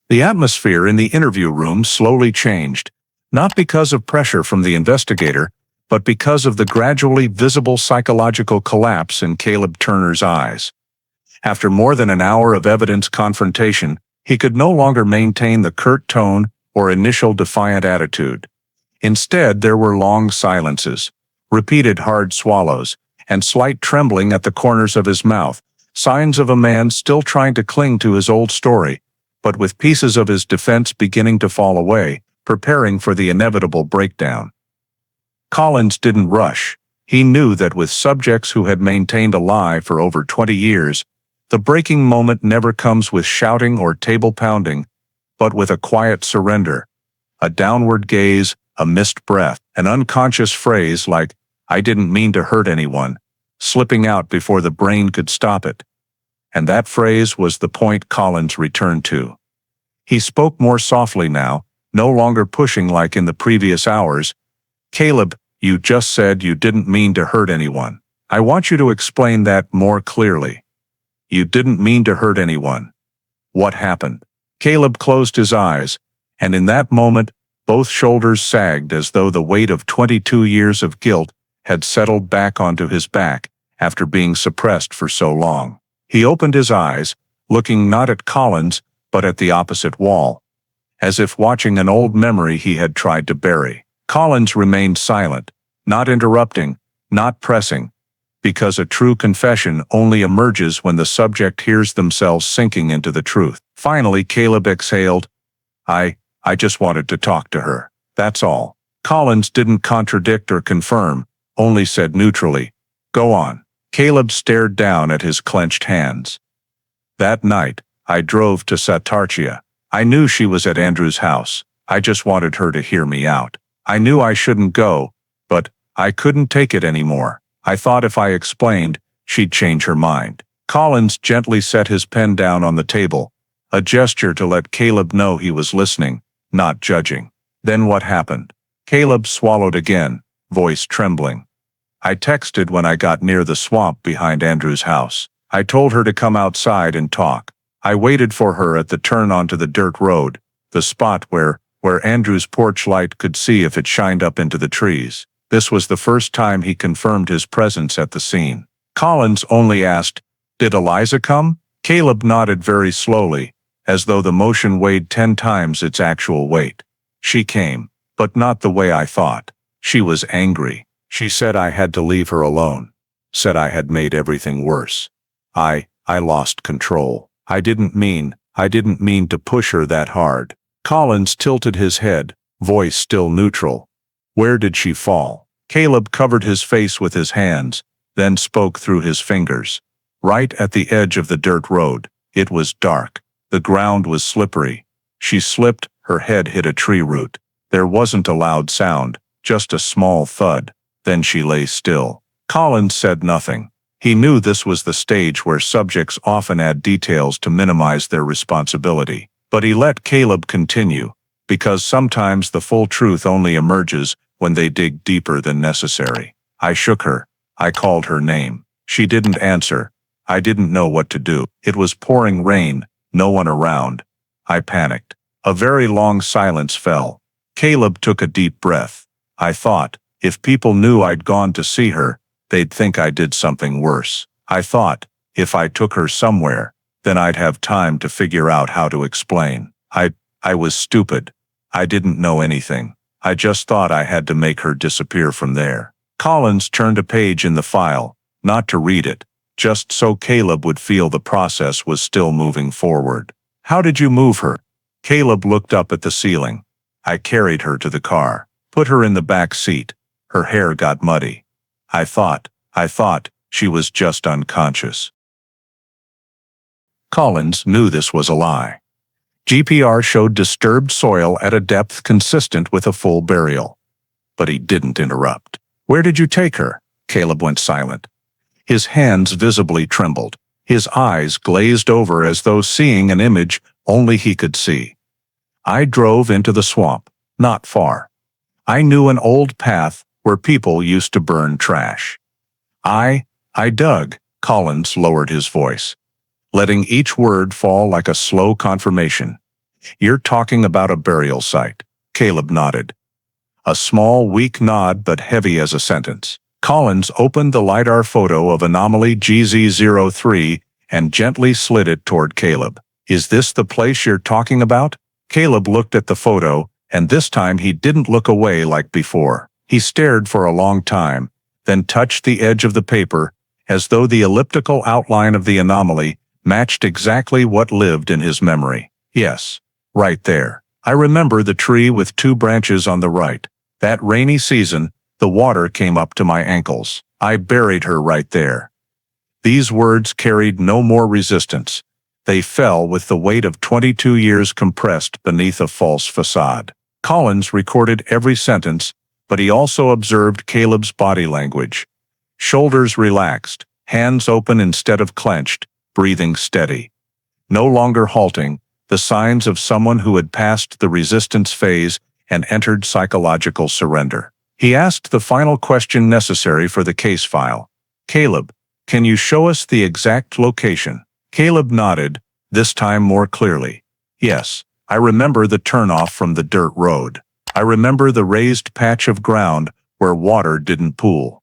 The atmosphere in the interview room slowly changed, not because of pressure from the investigator, but because of the gradually visible psychological collapse in Caleb Turner's eyes. After more than an hour of evidence confrontation, he could no longer maintain the curt tone or initial defiant attitude. Instead, there were long silences, repeated hard swallows, and slight trembling at the corners of his mouth, signs of a man still trying to cling to his old story, but with pieces of his defense beginning to fall away, preparing for the inevitable breakdown. Collins didn't rush. He knew that with subjects who had maintained a lie for over 20 years, the breaking moment never comes with shouting or table pounding, but with a quiet surrender, a downward gaze, a missed breath, an unconscious phrase like, I didn't mean to hurt anyone, slipping out before the brain could stop it. And that phrase was the point Collins returned to. He spoke more softly now, no longer pushing like in the previous hours. Caleb, you just said you didn't mean to hurt anyone. I want you to explain that more clearly. You didn't mean to hurt anyone. What happened? Caleb closed his eyes, and in that moment, both shoulders sagged as though the weight of 22 years of guilt had settled back onto his back after being suppressed for so long. He opened his eyes, looking not at Collins, but at the opposite wall, as if watching an old memory he had tried to bury. Collins remained silent, not interrupting, not pressing, because a true confession only emerges when the subject hears themselves sinking into the truth. Finally, Caleb exhaled, I just wanted to talk to her. That's all. Collins didn't contradict or confirm, only said neutrally, Go on. Caleb stared down at his clenched hands. That night, I drove to Satartia. I knew she was at Andrew's house. I just wanted her to hear me out. I knew I shouldn't go, but I couldn't take it anymore. I thought if I explained, she'd change her mind. Collins gently set his pen down on the table, a gesture to let Caleb know he was listening, not judging. Then what happened? Caleb swallowed again, voice trembling. I texted when I got near the swamp behind Andrew's house. I told her to come outside and talk. I waited for her at the turn onto the dirt road, the spot where Andrew's porch light could see if it shined up into the trees. This was the first time he confirmed his presence at the scene. Collins only asked, "Did Eliza come?" Caleb nodded very slowly, as though the motion weighed 10 times its actual weight. "She came, but not the way I thought. She was angry. She said I had to leave her alone. Said I had made everything worse. I lost control. I didn't mean to push her that hard." Collins tilted his head, voice still neutral. "Where did she fall?" Caleb covered his face with his hands, then spoke through his fingers. "Right at the edge of the dirt road. It was dark. The ground was slippery. She slipped, her head hit a tree root. There wasn't a loud sound, just a small thud. Then she lay still." Collins said nothing. He knew this was the stage where subjects often add details to minimize their responsibility. But he let Caleb continue, because sometimes the full truth only emerges when they dig deeper than necessary. "I shook her. I called her name. She didn't answer. I didn't know what to do. It was pouring rain, no one around. I panicked." A very long silence fell. Caleb took a deep breath. "I thought, if people knew I'd gone to see her, they'd think I did something worse. I thought, if I took her somewhere, then I'd have time to figure out how to explain. I was stupid. I didn't know anything. I just thought I had to make her disappear from there." Collins turned a page in the file, not to read it, just so Caleb would feel the process was still moving forward. "How did you move her?" Caleb looked up at the ceiling. "I carried her to the car, put her in the back seat. Her hair got muddy. I thought she was just unconscious." Collins knew this was a lie. GPR showed disturbed soil at a depth consistent with a full burial. But he didn't interrupt. "Where did you take her?" Caleb went silent. His hands visibly trembled. His eyes glazed over as though seeing an image only he could see. "I drove into the swamp, not far. I knew an old path where people used to burn trash. I dug." Collins lowered his voice, letting each word fall like a slow confirmation. "You're talking about a burial site." Caleb nodded. A small, weak nod, but heavy as a sentence. Collins opened the LiDAR photo of anomaly GZ03 and gently slid it toward Caleb. "Is this the place you're talking about?" Caleb looked at the photo, and this time he didn't look away like before. He stared for a long time, then touched the edge of the paper, as though the elliptical outline of the anomaly matched exactly what lived in his memory. "Yes, right there. I remember the tree with 2 branches on the right. That rainy season, the water came up to my ankles. I buried her right there." These words carried no more resistance. They fell with the weight of 22 years compressed beneath a false facade. Collins recorded every sentence, but he also observed Caleb's body language. Shoulders relaxed, hands open instead of clenched, breathing steady. No longer halting, the signs of someone who had passed the resistance phase and entered psychological surrender. He asked the final question necessary for the case file. "Caleb, can you show us the exact location?" Caleb nodded, this time more clearly. "Yes, I remember the turnoff from the dirt road. I remember the raised patch of ground where water didn't pool.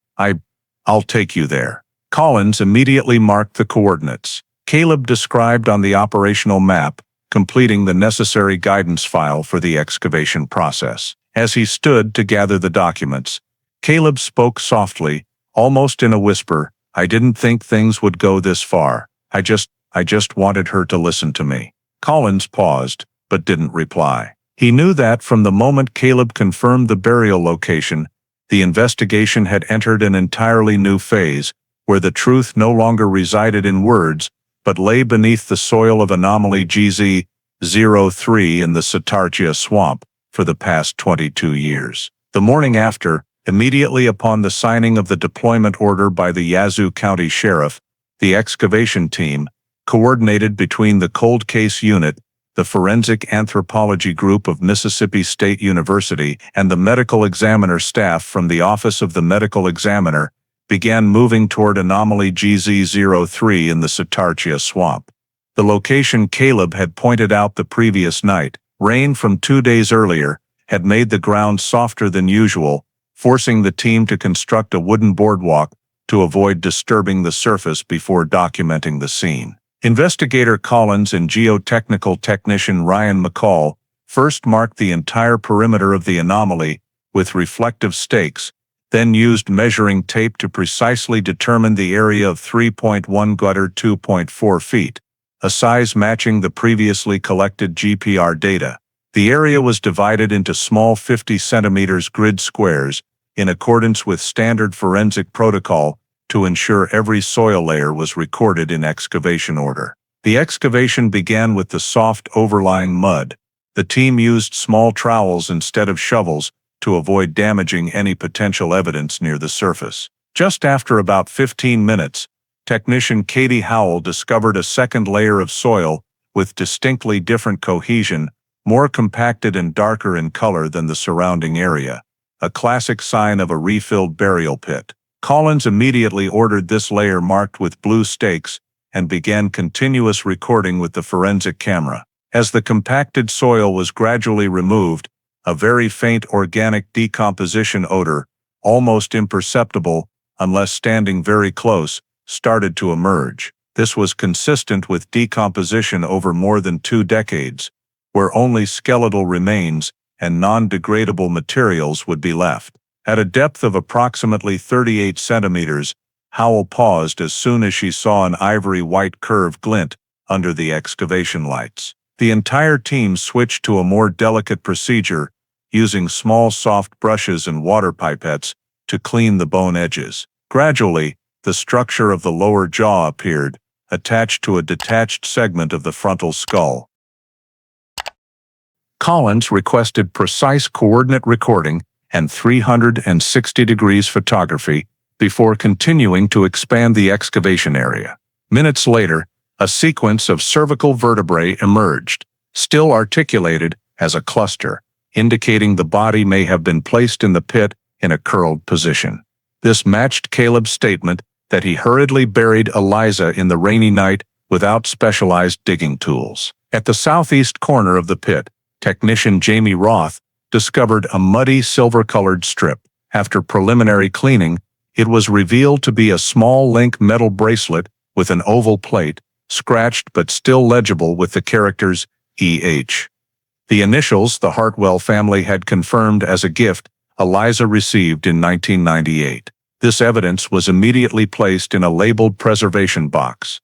I'll take you there." Collins immediately marked the coordinates. Caleb described on the operational map, completing the necessary guidance file for the excavation process. As he stood to gather the documents, Caleb spoke softly, almost in a whisper. "I didn't think things would go this far. I just wanted her to listen to me." Collins paused, but didn't reply. He knew that from the moment Caleb confirmed the burial location, the investigation had entered an entirely new phase, where the truth no longer resided in words, but lay beneath the soil of anomaly GZ03 in the Satartia swamp for the past 22 years. The morning after, immediately upon the signing of the deployment order by the Yazoo County Sheriff, the excavation team, coordinated between the cold case unit, the Forensic Anthropology Group of Mississippi State University and the medical examiner staff from the Office of the Medical Examiner began moving toward anomaly GZ03 in the Satartia swamp. The location Caleb had pointed out the previous night, rain from 2 days earlier, had made the ground softer than usual, forcing the team to construct a wooden boardwalk to avoid disturbing the surface before documenting the scene. Investigator Collins and geotechnical technician Ryan McCall first marked the entire perimeter of the anomaly with reflective stakes, then used measuring tape to precisely determine the area of 3.1 gutter 2.4 feet, a size matching the previously collected GPR data. The area was divided into small 50 centimeters grid squares in accordance with standard forensic protocol to ensure every soil layer was recorded in excavation order. The excavation began with the soft overlying mud. The team used small trowels instead of shovels to avoid damaging any potential evidence near the surface. Just after about 15 minutes, technician Katie Howell discovered a second layer of soil with distinctly different cohesion, more compacted and darker in color than the surrounding area, a classic sign of a refilled burial pit. Collins immediately ordered this layer marked with blue stakes and began continuous recording with the forensic camera. As the compacted soil was gradually removed, a very faint organic decomposition odor, almost imperceptible unless standing very close, started to emerge. This was consistent with decomposition over more than 2 decades, where only skeletal remains and non-degradable materials would be left. At a depth of approximately 38 centimeters, Howell paused as soon as she saw an ivory-white curve glint under the excavation lights. The entire team switched to a more delicate procedure, using small soft brushes and water pipettes to clean the bone edges. Gradually, the structure of the lower jaw appeared, attached to a detached segment of the frontal skull. Collins requested precise coordinate recording and 360 degrees photography before continuing to expand the excavation area. Minutes later, a sequence of cervical vertebrae emerged, still articulated as a cluster, indicating the body may have been placed in the pit in a curled position. This matched Caleb's statement that he hurriedly buried Eliza in the rainy night without specialized digging tools. At the southeast corner of the pit, technician Jamie Roth discovered a muddy silver-colored strip. After preliminary cleaning, it was revealed to be a small link metal bracelet with an oval plate, scratched but still legible with the characters EH. The initials the Hartwell family had confirmed as a gift Eliza received in 1998. This evidence was immediately placed in a labeled preservation box.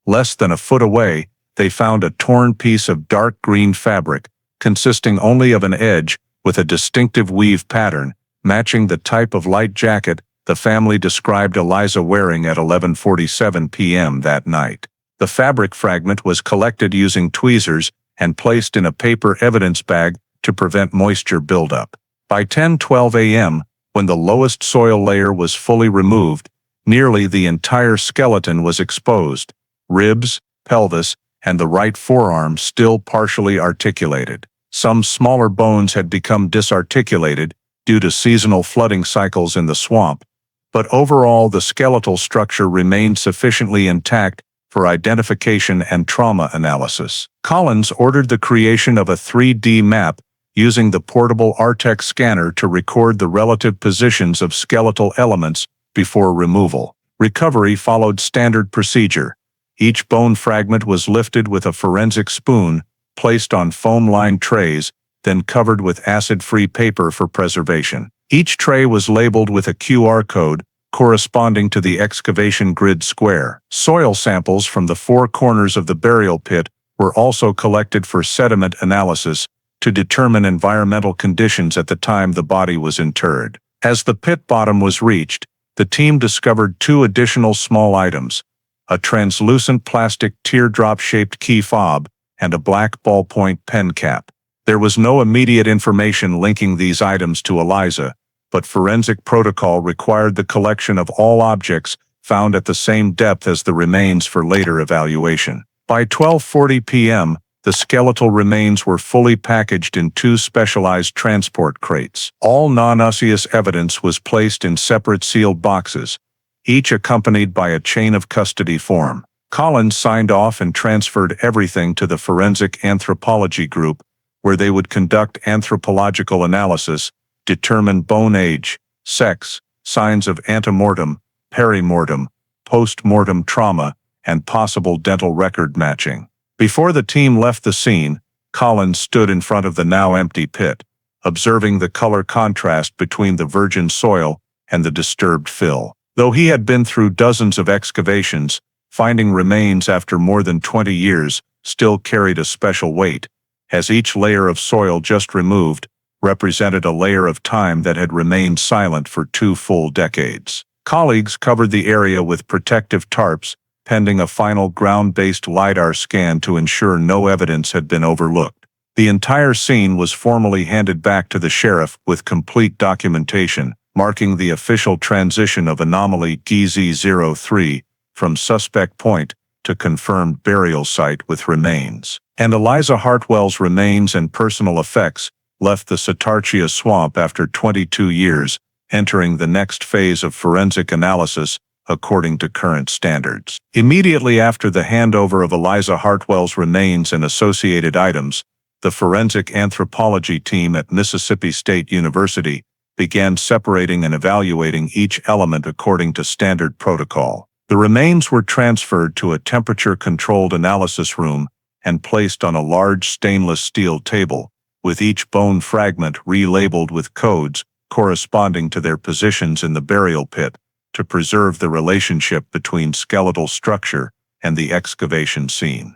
Less than a foot away, they found a torn piece of dark green fabric, consisting only of an edge with a distinctive weave pattern, matching the type of light jacket the family described Eliza wearing at 11:47 p.m. that night. The fabric fragment was collected using tweezers and placed in a paper evidence bag to prevent moisture buildup. By 10:12 a.m., when the lowest soil layer was fully removed, nearly the entire skeleton was exposed, ribs, pelvis, and the right forearm still partially articulated. Some smaller bones had become disarticulated due to seasonal flooding cycles in the swamp, but overall the skeletal structure remained sufficiently intact for identification and trauma analysis. Collins ordered the creation of a 3D map using the portable Artex scanner to record the relative positions of skeletal elements before removal. Recovery followed standard procedure. Each bone fragment was lifted with a forensic spoon, placed on foam-lined trays, then covered with acid-free paper for preservation. Each tray was labeled with a QR code corresponding to the excavation grid square. Soil samples from the 4 corners of the burial pit were also collected for sediment analysis to determine environmental conditions at the time the body was interred. As the pit bottom was reached, the team discovered 2 additional small items: a translucent plastic teardrop-shaped key fob and a black ballpoint pen cap. There was no immediate information linking these items to Eliza, but forensic protocol required the collection of all objects found at the same depth as the remains for later evaluation. By 12:40 p.m., The skeletal remains were fully packaged in 2 specialized transport crates. All non-osseous evidence was placed in separate sealed boxes, each accompanied by a chain of custody form. Collins signed off and transferred everything to the forensic anthropology group, where they would conduct anthropological analysis, determine bone age, sex, signs of antemortem, perimortem, post-mortem trauma, and possible dental record matching. Before the team left the scene, Collins stood in front of the now empty pit, observing the color contrast between the virgin soil and the disturbed fill. Though he had been through dozens of excavations, finding remains after more than 20 years still carried a special weight, as each layer of soil just removed represented a layer of time that had remained silent for 2 full decades. Colleagues covered the area with protective tarps, pending a final ground-based LiDAR scan to ensure no evidence had been overlooked. The entire scene was formally handed back to the sheriff with complete documentation, marking the official transition of anomaly GZ03 from suspect point to confirmed burial site with remains. And Eliza Hartwell's remains and personal effects left the Satartia swamp after 22 years, entering the next phase of forensic analysis according to current standards. Immediately after the handover of Eliza Hartwell's remains and associated items, the forensic anthropology team at Mississippi State University began separating and evaluating each element according to standard protocol. The remains were transferred to a temperature-controlled analysis room and placed on a large stainless steel table, with each bone fragment relabeled with codes corresponding to their positions in the burial pit, to preserve the relationship between skeletal structure and the excavation scene.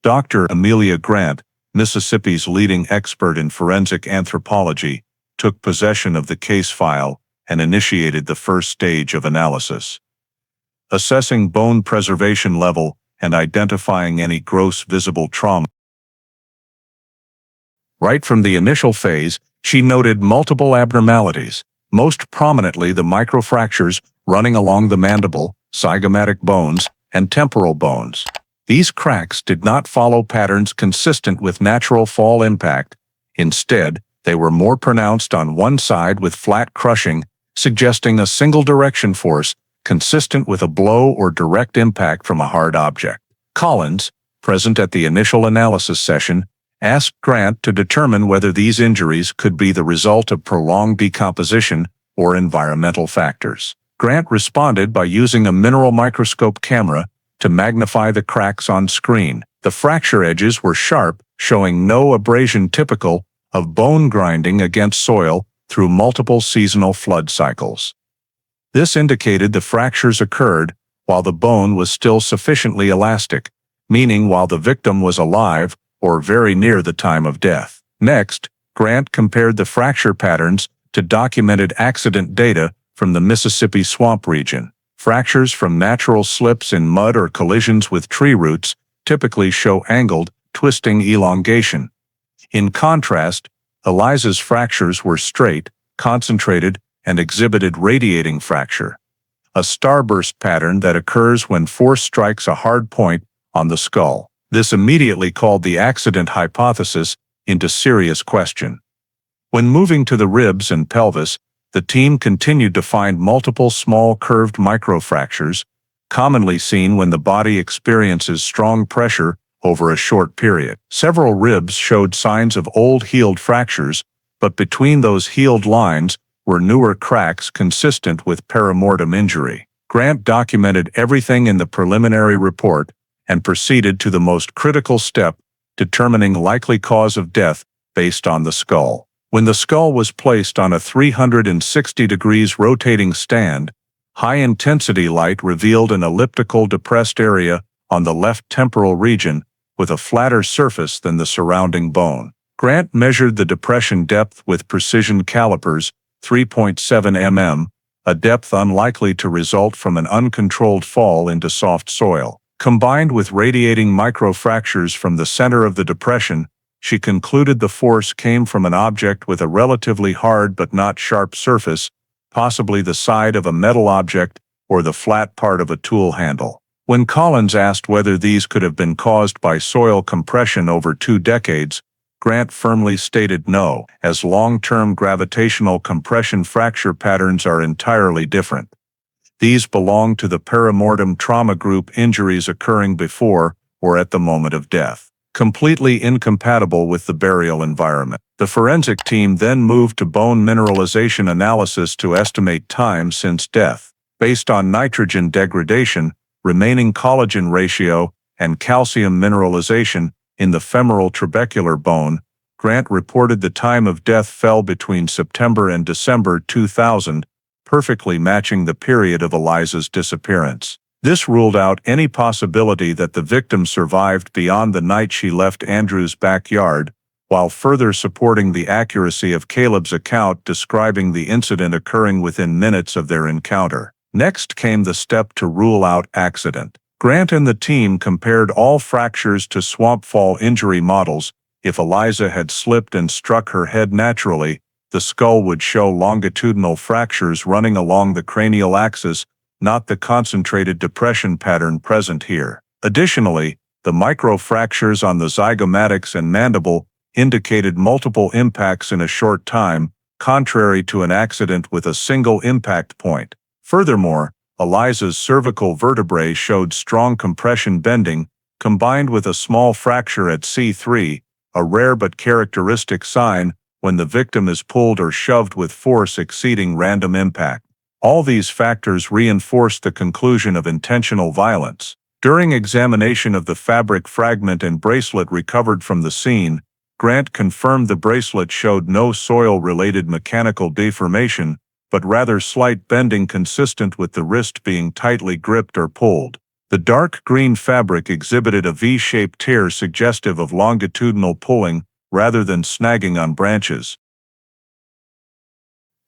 Dr. Amelia Grant, Mississippi's leading expert in forensic anthropology, took possession of the case file and initiated the first stage of analysis. Assessing bone preservation level and identifying any gross visible trauma. Right from the initial phase, she noted multiple abnormalities, most prominently the microfractures running along the mandible, zygomatic bones, and temporal bones. These cracks did not follow patterns consistent with natural fall impact. Instead, they were more pronounced on one side with flat crushing, suggesting a single direction force consistent with a blow or direct impact from a hard object. Collins, present at the initial analysis session, asked Grant to determine whether these injuries could be the result of prolonged decomposition or environmental factors. Grant responded by using a mineral microscope camera to magnify the cracks on screen. The fracture edges were sharp, showing no abrasion typical of bone grinding against soil through multiple seasonal flood cycles. This indicated the fractures occurred while the bone was still sufficiently elastic, meaning while the victim was alive or very near the time of death. Next, Grant compared the fracture patterns to documented accident data from the Mississippi swamp region. Fractures from natural slips in mud or collisions with tree roots typically show angled, twisting elongation. In contrast, Eliza's fractures were straight, concentrated, and exhibited radiating fracture, a starburst pattern that occurs when force strikes a hard point on the skull. This immediately called the accident hypothesis into serious question. When moving to the ribs and pelvis, the team continued to find multiple small curved microfractures, commonly seen when the body experiences strong pressure over a short period. Several ribs showed signs of old healed fractures, but between those healed lines were newer cracks consistent with perimortem injury. Grant documented everything in the preliminary report and proceeded to the most critical step, determining likely cause of death based on the skull. When the skull was placed on a 360 degrees rotating stand, high-intensity light revealed an elliptical depressed area on the left temporal region with a flatter surface than the surrounding bone. Grant measured the depression depth with precision calipers, 3.7 mm, a depth unlikely to result from an uncontrolled fall into soft soil. Combined with radiating microfractures from the center of the depression, she concluded the force came from an object with a relatively hard but not sharp surface, possibly the side of a metal object or the flat part of a tool handle. When Collins asked whether these could have been caused by soil compression over 2 decades, Grant firmly stated no, as long-term gravitational compression fracture patterns are entirely different. These belong to the perimortem trauma group, injuries occurring before or at the moment of death, completely incompatible with the burial environment. The forensic team then moved to bone mineralization analysis to estimate time since death, based on nitrogen degradation, remaining collagen ratio, and calcium mineralization in the femoral trabecular bone. Grant reported the time of death fell between September and December 2000, perfectly matching the period of Eliza's disappearance. This ruled out any possibility that the victim survived beyond the night she left Andrew's backyard, while further supporting the accuracy of Caleb's account describing the incident occurring within minutes of their encounter. Next came the step to rule out accident. Grant and the team compared all fractures to swamp fall injury models. If Eliza had slipped and struck her head naturally, the skull would show longitudinal fractures running along the cranial axis, not the concentrated depression pattern present here. Additionally, the microfractures on the zygomatics and mandible indicated multiple impacts in a short time, contrary to an accident with a single impact point. Furthermore, Eliza's cervical vertebrae showed strong compression bending, combined with a small fracture at C3, a rare but characteristic sign when the victim is pulled or shoved with force exceeding random impact. All these factors reinforced the conclusion of intentional violence. During examination of the fabric fragment and bracelet recovered from the scene, Grant confirmed the bracelet showed no soil-related mechanical deformation, but rather slight bending consistent with the wrist being tightly gripped or pulled. The dark green fabric exhibited a V-shaped tear suggestive of longitudinal pulling rather than snagging on branches.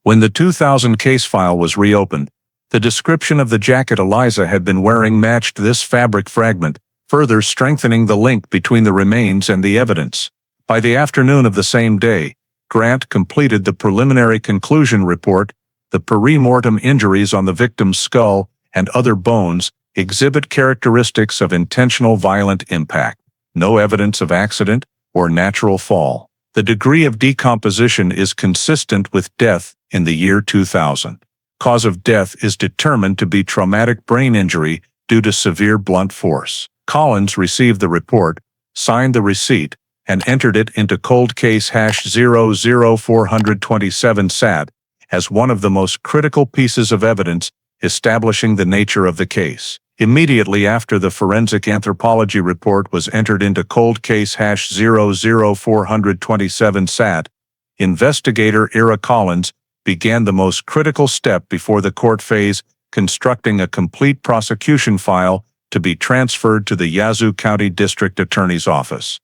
When the 2000 case file was reopened, the description of the jacket Eliza had been wearing matched this fabric fragment, further strengthening the link between the remains and the evidence. By the afternoon of the same day, Grant completed the preliminary conclusion report. The perimortem injuries on the victim's skull and other bones exhibit characteristics of intentional violent impact. No evidence of accident or natural fall. The degree of decomposition is consistent with death in the year 2000. Cause of death is determined to be traumatic brain injury due to severe blunt force. Collins received the report, signed the receipt, and entered it into cold case #00427 SAT as one of the most critical pieces of evidence establishing the nature of the case. Immediately after the forensic anthropology report was entered into cold case #00427 SAT, investigator Ira Collins began the most critical step before the court phase, constructing a complete prosecution file to be transferred to the Yazoo County District Attorney's Office.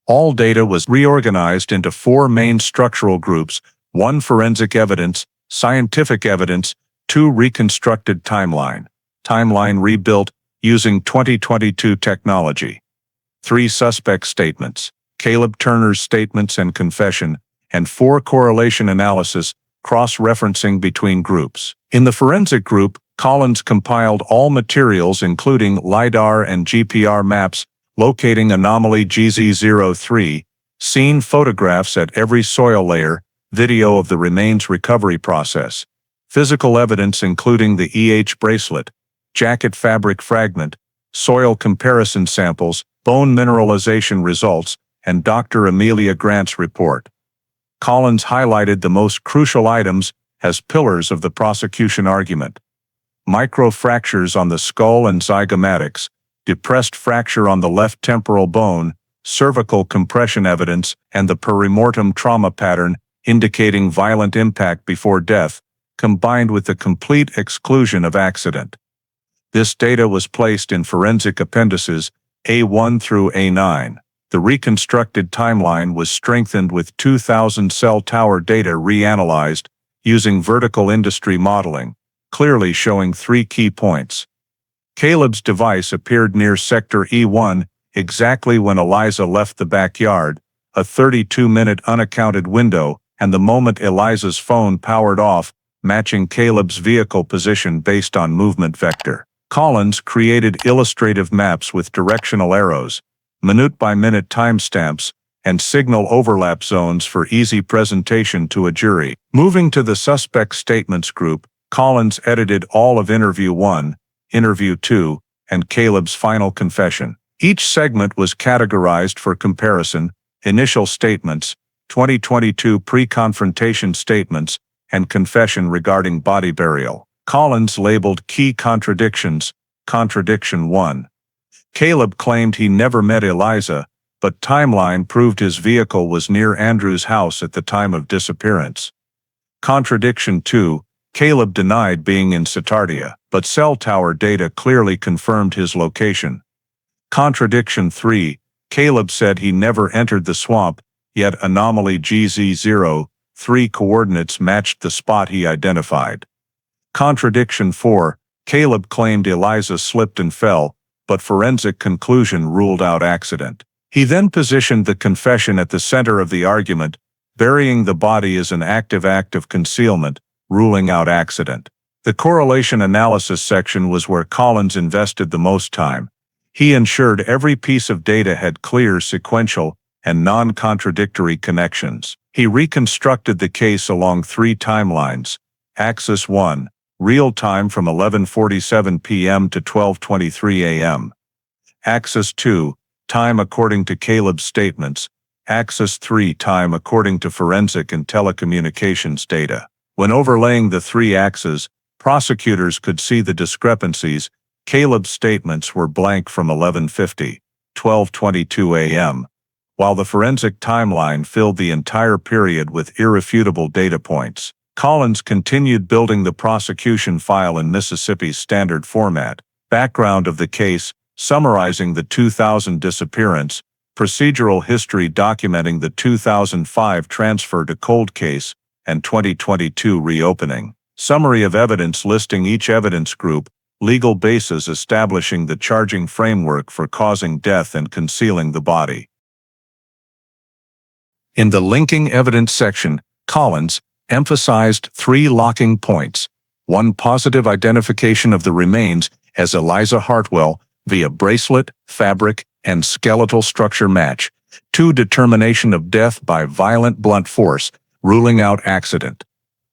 All data was reorganized into 4 main structural groups: 1 forensic evidence, scientific evidence, 2 reconstructed timeline rebuilt using 2022 technology, 3 suspect statements, Caleb Turner's statements and confession, and 4 correlation analysis, cross-referencing between groups. In the forensic group, Collins compiled all materials including LiDAR and GPR maps, locating anomaly GZ03, scene photographs at every soil layer, video of the remains recovery process, physical evidence including the EH bracelet, jacket fabric fragment, soil comparison samples, bone mineralization results, and Dr. Amelia Grant's report. Collins highlighted the most crucial items as pillars of the prosecution argument: microfractures on the skull and zygomatics, depressed fracture on the left temporal bone, cervical compression evidence, and the perimortem trauma pattern indicating violent impact before death, combined with the complete exclusion of accident. This data was placed in forensic appendices A1 through A9. The reconstructed timeline was strengthened with 2000 cell tower data reanalyzed using vertical industry modeling, clearly showing 3 key points. Caleb's device appeared near sector E1 exactly when Eliza left the backyard, a 32-minute unaccounted window, and the moment Eliza's phone powered off, matching Caleb's vehicle position based on movement vector. Collins created illustrative maps with directional arrows, minute-by-minute timestamps, and signal overlap zones for easy presentation to a jury. Moving to the suspect statements group, Collins edited all of Interview 1, Interview 2, and Caleb's final confession. Each segment was categorized for comparison: initial statements, 2022 pre-confrontation statements, and confession regarding body burial. Collins labeled key contradictions. Contradiction 1. Caleb claimed he never met Eliza, but timeline proved his vehicle was near Andrew's house at the time of disappearance. Contradiction 2. Caleb denied being in Satartia, but cell tower data clearly confirmed his location. Contradiction 3. Caleb said he never entered the swamp, yet anomaly GZ03 coordinates matched the spot he identified. Contradiction 4. Caleb claimed Eliza slipped and fell, but forensic conclusion ruled out accident. He then positioned the confession at the center of the argument, burying the body as an active act of concealment, ruling out accident. The correlation analysis section was where Collins invested the most time. He ensured every piece of data had clear, sequential, and non-contradictory connections. He reconstructed the case along 3 timelines. Axis 1, real time from 11:47 p.m. to 12:23 a.m. Axis 2, time according to Caleb's statements. Axis 3, time according to forensic and telecommunications data. When overlaying the 3 axes, prosecutors could see the discrepancies. Caleb's statements were blank from 11:50, 12:22 a.m., while the forensic timeline filled the entire period with irrefutable data points. Collins continued building the prosecution file in Mississippi's standard format. Background of the case, summarizing the 2000 disappearance, procedural history documenting the 2005 transfer to cold case, and 2022 reopening. Summary of evidence listing each evidence group, legal basis establishing the charging framework for causing death and concealing the body. In the linking evidence section, Collins emphasized 3 locking points: 1. Positive identification of the remains as Eliza Hartwell via bracelet, fabric, and skeletal structure match. 2. Determination of death by violent blunt force, ruling out accident.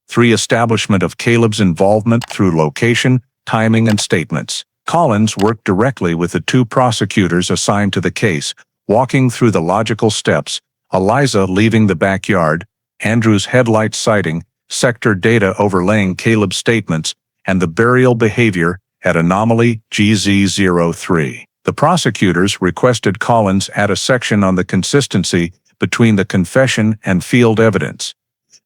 3. Establishment of Caleb's involvement through location, timing, and statements. Collins worked directly with the 2 prosecutors assigned to the case, walking through the logical steps: Eliza leaving the backyard, Andrew's headlight sighting, sector data overlaying Caleb's statements, and the burial behavior at anomaly GZ03. The prosecutors requested Collins add a section on the consistency between the confession and field evidence.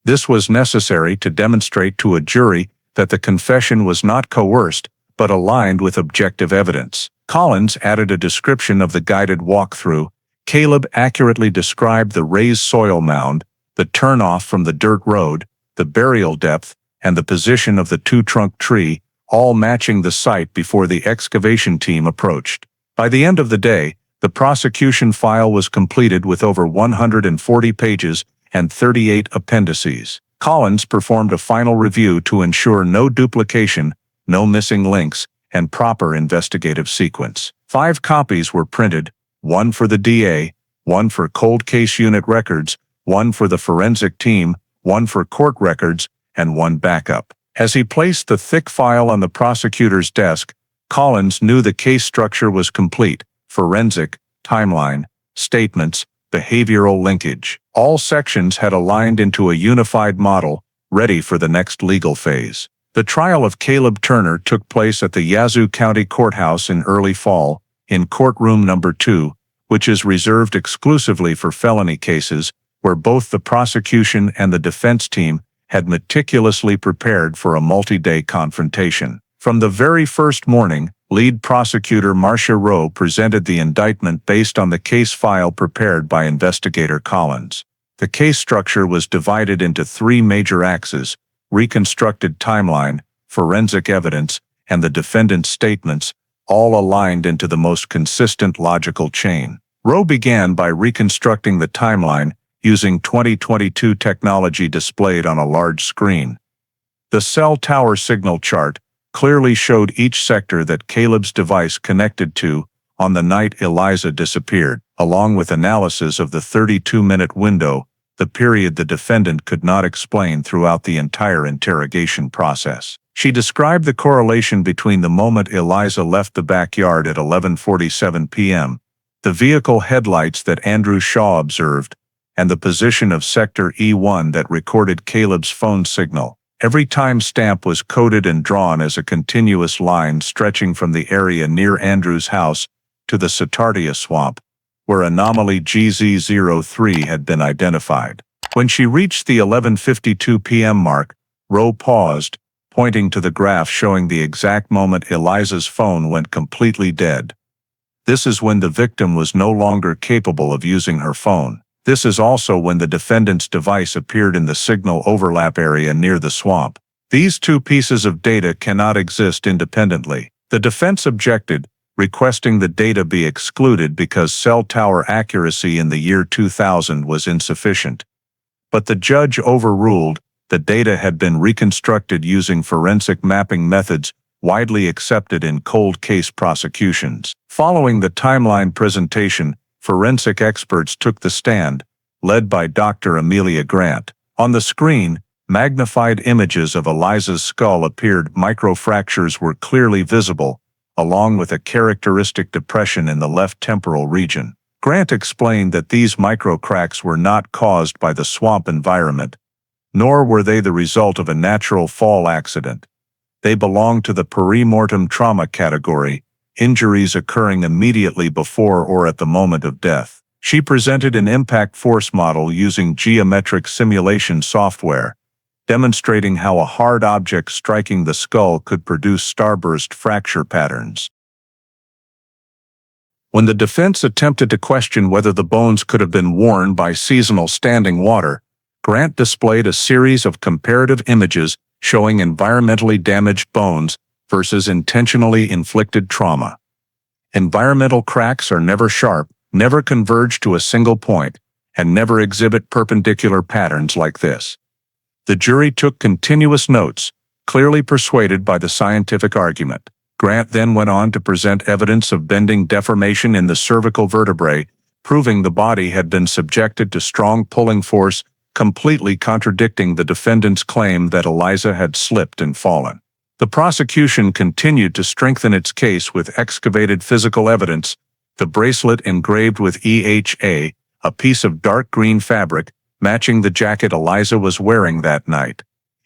This was necessary to demonstrate to a jury that the confession was not coerced, but aligned with objective evidence. Collins added a description of the guided walkthrough. Caleb accurately described the raised soil mound, the turnoff from the dirt road, the burial depth, and the position of the 2-trunk tree, all matching the site before the excavation team approached. By the end of the day, the prosecution file was completed with over 140 pages and 38 appendices. Collins performed a final review to ensure no duplication, no missing links, and proper investigative sequence. 5 copies were printed, 1 for the DA, 1 for cold case unit records, 1 for the forensic team, 1 for court records, and 1 backup. As he placed the thick file on the prosecutor's desk, Collins knew the case structure was complete: forensic, timeline, statements, behavioral linkage. All sections had aligned into a unified model, ready for the next legal phase. The trial of Caleb Turner took place at the Yazoo County Courthouse in early fall, in courtroom number 2, which is reserved exclusively for felony cases, where both the prosecution and the defense team had meticulously prepared for a multi-day confrontation. From the very first morning, lead prosecutor Marcia Rowe presented the indictment based on the case file prepared by investigator Collins. The case structure was divided into 3 major axes: reconstructed timeline, forensic evidence, and the defendant's statements, all aligned into the most consistent logical chain. Rowe began by reconstructing the timeline using 2022 technology displayed on a large screen. The cell tower signal chart, clearly showed each sector that Caleb's device connected to on the night Eliza disappeared, along with analysis of the 32-minute window, the period the defendant could not explain throughout the entire interrogation process. She described the correlation between the moment Eliza left the backyard at 11:47 p.m., the vehicle headlights that Andrew Shaw observed, and the position of sector E1 that recorded Caleb's phone signal. Every time stamp was coded and drawn as a continuous line stretching from the area near Andrew's house to the Satartia swamp, where anomaly GZ03 had been identified. When she reached the 11:52 p.m. mark, Rowe paused, pointing to the graph showing the exact moment Eliza's phone went completely dead. This is when the victim was no longer capable of using her phone. This is also when the defendant's device appeared in the signal overlap area near the swamp. These two pieces of data cannot exist independently. The defense objected, requesting the data be excluded because cell tower accuracy in the year 2000 was insufficient. But the judge overruled. The data had been reconstructed using forensic mapping methods widely accepted in cold case prosecutions. Following the timeline presentation, forensic experts took the stand, led by Dr. Amelia Grant. On the screen, magnified images of Eliza's skull appeared. Microfractures were clearly visible, along with a characteristic depression in the left temporal region. Grant explained that these microcracks were not caused by the swamp environment, nor were they the result of a natural fall accident. They belonged to the perimortem trauma category, injuries occurring immediately before or at the moment of death. She presented an impact force model using geometric simulation software, demonstrating how a hard object striking the skull could produce starburst fracture patterns. When the defense attempted to question whether the bones could have been worn by seasonal standing water, Grant displayed a series of comparative images showing environmentally damaged bones versus intentionally inflicted trauma. Environmental cracks are never sharp, never converge to a single point, and never exhibit perpendicular patterns like this. The jury took continuous notes, clearly persuaded by the scientific argument. Grant then went on to present evidence of bending deformation in the cervical vertebrae, proving the body had been subjected to strong pulling force, completely contradicting the defendant's claim that Eliza had slipped and fallen. The prosecution continued to strengthen its case with excavated physical evidence, the bracelet engraved with EHA, a piece of dark green fabric matching the jacket Eliza was wearing that night,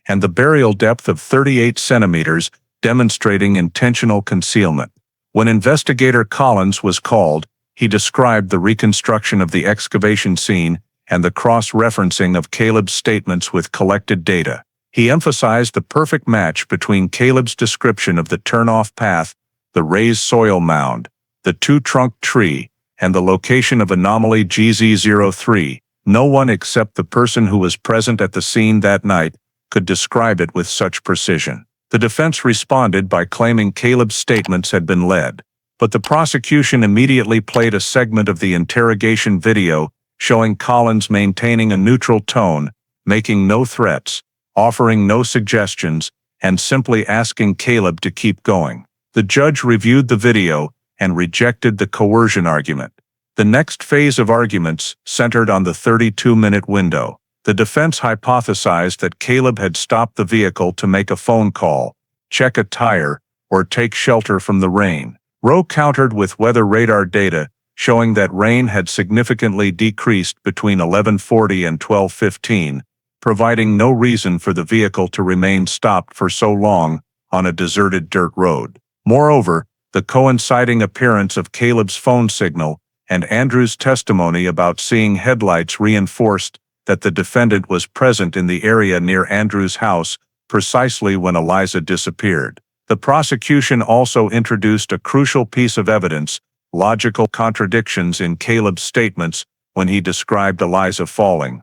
and the burial depth of 38 centimeters, demonstrating intentional concealment. When investigator Collins was called, he described the reconstruction of the excavation scene and the cross-referencing of Caleb's statements with collected data. He emphasized the perfect match between Caleb's description of the turn-off path, the raised soil mound, the two-trunk tree, and the location of anomaly GZ03. No one except the person who was present at the scene that night could describe it with such precision. The defense responded by claiming Caleb's statements had been led, but the prosecution immediately played a segment of the interrogation video showing Collins maintaining a neutral tone, making no threats, offering no suggestions, and simply asking Caleb to keep going. The judge reviewed the video and rejected the coercion argument. The next phase of arguments centered on the 32-minute window. The defense hypothesized that Caleb had stopped the vehicle to make a phone call, check a tire, or take shelter from the rain. Rowe countered with weather radar data showing that rain had significantly decreased between 11:40 and 12:15, providing no reason for the vehicle to remain stopped for so long on a deserted dirt road. Moreover, the coinciding appearance of Caleb's phone signal and Andrew's testimony about seeing headlights reinforced that the defendant was present in the area near Andrew's house precisely when Eliza disappeared. The prosecution also introduced a crucial piece of evidence: logical contradictions in Caleb's statements when he described Eliza falling,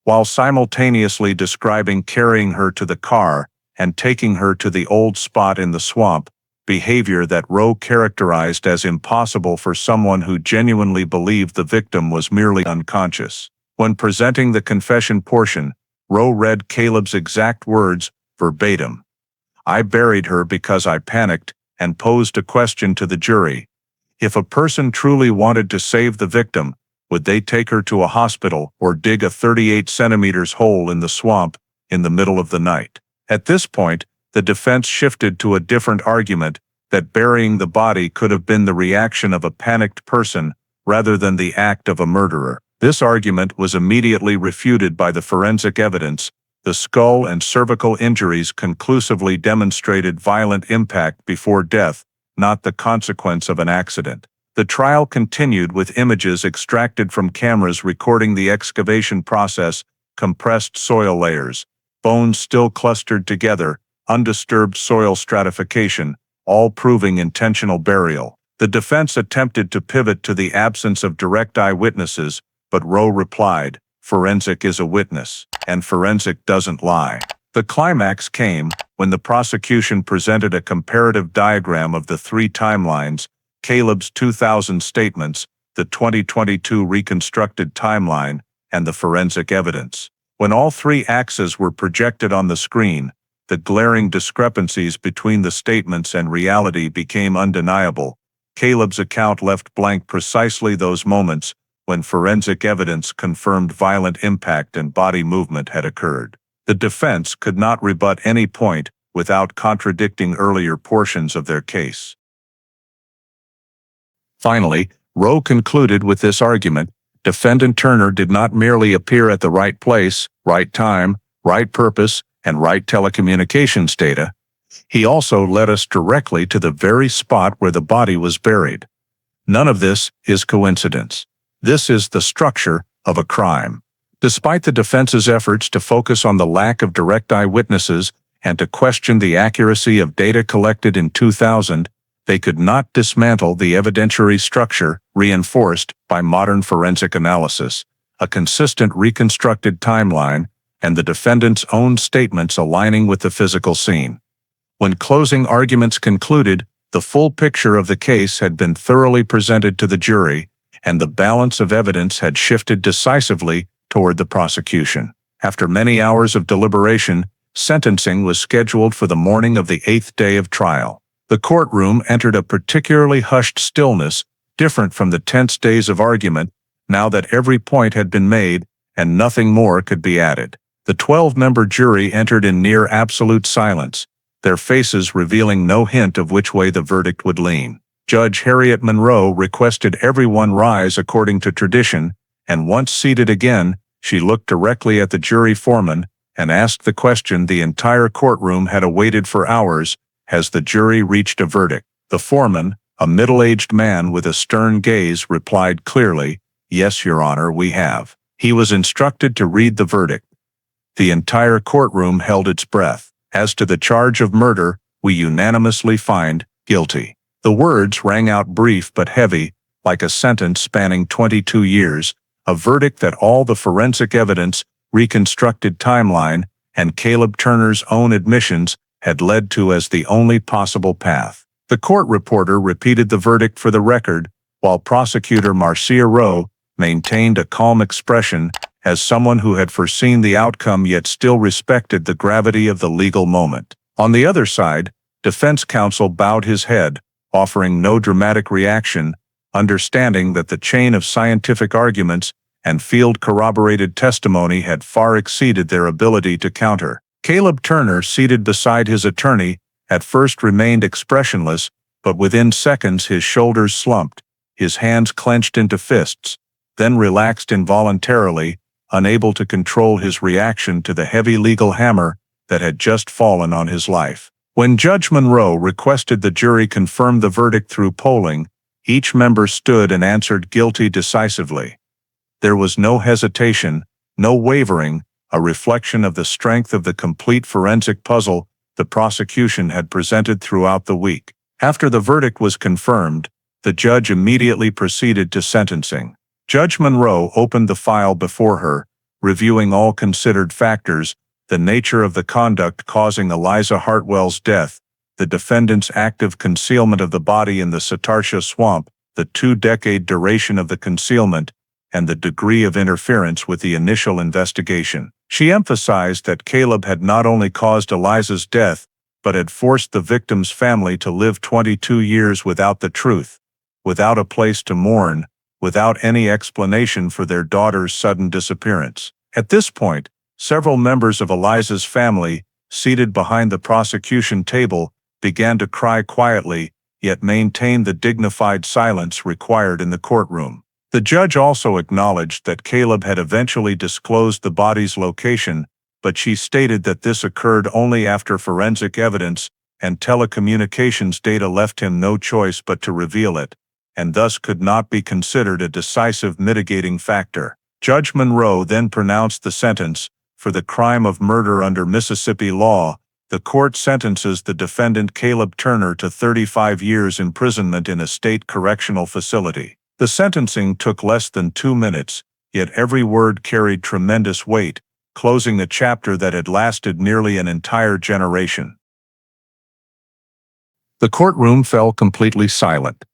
while simultaneously describing carrying her to the car and taking her to the old spot in the swamp, behavior that Rowe characterized as impossible for someone who genuinely believed the victim was merely unconscious. When presenting the confession portion, Rowe read Caleb's exact words, verbatim. I buried her because I panicked and posed a question to the jury. If a person truly wanted to save the victim, would they take her to a hospital or dig a 38 centimeters hole in the swamp in the middle of the night? At this point, the defense shifted to a different argument that burying the body could have been the reaction of a panicked person rather than the act of a murderer. This argument was immediately refuted by the forensic evidence. The skull and cervical injuries conclusively demonstrated violent impact before death, not the consequence of an accident. The trial continued with images extracted from cameras recording the excavation process, compressed soil layers, bones still clustered together, undisturbed soil stratification, all proving intentional burial. The defense attempted to pivot to the absence of direct eyewitnesses, but Rowe replied, "Forensic is a witness, and forensic doesn't lie." The climax came when the prosecution presented a comparative diagram of the three timelines: Caleb's 2000 statements, the 2022 reconstructed timeline, and the forensic evidence. When all three axes were projected on the screen, the glaring discrepancies between the statements and reality became undeniable. Caleb's account left blank precisely those moments when forensic evidence confirmed violent impact and body movement had occurred. The defense could not rebut any point without contradicting earlier portions of their case. Finally, Rowe concluded with this argument: Defendant Turner did not merely appear at the right place, right time, right purpose, and right telecommunications data. He also led us directly to the very spot where the body was buried. None of this is coincidence. This is the structure of a crime. Despite the defense's efforts to focus on the lack of direct eyewitnesses and to question the accuracy of data collected in 2000, they could not dismantle the evidentiary structure reinforced by modern forensic analysis, a consistent reconstructed timeline, and the defendant's own statements aligning with the physical scene. When closing arguments concluded, the full picture of the case had been thoroughly presented to the jury, and the balance of evidence had shifted decisively toward the prosecution. After many hours of deliberation, sentencing was scheduled for the morning of the 8th day of trial. The courtroom entered a particularly hushed stillness, different from the tense days of argument, now that every point had been made and nothing more could be added. The 12-member jury entered in near absolute silence, their faces revealing no hint of which way the verdict would lean. Judge Harriet Monroe requested everyone rise according to tradition, and once seated again, she looked directly at the jury foreman and asked the question the entire courtroom had awaited for hours: has the jury reached a verdict? The foreman, a middle-aged man with a stern gaze, replied clearly, "Yes, Your Honor, we have." He was instructed to read the verdict. The entire courtroom held its breath. As to the charge of murder, we unanimously find guilty. The words rang out brief but heavy, like a sentence spanning 22 years, a verdict that all the forensic evidence, reconstructed timeline, and Caleb Turner's own admissions had led to as the only possible path. The court reporter repeated the verdict for the record, while prosecutor Marcia Rowe maintained a calm expression, as someone who had foreseen the outcome yet still respected the gravity of the legal moment. On the other side, defense counsel bowed his head, offering no dramatic reaction, understanding that the chain of scientific arguments and field-corroborated testimony had far exceeded their ability to counter. Caleb Turner, seated beside his attorney, at first remained expressionless, but within seconds his shoulders slumped, his hands clenched into fists, then relaxed involuntarily, unable to control his reaction to the heavy legal hammer that had just fallen on his life. When Judge Monroe requested the jury confirm the verdict through polling, each member stood and answered guilty decisively. There was no hesitation, no wavering, a reflection of the strength of the complete forensic puzzle the prosecution had presented throughout the week. After the verdict was confirmed, the judge immediately proceeded to sentencing. Judge Monroe opened the file before her, reviewing all considered factors: the nature of the conduct causing Eliza Hartwell's death, the defendant's active concealment of the body in the Satartia swamp, the 2-decade duration of the concealment, and the degree of interference with the initial investigation. She emphasized that Caleb had not only caused Eliza's death, but had forced the victim's family to live 22 years without the truth, without a place to mourn, without any explanation for their daughter's sudden disappearance. At this point, several members of Eliza's family, seated behind the prosecution table, began to cry quietly, yet maintained the dignified silence required in the courtroom. The judge also acknowledged that Caleb had eventually disclosed the body's location, but she stated that this occurred only after forensic evidence and telecommunications data left him no choice but to reveal it, and thus could not be considered a decisive mitigating factor. Judge Monroe then pronounced the sentence. For the crime of murder under Mississippi law, the court sentences the defendant Caleb Turner to 35 years imprisonment in a state correctional facility. The sentencing took less than 2 minutes, yet every word carried tremendous weight, closing a chapter that had lasted nearly an entire generation. The courtroom fell completely silent.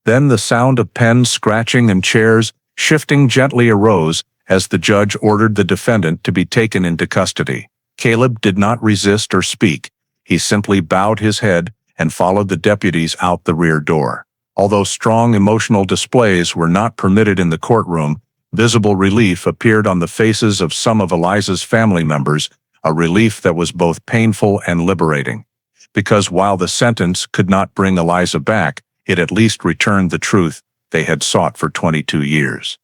Then the sound of pens scratching and chairs shifting gently arose as the judge ordered the defendant to be taken into custody. Caleb did not resist or speak. He simply bowed his head and followed the deputies out the rear door. Although strong emotional displays were not permitted in the courtroom, visible relief appeared on the faces of some of Eliza's family members, a relief that was both painful and liberating. Because while the sentence could not bring Eliza back, it at least returned the truth they had sought for 22 years.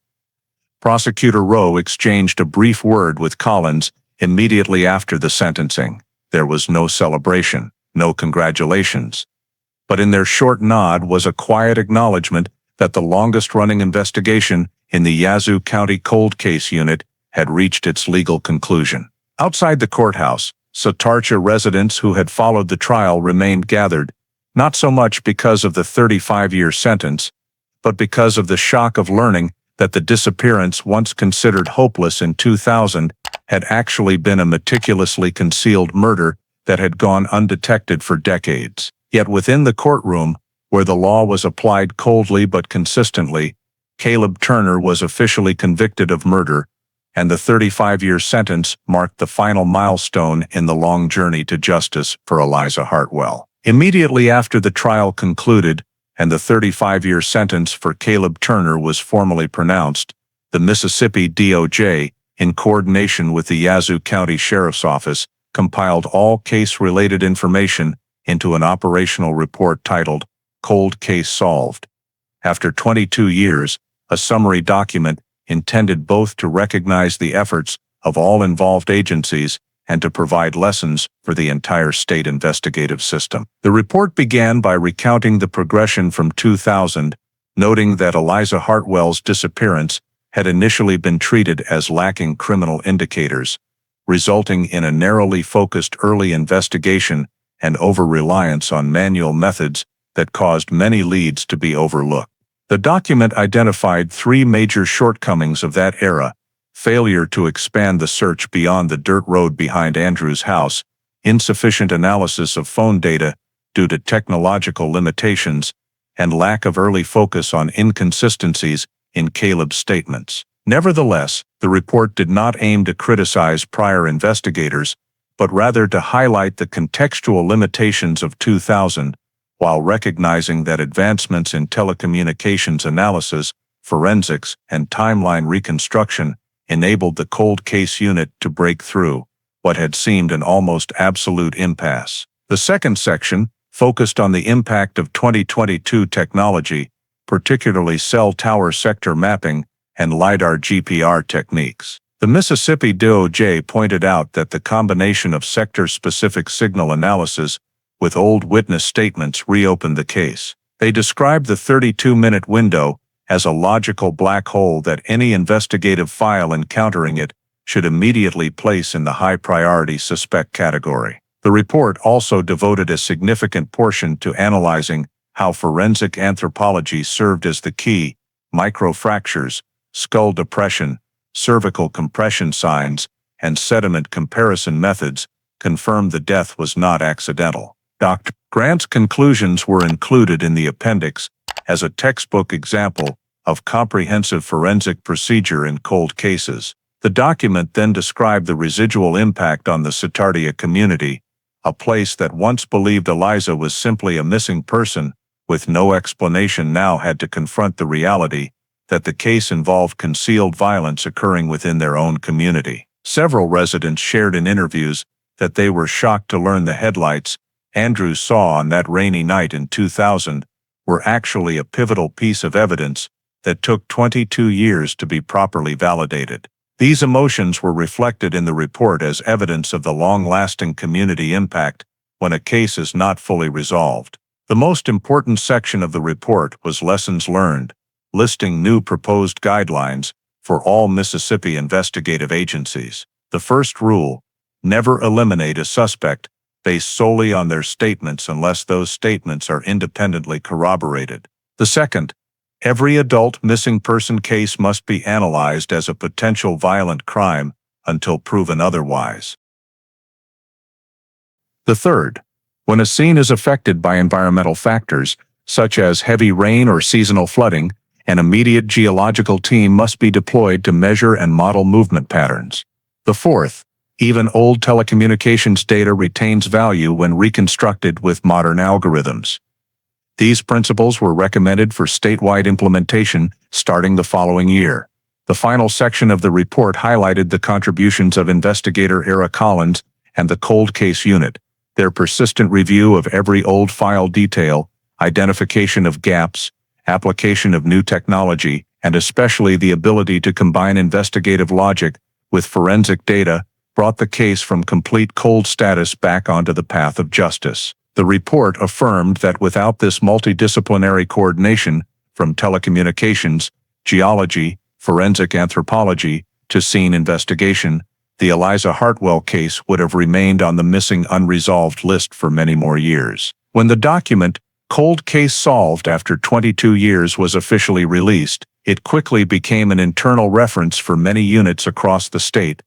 Prosecutor Rowe exchanged a brief word with Collins immediately after the sentencing. There was no celebration, no congratulations. But in their short nod was a quiet acknowledgement that the longest-running investigation in the Yazoo County Cold Case Unit had reached its legal conclusion. Outside the courthouse, Satartia residents who had followed the trial remained gathered, not so much because of the 35-year sentence, but because of the shock of learning that the disappearance once considered hopeless in 2000 had actually been a meticulously concealed murder that had gone undetected for decades. Yet within the courtroom, where the law was applied coldly but consistently, Caleb Turner was officially convicted of murder, and the 35-year sentence marked the final milestone in the long journey to justice for Eliza Hartwell. Immediately after the trial concluded, and the 35-year sentence for Caleb Turner was formally pronounced, the Mississippi DOJ, in coordination with the Yazoo County Sheriff's Office, compiled all case-related information into an operational report titled Cold Case Solved. After 22 years, a summary document intended both to recognize the efforts of all involved agencies and to provide lessons for the entire state investigative system. The report began by recounting the progression from 2000, noting that Eliza Hartwell's disappearance had initially been treated as lacking criminal indicators, resulting in a narrowly focused early investigation and over-reliance on manual methods that caused many leads to be overlooked. The document identified 3 major shortcomings of that era: failure to expand the search beyond the dirt road behind Andrew's house, insufficient analysis of phone data due to technological limitations, and lack of early focus on inconsistencies in Caleb's statements. Nevertheless, the report did not aim to criticize prior investigators, but rather to highlight the contextual limitations of 2000, while recognizing that advancements in telecommunications analysis, forensics, and timeline reconstruction enabled the cold case unit to break through what had seemed an almost absolute impasse. The second section focused on the impact of 2022 technology, particularly cell tower sector mapping and LiDAR GPR techniques. The Mississippi DOJ pointed out that the combination of sector-specific signal analysis with old witness statements reopened the case. They described the 32-minute window as a logical black hole that any investigative file encountering it should immediately place in the high-priority suspect category. The report also devoted a significant portion to analyzing how forensic anthropology served as the key: microfractures, skull depression, cervical compression signs, and sediment comparison methods confirmed the death was not accidental. Dr. Grant's conclusions were included in the appendix as a textbook example of comprehensive forensic procedure in cold cases. The document then described the residual impact on the Satartia community, A place that once believed Eliza was simply a missing person, with no explanation, now had to confront the reality that the case involved concealed violence occurring within their own community. Several residents shared in interviews that they were shocked to learn the headlights Andrew saw on that rainy night in 2000 were actually a pivotal piece of evidence that took 22 years to be properly validated. These emotions were reflected in the report as evidence of the long-lasting community impact when a case is not fully resolved. The most important section of the report was lessons learned, listing new proposed guidelines for all Mississippi investigative agencies. The first rule: never eliminate a suspect based solely on their statements unless those statements are independently corroborated. The second: every adult missing person case must be analyzed as a potential violent crime until proven otherwise. The third: when a scene is affected by environmental factors, such as heavy rain or seasonal flooding, an immediate geological team must be deployed to measure and model movement patterns. The fourth: even old telecommunications data retains value when reconstructed with modern algorithms. These principles were recommended for statewide implementation starting the following year. The final section of the report highlighted the contributions of investigator Era Collins and the Cold Case Unit, their persistent review of every old file detail, identification of gaps, application of new technology, and especially the ability to combine investigative logic with forensic data brought the case from complete cold status back onto the path of justice. The report affirmed that without this multidisciplinary coordination, from telecommunications, geology, forensic anthropology, to scene investigation, the Eliza Hartwell case would have remained on the missing unresolved list for many more years. When the document, Cold Case Solved After 22 Years, was officially released, it quickly became an internal reference for many units across the state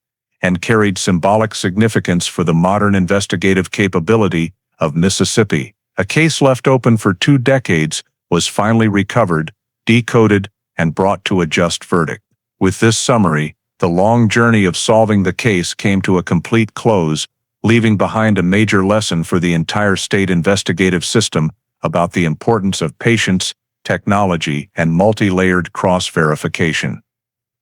and carried symbolic significance for the modern investigative capability of Mississippi. A case left open for 2 decades was finally recovered, decoded, and brought to a just verdict. With this summary, the long journey of solving the case came to a complete close, leaving behind a major lesson for the entire state investigative system about the importance of patience, technology, and multi-layered cross-verification.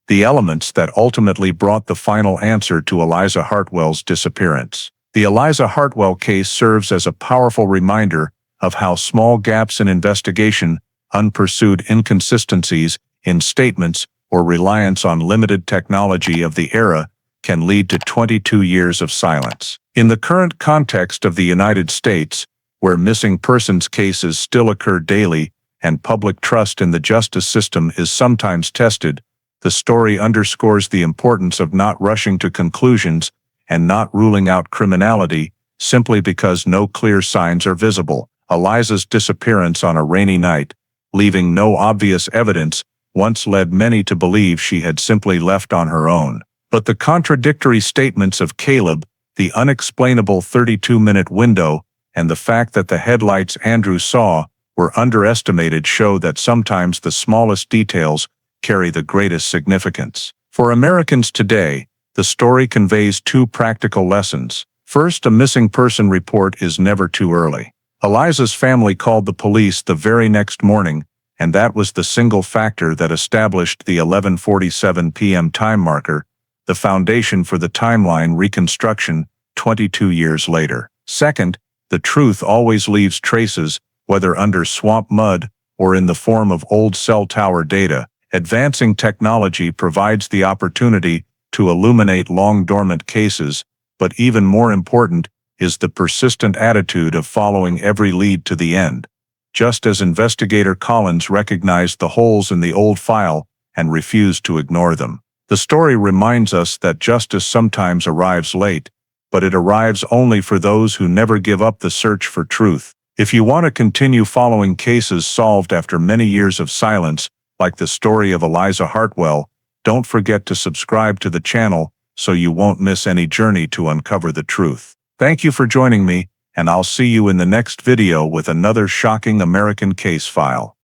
The elements that ultimately brought the final answer to Eliza Hartwell's disappearance. The Eliza Hartwell case serves as a powerful reminder of how small gaps in investigation, unpursued inconsistencies in statements, or reliance on limited technology of the era can lead to 22 years of silence. In the current context of the United States, where missing persons cases still occur daily and public trust in the justice system is sometimes tested, the story underscores the importance of not rushing to conclusions and not ruling out criminality simply because no clear signs are visible. Eliza's disappearance on a rainy night, leaving no obvious evidence, once led many to believe she had simply left on her own. But the contradictory statements of Caleb, the unexplainable 32-minute window, and the fact that the headlights Andrew saw were underestimated show that sometimes the smallest details carry the greatest significance. For Americans today, the story conveys 2 practical lessons. First, a missing person report is never too early. Eliza's family called the police the very next morning, and that was the single factor that established the 11:47 p.m. time marker, the foundation for the timeline reconstruction 22 years later. Second, the truth always leaves traces, whether under swamp mud or in the form of old cell tower data. Advancing technology provides the opportunity to illuminate long-dormant cases, but even more important is the persistent attitude of following every lead to the end. Just as investigator Collins recognized the holes in the old file and refused to ignore them. The story reminds us that justice sometimes arrives late, but it arrives only for those who never give up the search for truth. If you want to continue following cases solved after many years of silence, like the story of Eliza Hartwell, don't forget to subscribe to the channel so you won't miss any journey to uncover the truth. Thank you for joining me, and I'll see you in the next video with another shocking American case file.